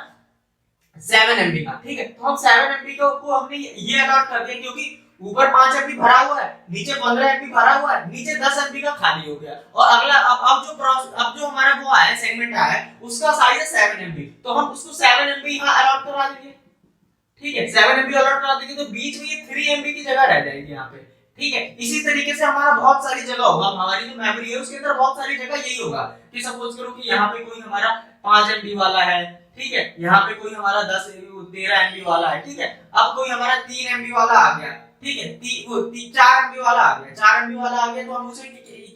S1: 7 एमबी का, ठीक है। तो हम 7 एमबी को हमने ये अलॉट कर दिया, क्योंकि
S2: ऊपर 5 एमबी भरा हुआ है, नीचे 15 एमबी भरा हुआ है, नीचे 10 एमबी का खाली हो गया। और अगला अब जो हमारा वो आया सेगमेंट आया है उसका साइज है 7 एमबी, तो हम उसको 7 एमबी यहाँ अलॉट करा देंगे। ठीक है, 7 एमबी अलॉट करा देंगे तो बीच में ये 3 एमबी की जगह रह जाएगी यहाँ पे। ठीक है, इसी तरीके से हमारा बहुत सारी जगह होगा, हमारी जो मेमोरी है उसके अंदर बहुत सारी जगह यही होगा कि सपोज करो कि यहाँ पे कोई हमारा 5 एमबी वाला है, ठीक है, यहाँ पे कोई हमारा 13 एमबी वाला है, ठीक है, अब कोई हमारा 3 एमबी वाला आ गया, ठीक है, 4 एमबी वाला आ गया, 4 एमबी वाला आ गया तो हम उसे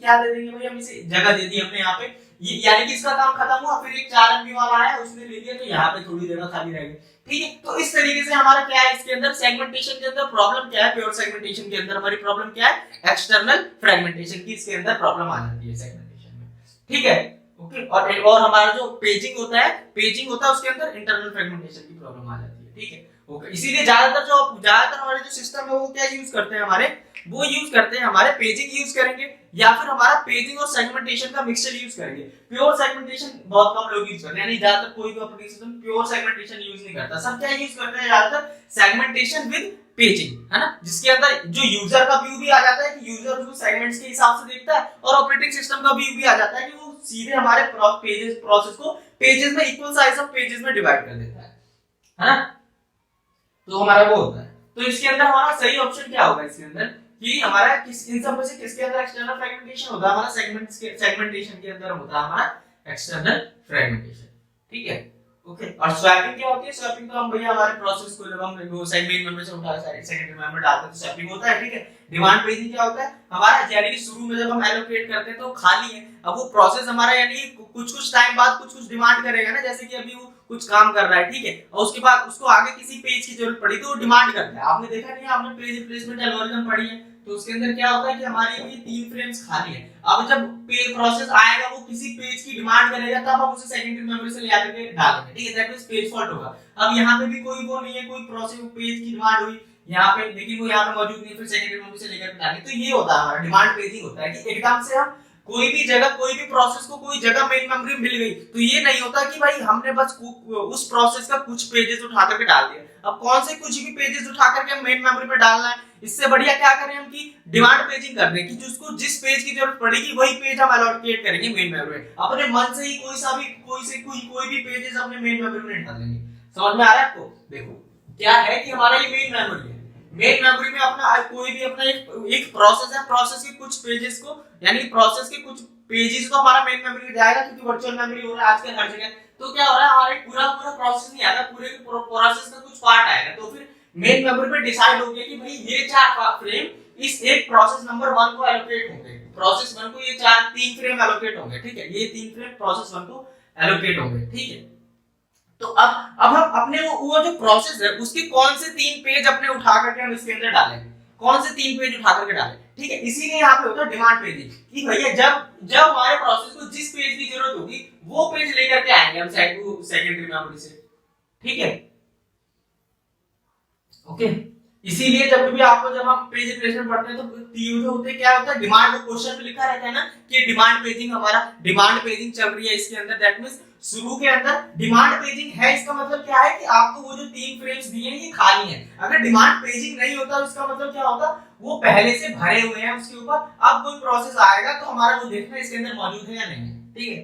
S2: क्या दे देंगे भाई, हम इसे जगह दे दी हमने यहाँ पे, यानी कि इसका काम खत्म हुआ। फिर एक 4 एमबी वाला आया उसने ले लिया तो यहाँ पे थोड़ी जगह खाली रह गई। ठीक है, तो इस तरीके से हमारा क्या है इसके अंदर सेगमेंटेशन के अंदर प्रॉब्लम क्या है, प्योर सेगमेंटेशन के अंदर हमारी प्रॉब्लम क्या है, एक्सटर्नल फ्रेगमेंटेशन की इसके अंदर प्रॉब्लम आ जाती है सेगमेंटेशन में। ठीक है, ओके, और हमारा जो पेजिंग होता है उसके अंदर इंटरनल फ्रेगमेंटेशन की प्रॉब्लम आ जाती है। ठीक है, ओके, इसीलिए ज्यादातर हमारे जो सिस्टम है वो क्या यूज करते हैं, हमारे पेजिंग यूज करेंगे या फिर हमारा पेजिंग और सेगमेंटेशन का मिक्सचर यूज करेंगे। प्योर सेगमेंटेशन बहुत कम लोग यूज करते हैं, यानी ज्यादातर कोई भी operating system pure segmentation use नहीं करता। सब क्या यूज करते हैं ज्यादातर, सेगमेंटेशन विद पेजिंग, है ना, जिसके अंदर जो यूजर का व्यू भी आ जाता है कि यूजर उसको सेगमेंट्स के हिसाब से देखता है, और ऑपरेटिंग सिस्टम का व्यू भी आ जाता है कि वो सीधे हमारे प्रोसेस को पेजेस में, इक्वल साइज ऑफ पेजेस में डिवाइड कर देता है ना, तो हमारा वो होता है। तो इसके अंदर हमारा सही ऑप्शन क्या होगा इसके अंदर कि हमारा इन सब में से किसके अंदर एक्सटर्नल फ्रेगमेंटेशन होता है, हमारा सेगमेंटेशन के अंदर होता है हमारा एक्सटर्नल फ्रेगमेंटेशन। ठीक है, ओके, और स्वैपिंग क्या होती है, स्वैपिंग तो हम भैया हमारे प्रोसेस को जब हम मेन मेमोरी से उठा सेकेंडरी मेमोरी में डालते हैं तो स्वैपिंग होता है। ठीक है, डिमांड पेजिंग क्या होता है हमारा, यानी कि शुरू में जब हम एलोकेट करते हैं तो खाली है, अब वो प्रोसेस हमारा यानी कि कुछ टाइम बाद कुछ डिमांड करेगा ना, जैसे कि अभी वो कुछ काम कर रहा है, ठीक है, और उसके बाद उसको आगे किसी पेज की जरूरत पड़ी तो वो डिमांड करता है। आपने देखा नहीं, आपने पेज रिप्लेसमेंट एल्गोरिथम पढ़ी है, तो उसके अंदर क्या होता है कि हमारे ये 3 फ्रेम्स खाली है, अब जब प्रोसेस आएगा वो किसी पेज की डिमांड करेगा तब हम उसे सेकेंडरी मेमोरी से ले आकर के डालेंगे। ठीक है, दैट मींस पेज फॉल्ट होगा। अब यहाँ पे भी कोई वो नहीं है, कोई प्रोसेस पेज की डिमांड हुई यहाँ पे, लेकिन वो यहाँ पे मौजूद नहीं, फिर सेकेंडरी मेमोरी से लेकर डालेंगे। तो ये होता है हमारा डिमांड पेजिंग होता है कि एकदम से हम कोई भी जगह, कोई भी प्रोसेस को कोई जगह मेन मेमोरी मिल गई तो ये नहीं होता कि भाई हमने बस उस प्रोसेस का कुछ पेजेस उठा करके डाल दिया। अब कौन से कुछ भी पेजेस उठा करके मेन मेमोरी पे डालना है, इससे बढ़िया क्या करें हम कि डिमांड पेजिंग कर दें कि जिसको जिस पेज की जरूरत पड़ेगी वही पेज हम एलोकेट करेंगे मेन मेमोरी में, अपने मन से ही कोई भी पेजेस अपने मेन मेमोरी में डाल देंगे। समझ में आ रहा है आपको? देखो क्या है कि हमारा ये मेन मेमोरी है, मेन मेमोरी में अपना कोई भी अपना एक प्रोसेस है, प्रोसेस के कुछ पेजेस को, यानी प्रोसेस के कुछ पेजेस तो हमारा मेन मेमोरी में जाएगा क्योंकि वर्चुअल मेमोरी हो रहा है आजकल हर जगह। तो क्या हो रहा है हमारे पूरा प्रोसेस नहीं आएगा, पूरे प्रोसेस का कुछ पार्ट आएगा, तो फिर मेन मेमोरी पे डिसाइड हो गया कि भाई ये 4 फ्रेम इस एक प्रोसेस नंबर 1 को एलोकेट होंगे, प्रोसेस 1 को ये 3 फ्रेम एलोकेट होंगे। ठीक है, ये 3 फ्रेम प्रोसेस 1 को एलोकेट होंगे। ठीक है, तो अब हम अपने वो जो प्रोसेस है उसके कौन से 3 पेज अपने उठा करके हम इसके अंदर डालेंगे, कौन से 3 पेज उठा करके डालें। ठीक है, इसीलिए यहाँ पे होता है डिमांड पेजिंग कि भैया जब हमारे प्रोसेस को जिस पेज की जरूरत होगी वो पेज लेकर के आएंगे हम सेकेंडरी मेमोरी से। ठीक है, ओके, इसीलिए जब हम पेज रिप्लेसमेंट पढ़ते हैं तो यूज होते क्या होता है, डिमांड क्वेश्चन में लिखा रहता है ना कि डिमांड पेजिंग, हमारा डिमांड पेजिंग चल रही है इसके अंदर, दैट मींस शुरू के अंदर डिमांड पेजिंग है। इसका मतलब क्या है कि आपको वो जो 3 फ्रेम्स दिए हैं ये खाली हैं। अगर डिमांड पेजिंग नहीं होता तो इसका मतलब क्या होता, वो पहले से भरे हुए हैं उसके ऊपर, अब कोई प्रोसेस आएगा तो हमारा वो देखना इसके अंदर मौजूद है या नहीं है। ठीक है,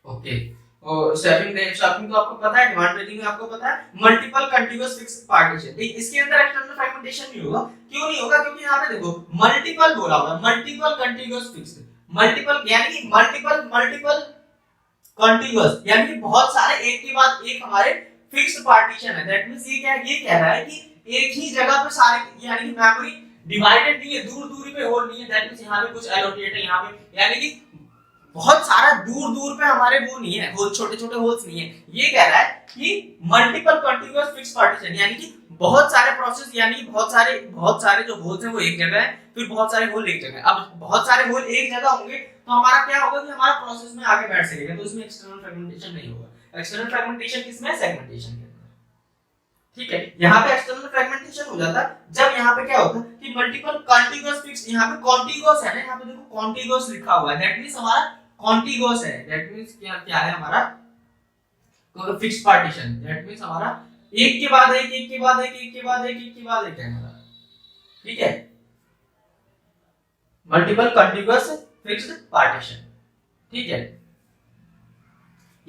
S2: ओके, और स्वैपिंग तो आपको पता है, डिमांड पेजिंग में आपको पता है मल्टीपल कंटीन्यूअस फिक्स्ड पार्टीशन। ठीक, इसके अंदर एक्सटर्नल फ्रेगमेंटेशन नहीं होगा। क्यों नहीं होगा? क्योंकि यहाँ पे देखो मल्टीपल बोला हुआ है, मल्टीपल कंटीन्यूअस फिक्स्ड, मल्टीपल यानी कि मल्टीपल कंटीन्यूअस यानी कि बहुत सारे एक के बाद एक हमारे फिक्स्ड पार्टीशन है। दैट मींस ये कह रहा है कि एक ही जगह पे सारे, यानी कि मेमोरी डिवाइडेड नहीं है, दूर पे होल नहीं है। दैट मींस यहाँ पे कुछ एलोकेट है, यहाँ पे यानी कि बहुत सारा दूर पे हमारे वो नहीं है, होल छोटे होल्स नहीं है। ये कह रहा है कि मल्टीपल कंटीन्यूअस फिक्स्ड पार्टीशन, यानी कि बहुत सारे प्रोसेस, यानी कि बहुत सारे जो होल्स हैं वो एक जगह है, फिर बहुत सारे होल एक जगह है। अब बहुत सारे होल एक जगह होंगे तो हमारा क्या होगा कि हमारा प्रोसेस में आगे बैठ सकेगा, तो उसमें एक्सटर्नल फ्रेगमेंटेशन नहीं होगा। एक्सटर्नल फ्रेगमेंटेशन किसमें? सेगमेंटेशन के अंदर। ठीक है, यहाँ पे एक्सटर्नल फ्रेगमेंटेशन हो जाता है जब यहाँ पे क्या होता है कि मल्टीपल कंटीन्यूअस फिक्स्ड, यहाँ पे कॉन्टिगुअस है ना, यहाँ पे देखो कॉन्टिगुअस लिखा हुआ है, दैट मींस हमारा कॉन्टिगुअस है। दैट मींस क्या है हमारा फिक्स्ड पार्टीशन, दैट मींस हमारा एक के बाद एक है हमारा। ठीक है, मल्टीपल कंटिन्यूअस फिक्स्ड पार्टीशन, ठीक है,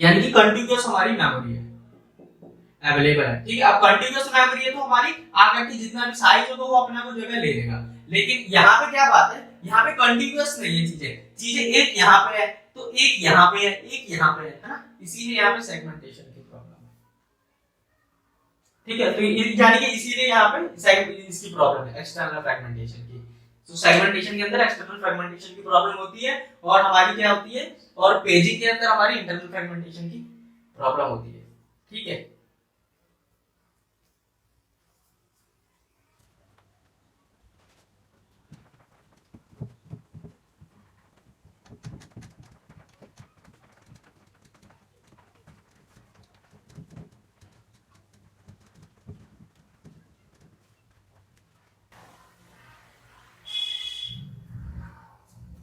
S2: यानी कि कंटिन्यूअस हमारी मेमोरी है अवेलेबल है, ठीक है। अब कंटिन्यूअस मेमोरी है तो हमारी आगे की जितना भी साइज होगा वो अपना को जगह ले लेगा, लेकिन यहाँ पे क्या बात है, यहाँ पे कंटिन्यूअस नहीं है चीजें, चीजें एक यहाँ पे है तो एक यहाँ पे है, एक यहाँ पे है ना, इसीलिए यहाँ पे सेगमेंटेशन की प्रॉब्लम है, ठीक है। तो यानी कि इसीलिए यहाँ पे इसकी प्रॉब्लम है एक्सटर्नल फ्रेगमेंटेशन की। तो सेगमेंटेशन के अंदर एक्सटर्नल फ्रेगमेंटेशन की प्रॉब्लम होती है और हमारी क्या होती है, और पेजिंग के अंदर हमारी इंटरनल फ्रेगमेंटेशन की प्रॉब्लम होती है, ठीक है।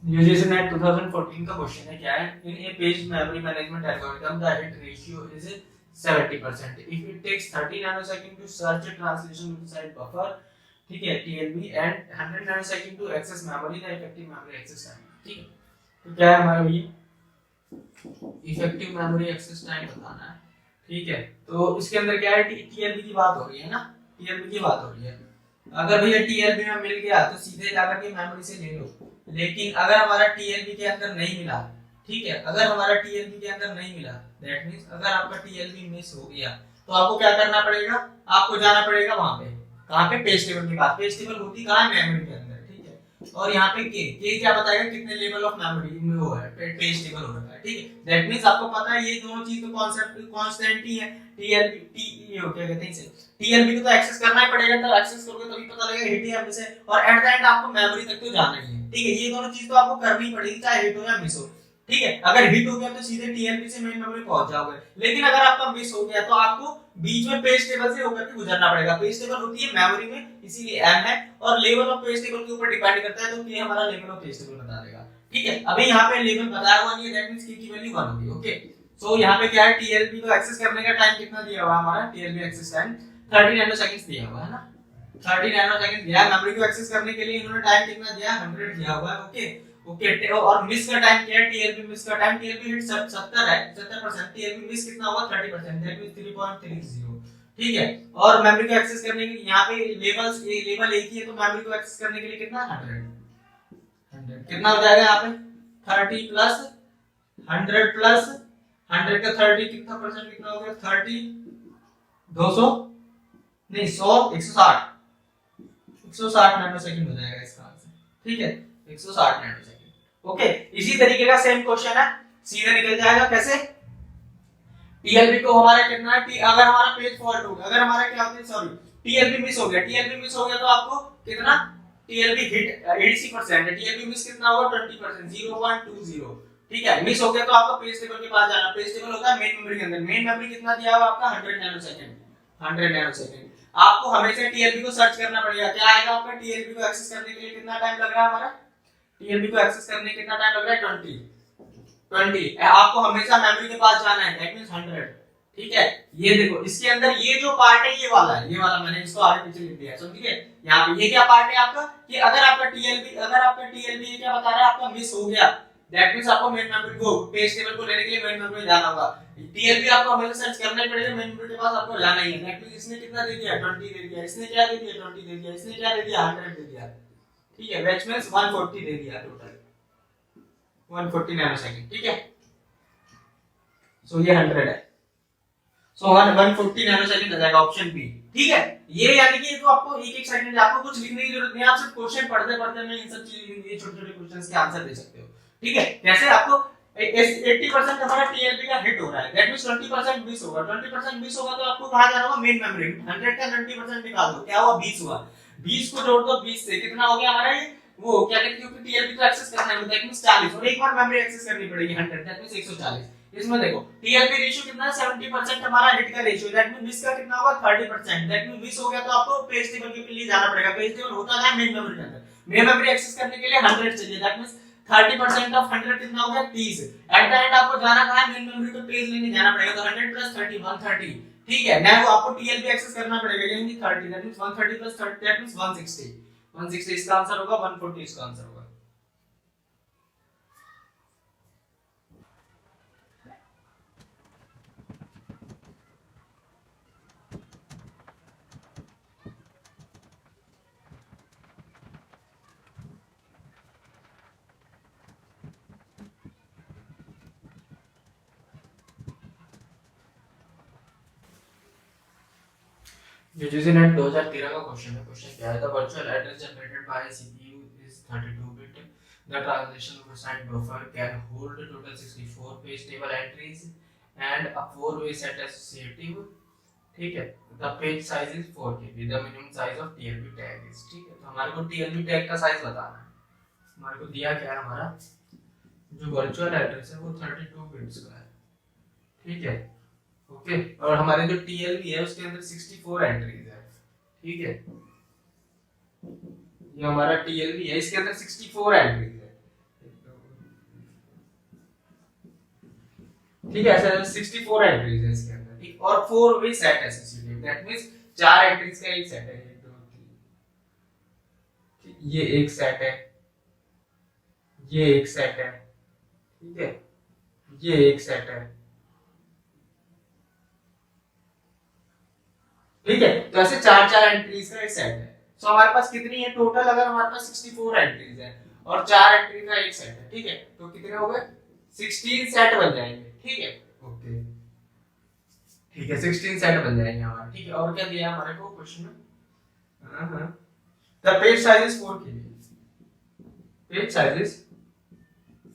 S2: यूजीसी नेट 2014 का क्वेश्चन है, क्या है, in a page memory management algorithm the hit ratio is 70% if it takes 30 nanosecond to search translation inside buffer, ठीक है, TLB and 100 nanosecond to access memory, the effective memory access time, ठीक है। तो क्या है हमारा ये इफेक्टिव मेमोरी एक्सेस टाइम बताना है, ठीक है। तो इसके अंदर क्या है, टीएलबी की बात हो रही है ना, टीएलबी की बात हो रही है। अगर भैया टीएलबी में मिल गया तो सीधे जाकर के मेमोरी से ले लो, लेकिन अगर हमारा टीएलबी के अंदर नहीं मिला, ठीक है, अगर हमारा टीएलबी के अंदर नहीं मिला, दैट मींस अगर आपका टीएलबी मिस हो गया तो आपको क्या करना पड़ेगा, आपको जाना पड़ेगा वहां पे, कहां पे, पेज टेबल की बात, पेज टेबल होती कहां है, मेमोरी के अंदर, ठीक है। और यहाँ पे के क्या बताएगा कितने लेवल ऑफ मेमोरी में वो है, पेज टेबल हो रखा है, ठीक है। दैट मींस आपको पता है ये दोनों चीज तो कांसेप्ट कांस्टेंट ही है, टीएलबी टी हो क्या कहते हैं इसे, टीएलबी को तो एक्सेस करना ही पड़ेगा, तो एक्सेस करोगे तभी पता लगेगा हिट या मिस है, और एट द एंड आपको मेमोरी तक तो जाना ही है, ठीक है। ये दोनों चीज तो आपको करनी पड़ेगी चाहे हिट हो या मिस हो, ठीक है। अगर हिट हो गया तो सीधे टीएलबी से मेन मेमोरी पहुंच जाओगे, लेकिन अगर आपका मिस हो गया तो आपको बीच में पेज टेबल से होकर के गुजरना पड़ेगा। पेज टेबल होती है मेमोरी में, इसीलिए एम है, और लेवल ऑफ पेज टेबल के ऊपर डिपेंड करता है, तो ये हमारा लेवल ऑफ पेज टेबल बता देगा, ठीक है। अभी यहाँ पे लेवल बताया हुआ नहीं है, दैट मींस की वैल्यू 1 होगी, ओके। सो यहाँ पे क्या है, टीएलबी को एक्सेस करने का टाइम कितना दिया हुआ है, हमारा टीएलबी एक्सेस टाइम 30 नैनोसेकंड्स दिया हुआ है ना, 30 नैनोसेकंड दिया है। मेमोरी को एक्सेस करने के लिए इन्होंने टाइम कितना दिया है, 100 दिया हुआ है, ओके ओके। और मिस का टाइम क्या है, टीएलबी मिस का टाइम, टीएलबी हिट 70 है, 70%, टीएलबी मिस कितना होगा 30%, दैट मींस 3.30, ठीक है। और मेमोरी को एक्सेस करने के लिए यहाँ पे लेवल्स लेवल एक ही है, तो मेमोरी को एक्सेस करने के लिए कितना 100 कितना हो जाएगा यहाँ पे 30 प्लस 100 प्लस 100 का 30 कितना परसेंट, कितना हो गया 30 200 नहीं 100 160 नैनोसेकंड हो जाएगा इसका आंसर, ठीक है, 160 नैनोसेकंड, ओके। इसी तरीके का सेम क्वेश्चन है, सीधे निकल जाएगा कैसे, टीएलबी को हमारा कितना है, अगर हमारा पेज फॉल्ट हो गया, अगर हमारा क्या होता है, सॉरी टीएलबी मिस हो गया, टीएलबी मिस हो गया तो आपको कितना, टीएलबी हिट 80% है, टीएलबी मिस कितना होगा 20%, 0.20, ठीक है। मिस हो गया तो आपको पेज टेबल के पास जाना, पेज टेबल होता है मेन मेमोरी के अंदर, मेन मेमोरी कितना दिया हुआ आपका 100 नैनोसेकंड, 100 नैनोसेकंड। आपको हमेशा टीएलबी को सर्च करना पड़ेगा, क्या आएगा आपका, टीएलबी को एक्सेस करने के लिए कितना टाइम लग रहा है, हमारा टीएलबी को एक्सेस करने के कितना टाइम लग रहा है 20 आपको हमेशा मेमोरी के पास जाना है, दैट मींस 100, ठीक है। ये देखो इसके अंदर ये जो पार्ट है ये वाला है, ये वाला मैंने इसको आगे पीछे लिख दिया है, समझिए। यहाँ पे ये क्या पार्ट है आपका, कि अगर आपका टीएलबी ये क्या बता रहा है, आपका मिस हो गया, दैट मींस आपको मेन मेमोरी को पेज टेबल को लेने के लिए मेन मेमोरी में जाना होगा, टीएलबी आपको हमेशा सर्च करना ही पड़ेगा, मेन मेमोरी के पास आपको जाना ही है, दैट मींस इसने कितना दे दिया 20 दे दिया, इसने क्या दे दिया 20 दे दिया, इसने क्या दे दिया 100 दे दिया, ठीक है, व्हिच मींस 140 दे दिया, टोटल 140 नैनोसेकंड, ठीक है। सो ये 100 है, सो 140 नैनोसेकंड आ जाएगा, ऑप्शन बी, ठीक है। ये यानी कि ये तो आपको एक एक सेकंड आपको कुछ लिखने की जरूरत नहीं है, आप सिर्फ क्वेश्चन पढ़ते पढ़ते में इन सब चीज ये छोटे छोटे क्वेश्चंस के आंसर दे सकते हो, ठीक है। जैसे आपको 80% हमारा टीएलबी का हिट हो रहा है, दैट मींस 20% मिस होगा, 20% मिस होगा तो आपको कहां जाना होगा, मेन मेमोरी। 100 का 20% निकाल दो, क्या हुआ 20 हुआ, 20 को जोड़ दो 20 से, कितना हो गया हमारा ये, वो क्या कहते हैं, क्योंकि टीएलबी को एक्सेस करना है, दैट मींस 40, और एक बार मेमोरी एक्सेस करनी पड़ेगी 100, दैट मींस 140। इसमें देखो टीएलबी रेशियो कितना है, 70% हमारा हिट का रेशियो, दैट मींस मिस का कितना होगा 30%, दैट मींस मिस हो गया तो आपको पेज टेबल के लिए जाना पड़ेगा, पेज टेबल होता है मेन मेमोरी के अंदर, मेन मेमोरी एक्सेस करने के लिए 100 चाहिए, दैट मींस 30% ऑफ 100 कितना हो गया 30, एट द एंड आपको जाना कहां है, मेन मेमोरी पे पेज लेने जाना पड़ेगा, तो 100 प्लस 30 130, ठीक है। मैं वो आपको टीएलबी एक्सेस करना पड़ेगा, यानी 30, that means 130 plus 30 that means 160, 160 इसका आंसर होगा, 140 इसका आंसर होगा।
S1: यूजीसी नेट 2013 का क्वेश्चन है। क्वेश्चन क्या है? The virtual address generated by CPU is 32 bit. The transaction site buffer can hold total 64 page table entries and a 4-way set associative. ठीक है। The page size is 4 KB। The minimum size of TLB tag is. ठीक है, तो हमारे को टीएलबी टैग का साइज बताना है। हमारे को दिया क्या है, हमारा जो वर्चुअल एड्रेस है वो 32 बिट्स का है। ठीक है, ओके। और हमारे जो टीएलबी है उसके अंदर 64 एंट्रीज है। ठीक है, ये हमारा टीएलबी है, इसके अंदर 64 एंट्रीज है। ठीक है, ऐसा 64 एंट्रीज है इसके अंदर। ठीक, और 4-way set associative, that means 4 entries का एक सेट है। 1 2 3, ये एक सेट है, ये एक सेट है। ठीक है, ये एक सेट है। ठीक है, तो ऐसे 4 एंट्रीज का एक सेट है। सो हमारे पास कितनी है टोटल? अगर हमारे पास 64 एंट्रीज है और 4 एंट्री का एक सेट है, ठीक है, तो कितने हो गए? 16 सेट बन जाएंगे। ठीक है, ओके, ठीक है, 16 सेट बन जाएंगे हमारे। ठीक है, और क्या दिया हमारे को क्वेश्चन में? The page size is 4 KB। Page size is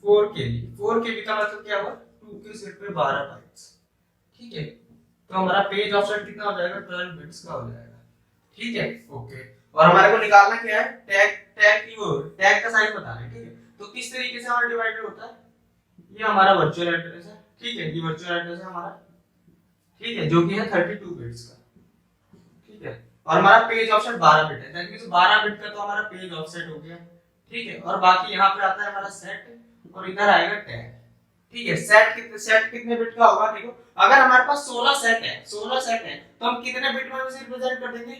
S1: 4 KB। 4 KB का मतलब क्या हुआ? 2 के सेट पे 12 बाइट्स। ठीक है, तो हमारा पेज ऑफसेट कितना हो जाएगा? 12 बिट्स का हो जाएगा। ठीक है, ओके। और हमारे को निकालना क्या है? टैग का साइज बताना है। ठीक है, तो किस तरीके से हमारा डिवाइडेड होता है? ये हमारा वर्चुअल एड्रेस है। ठीक है, ये वर्चुअल एड्रेस है हमारा। ठीक है, जो कि है 32 बिट्स का। ठीक है, और हमारा पेज ऑफसेट 12 बिट है, दैट मींस 12 बिट का तो हमारा पेज ऑफसेट हो गया। ठीक है, और बाकी यहाँ पे आता है हमारा सेट और इधर आएगा टैग। ठीक है, सेट कितने बिट का होगा? देखो, अगर हमारे पास 16 सेट है, 16 सेट है, तो हम कितने बिट में उसे रिप्रेजेंट कर देंगे?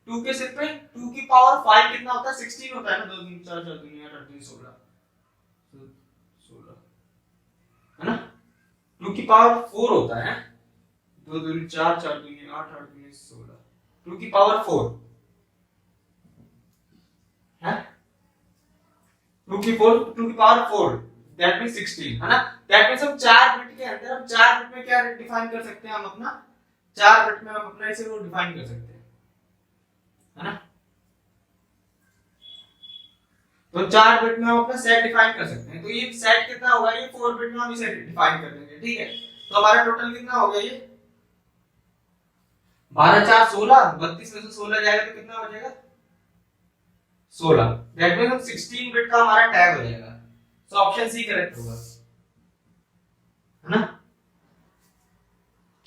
S1: 2 के सेट पे 2 की पावर 5 कितना होता है? 16 होता है ना। 2 3 4 4 3 8 8 3 16, 16 है ना। 2 की पावर 4 होता है। 2 2 4 4 2 8 8 2 16, 2 की पावर 4 है। 2 की पावर 4, दैट मींस 16 है ना। दैट मींस हम 4 बिट के अंदर, हम 4 बिट में क्या डिफाइन कर सकते हैं? हम अपना 4 बिट में हम अपना इसे वो डिफाइन कर सकते हैं, है ना। तो 4 बिट में हम अपना सेट डिफाइन कर सकते हैं। तो ये सेट कितना होगा? ये 4 बिट में हम इसे डिफाइन कर देंगे। ठीक है, तो हमारा टोटल कितना हो गया? ये 12 4 16, 32 में से 16 जाएगा तो कितना हो जाएगा? 16। दैट मींस हम 16 बिट का हमारा टैग हो जाएगा। सो ऑप्शन सी करेक्ट होगा, है ना।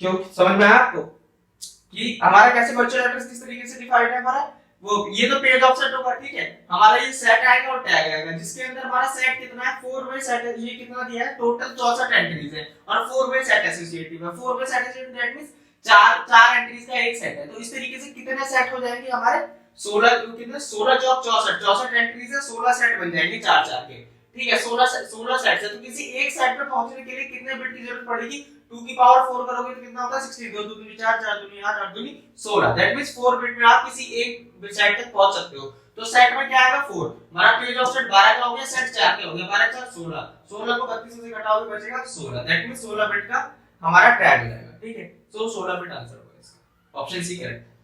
S1: क्यों, समझ में आया आपको कि हमारा कैसे वर्चुअल एड्रेस किस तरीके से डिफाइंड है? हमारा वो ये तो पेज ऑफसेट होगा। ठीक है, हमारा ये सेट आएगा और टैग आएगा, जिसके अंदर हमारा सेट कितना है? 4-way सेट है। ये कितना दिया है? टोटल 64 एंट्रीज है और 4-way सेट एसोसिएटिव है। 4-way set associative that means 4 entries का एक सेट है। तो इस तरीके से कितने सेट हो जाएंगे हमारे? 16 कितने? 16 चौक 64 एंट्रीज है, 16 सेट बन जाएंगे 4 4 के। ठीक है, 16 सेट है। तो किसी एक सेट पे पहुंचने के लिए कितने बिट की जरूरत पड़ेगी? 2 की पावर 4 करोगे तो कितना होता है? 16। 2 2 4 4 2 8 8 2 16, दैट मींस 4 बिट में आप किसी एक सेट तक पहुंच सकते हो। तो सेट में क्या आएगा? 4। हमारा पेज ऑफसेट 12 का हो गया, सेट 4 का हो गया। 12 4 16, 16 को 32 से घटाओगे बचेगा 16, दैट मींस 16 बिट का हमारा टैग हो जाएगा। ठीक है, सो 16 बिट आंसर होगा इसका। Option C correct.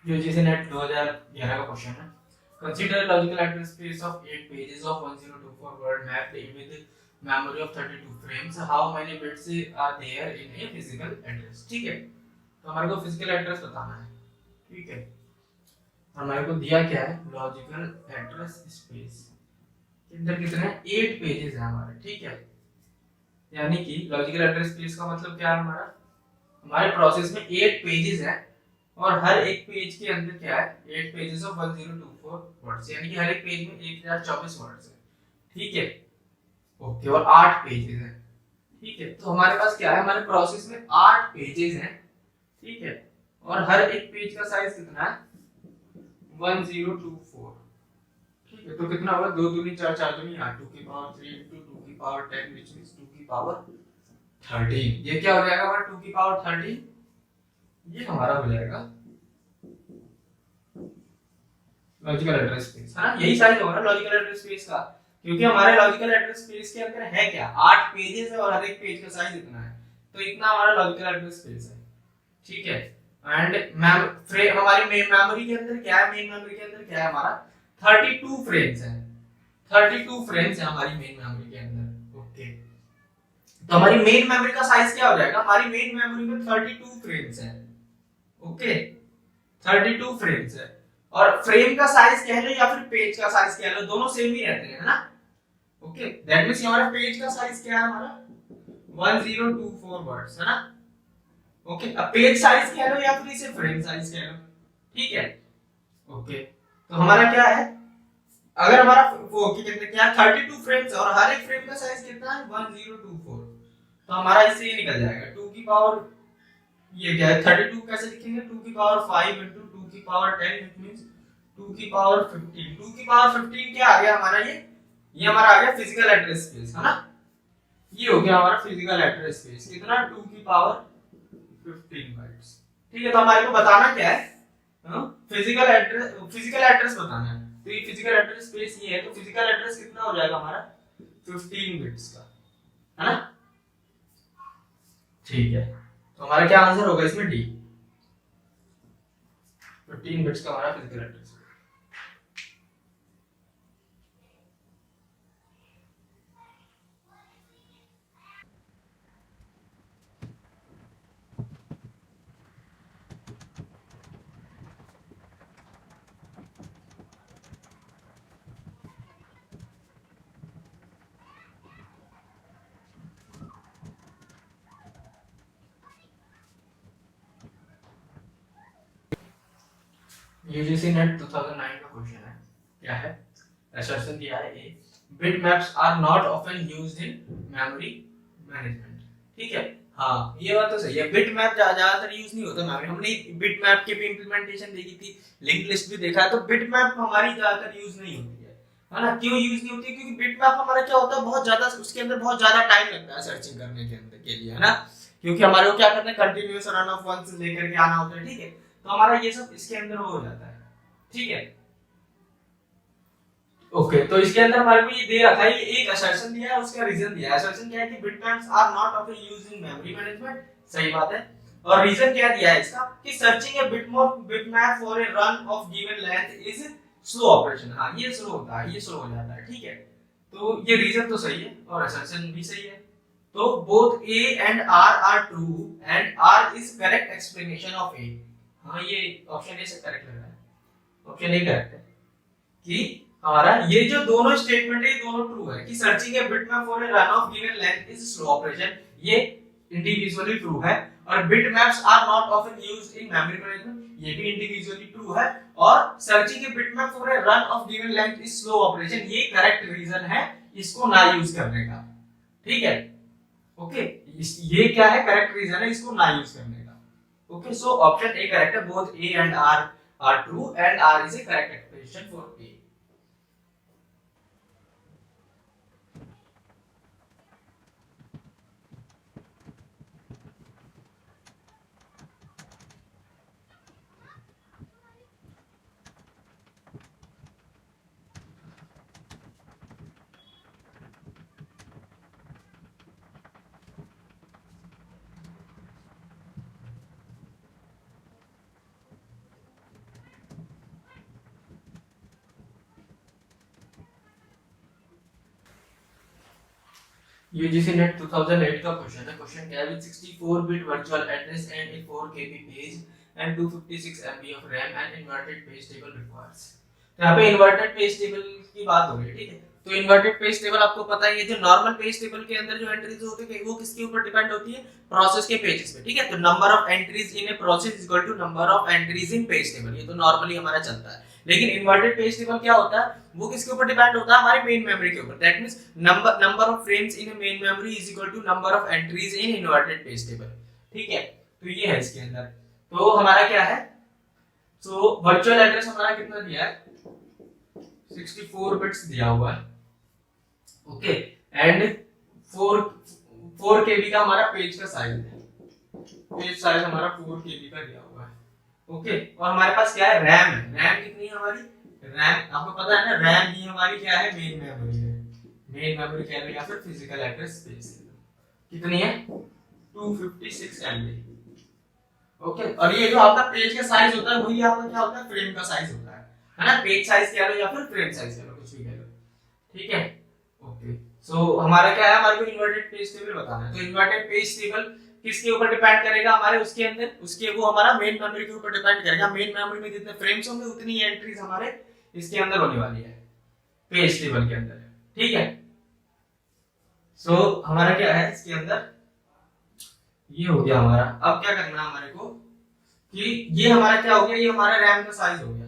S1: UGC NET 2011 का क्वेश्चन है। Consider logical address space of 8 pages of 1024 word mapped with memory of 32 frames, how many bits are there in a physical address. ठीक है, तो हमारे को फिजिकल एड्रेस बताना है। ठीक है, हमारे को दिया क्या है, लॉजिकल एड्रेस स्पेस के अंदर कितने 8 पेजेस हैं हमारे। ठीक है, यानी कि लॉजिकल एड्रेस स्पेस का मतलब क्या है, हमारा हमारे प्रोसेस में 8 पेजेस हैं और हर एक पेज के अंदर क्या है, 8 पेजेस ऑफ 1024 वर्ड्स, यानी कि हर एक पेज में 1024 वर्ड्स है। ठीक है, ओके, और 8 पेजेस हैं। ठीक है, तो हमारे पास क्या है, हमारे प्रोसेस में 8 पेजेस हैं। ठीक है, और हर एक पेज का साइज कितना है, 1024। ठीक है, तो कितना होगा, 2 दूनी 4, 4 दूनी 8, 2 की पावर 3 into 2 की पावर 10 which means 2 की पावर 13। ये क्या हो जाएगा हमारा 2 की पावर 13, ये हमारा हो जाएगा लॉजिकल एड्रेस स्पेस, है ना। यही साइज होगा ना लॉजिकल एड्रेस स्पेस का, क्योंकि हमारे लॉजिकल एड्रेस स्पेस के अंदर है क्या, 8 पेजेस है और हर एक पेज का साइज इतना है, तो इतना हमारा लॉजिकल एड्रेस स्पेस है। ठीक है, एंड हमारी मेन मेमोरी के अंदर क्या है, मेन मेमोरी के अंदर क्या है हमारा 32 फ्रेम्स है। 32 फ्रेम्स है हमारी मेन मेमोरी के अंदर। ओके, तो हमारी मेन मेमोरी का साइज क्या हो जाएगा, हमारी मेन मेमोरी में 32 फ्रेम्स है। ओके, 32 फ्रेम्स है, और फ्रेम का साइज कह लो या फिर पेज का साइज कह लो, दोनों सेम ही रहते हैं, है ना। ओके, दैट मींस हमारा पेज का साइज क्या है, हमारा 1024 वर्ड्स, है ना। ओके, अब पेज साइज कह लो या फिर इसे फ्रेम साइज कह लो। ठीक है, ओके, तो हमारा क्या है, अगर हमारा वो कितने क्या 32 फ्रेम्स और हर एक फ्रेम का साइज कितना है 1024, तो हमारा इससे ये निकल जाएगा 2 की पावर, ये क्या है 32 कैसे लिखेंगे, 2 की पावर 5 into 2 की पावर 10 which means 2 की पावर 15। 2 की पावर 15 क्या आ गया हमारा, ये हमारा आ गया फिजिकल एड्रेस स्पेस, है ना। ये हो गया हमारा फिजिकल एड्रेस स्पेस, कितना 2 की पावर 15 बाइट्स। ठीक है, तो हमारे को बताना क्या है, फिजिकल एड्रेस बताना है। तो ये फिजिकल एड्रेस स्पेस ये है, तो फिजिकल एड्रेस कितना हो जाएगा हमारा 15 बिट्स का, है ना। ठीक है, तो हमारा क्या आंसर होगा इसमें, डी, 15 बिट्स का हमारा फिजिकल एड्रेस। यूजीसी नेट 2009 का क्वेश्चन है, क्या है, असर्शन दिया है A, bitmaps are not often used in memory management. ठीक है, हाँ ये बात तो सही है, बिटमैप ज्यादातर यूज नहीं होता मेमोरी, हमने बिटमैप की भी इंप्लीमेंटेशन देखी थी, लिंक लिस्ट भी देखा है, तो बिटमैप हमारी ज्यादातर यूज नहीं होती है ना। क्यों यूज नहीं होती, क्योंकि बिटमैप हमारा क्या होता है, बहुत ज्यादा उसके अंदर बहुत ज्यादा टाइम लगता है सर्चिंग करने के अंदर के लिए, है ना, क्योंकि हमारे को क्या करना है, कंटिन्यूअस रन ऑफ वन से लेकर के आना होता है। ठीक है, तो हमारा ये सब इसके अंदर हो जाता है। ठीक है, ओके, तो इसके अंदर हमारे को ये दे रखा है, ये एक असर्शन दिया है, उसका रीजन दिया है। असर्शन क्या है कि bitmaps are not of use in memory management, सही बात है। और रीजन क्या दिया है इसका, कि searching a bitmap for a run of given length is slow operation. हां, ये स्लो होता है, ये स्लो हो जाता है। ठीक है, तो ये रीजन तो सही है और असर्शन भी सही है, तो both A and R are true and R is correct explanation of A. हां, ये ऑप्शन ए से करेक्ट लग रहा है, ऑप्शन ए करेक्ट है कि हमारा ये जो दोनों स्टेटमेंट है ये दोनों ट्रू है, कि searching a bitmap for a run of given length is slow operation, ये इंडिविजुअली ट्रू है। और bitmaps are not often used in memory management, ये भी इंडिविजुअली ट्रू है। और searching a bitmap for a run of given length is slow operation, ये करेक्ट रीजन है इसको ना यूज करने का। ठीक है, ओके, ये क्या है, करेक्ट रीजन है इसको ना यूज करने का। Okay, so option A correct है, both A and R are true and R is a correct explanation for A. UGC NET 2008 का क्वेश्चन है। क्वेश्चन क्या है? With 64 bit virtual address and a 4 KB page and 256 MB of RAM and inverted page table requires. तो यहाँ पे इन्वर्टेड पेज टेबल की बात हो रही है, ठीक है। तो इन्वर्टेड पेज टेबल आपको पता ही है, जो नॉर्मल पेज टेबल के अंदर जो एंट्रीज होती है वो किसके ऊपर डिपेंड होती है? प्रोसेस के पेजेस पे, ठीक है। तो number of entries in a process is equal to number of entries in page table, ये तो नॉर्मली हमारा चलता है। लेकिन इन्वर्टेड पेज टेबल क्या होता है? वो किसके ऊपर डिपेंड होता है? हमारे मेन मेमोरी के ऊपर। That means number of frames in a main memory is equal to number of entries in inverted page table, ठीक है। तो ये है इसके अंदर। तो हमारा क्या है? तो वर्चुअल एड्रेस हमारा कितना दिया है? 64 बिट्स दिया हुआ है, ओके। एंड 4 KB का हमारा पेज का साइज है, पेज साइज हमारा 4 KB का दिया हुआ है, ओके। और हमारे पास क्या है? रैम है। रैम कितनी है हमारी? रैम आपको पता है ना, रैम ही हमारी क्या है? मेन मेमोरी है। मेन मेमोरी कह लो या फिर फिजिकल एड्रेस स्पेस कितनी है? 256 MB, ओके। और ये जो आपका पेज का साइज होता है वही आपका क्या होता है? फ्रेम का साइज होता है ना। पेज साइज कह लो या फिर फ्रेम साइज कह लो, कुछ भी कह लो, ठीक है, ओके। सो हमारा क्या है? हमारे को इन्वर्टेड पेज टेबल बताना है। तो इन्वर्टेड पेज टेबल किसके ऊपर डिपेंड करेगा? हमारे उसके अंदर उसके वो हमारा मेन मेमोरी के ऊपर डिपेंड करेगा। मेन मेमोरी में जितने फ्रेम्स होंगे उतनी एंट्रीज हमारे इसके अंदर होने वाली है, पेज टेबल के अंदर, ठीक है। सो हमारा क्या है इसके अंदर? ये हो गया हमारा। अब क्या करना है हमारे को कि ये हमारा क्या हो गया? ये हमारा रैम का साइज हो गया,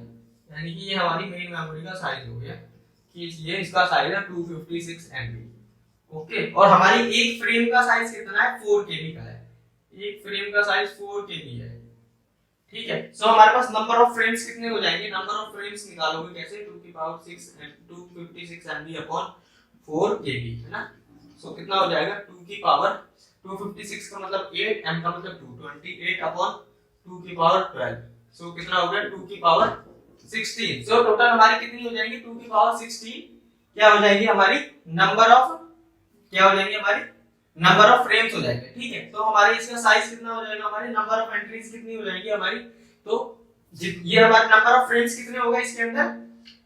S1: यानी कि ये हमारी मेन मेमोरी का साइज हो गया कि ये इसका साइज है 256 MB, ओके। और हमारी एक फ्रेम का साइज कितना है? 4 KB का है। एक फ्रेम का साइज 4 KB है, ठीक है। सो हमारे पास नंबर ऑफ फ्रेम्स कितने हो जाएंगे? नंबर ऑफ फ्रेम्स निकालोगे कैसे? 2 की पावर 6 256 MB अपॉन 4 KB, है ना। सो कितना हो जाएगा? 2 की पावर 256 का मतलब 8, m का मतलब 228 अपॉन 2 की पावर 12। सो कितना हो गया? 2 की पावर 16। सो टोटल हमारी कितनी हो जाएगी? 2 की पावर 16 क्या हो जाएगी हमारी? नंबर ऑफ क्या हो जाएंगे? हमारी नंबर ऑफ फ्रेम्स हो जाएंगे, ठीक है। तो हमारे इसका साइज कितना हो जाएगा? हमारे नंबर ऑफ एंट्रीज कितनी हो जाएगी हमारी? तो ये हमारे नंबर ऑफ फ्रेम्स कितने हो गए इसके अंदर?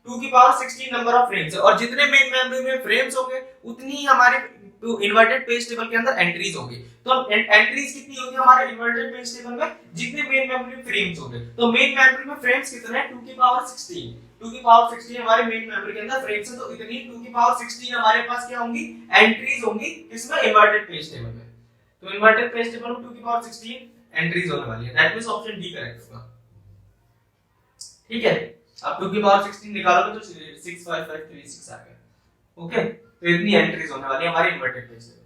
S1: 2 की पावर 16 नंबर ऑफ फ्रेम्स है। और जितने मेन मेमोरी में फ्रेम्स होंगे उतनी ही हमारे इन्वर्टेड पेज टेबल के अंदर एंट्रीज होंगी। तो एंट्रीज कितनी होगी हमारे इन्वर्टेड पेज टेबल में? जितने मेन मेमोरी में फ्रेम्स होंगे। तो मेन मेमोरी में फ्रेम्स कितने हैं? 2 की पावर 16। 2 की पावर 16 हमारे मेन मेमोरी के अंदर फ्रेम्स है, तो इतनी 2 की पावर 16 हमारे पास क्या होंगी? एंट्रीज होंगी इसमें इन्वर्टेड पेज टेबल में। तो इन्वर्टेड पेज टेबल में 2 की पावर 16 एंट्रीज होने वाली है। That means option D correct होगा, ठीक है। अब 2 की पावर 16 निकालोगे तो 65536 आ गया, ओके। तो इतनी एंट्रीज होने वाली है हमारी इन्वर्टेड पेज टेबल।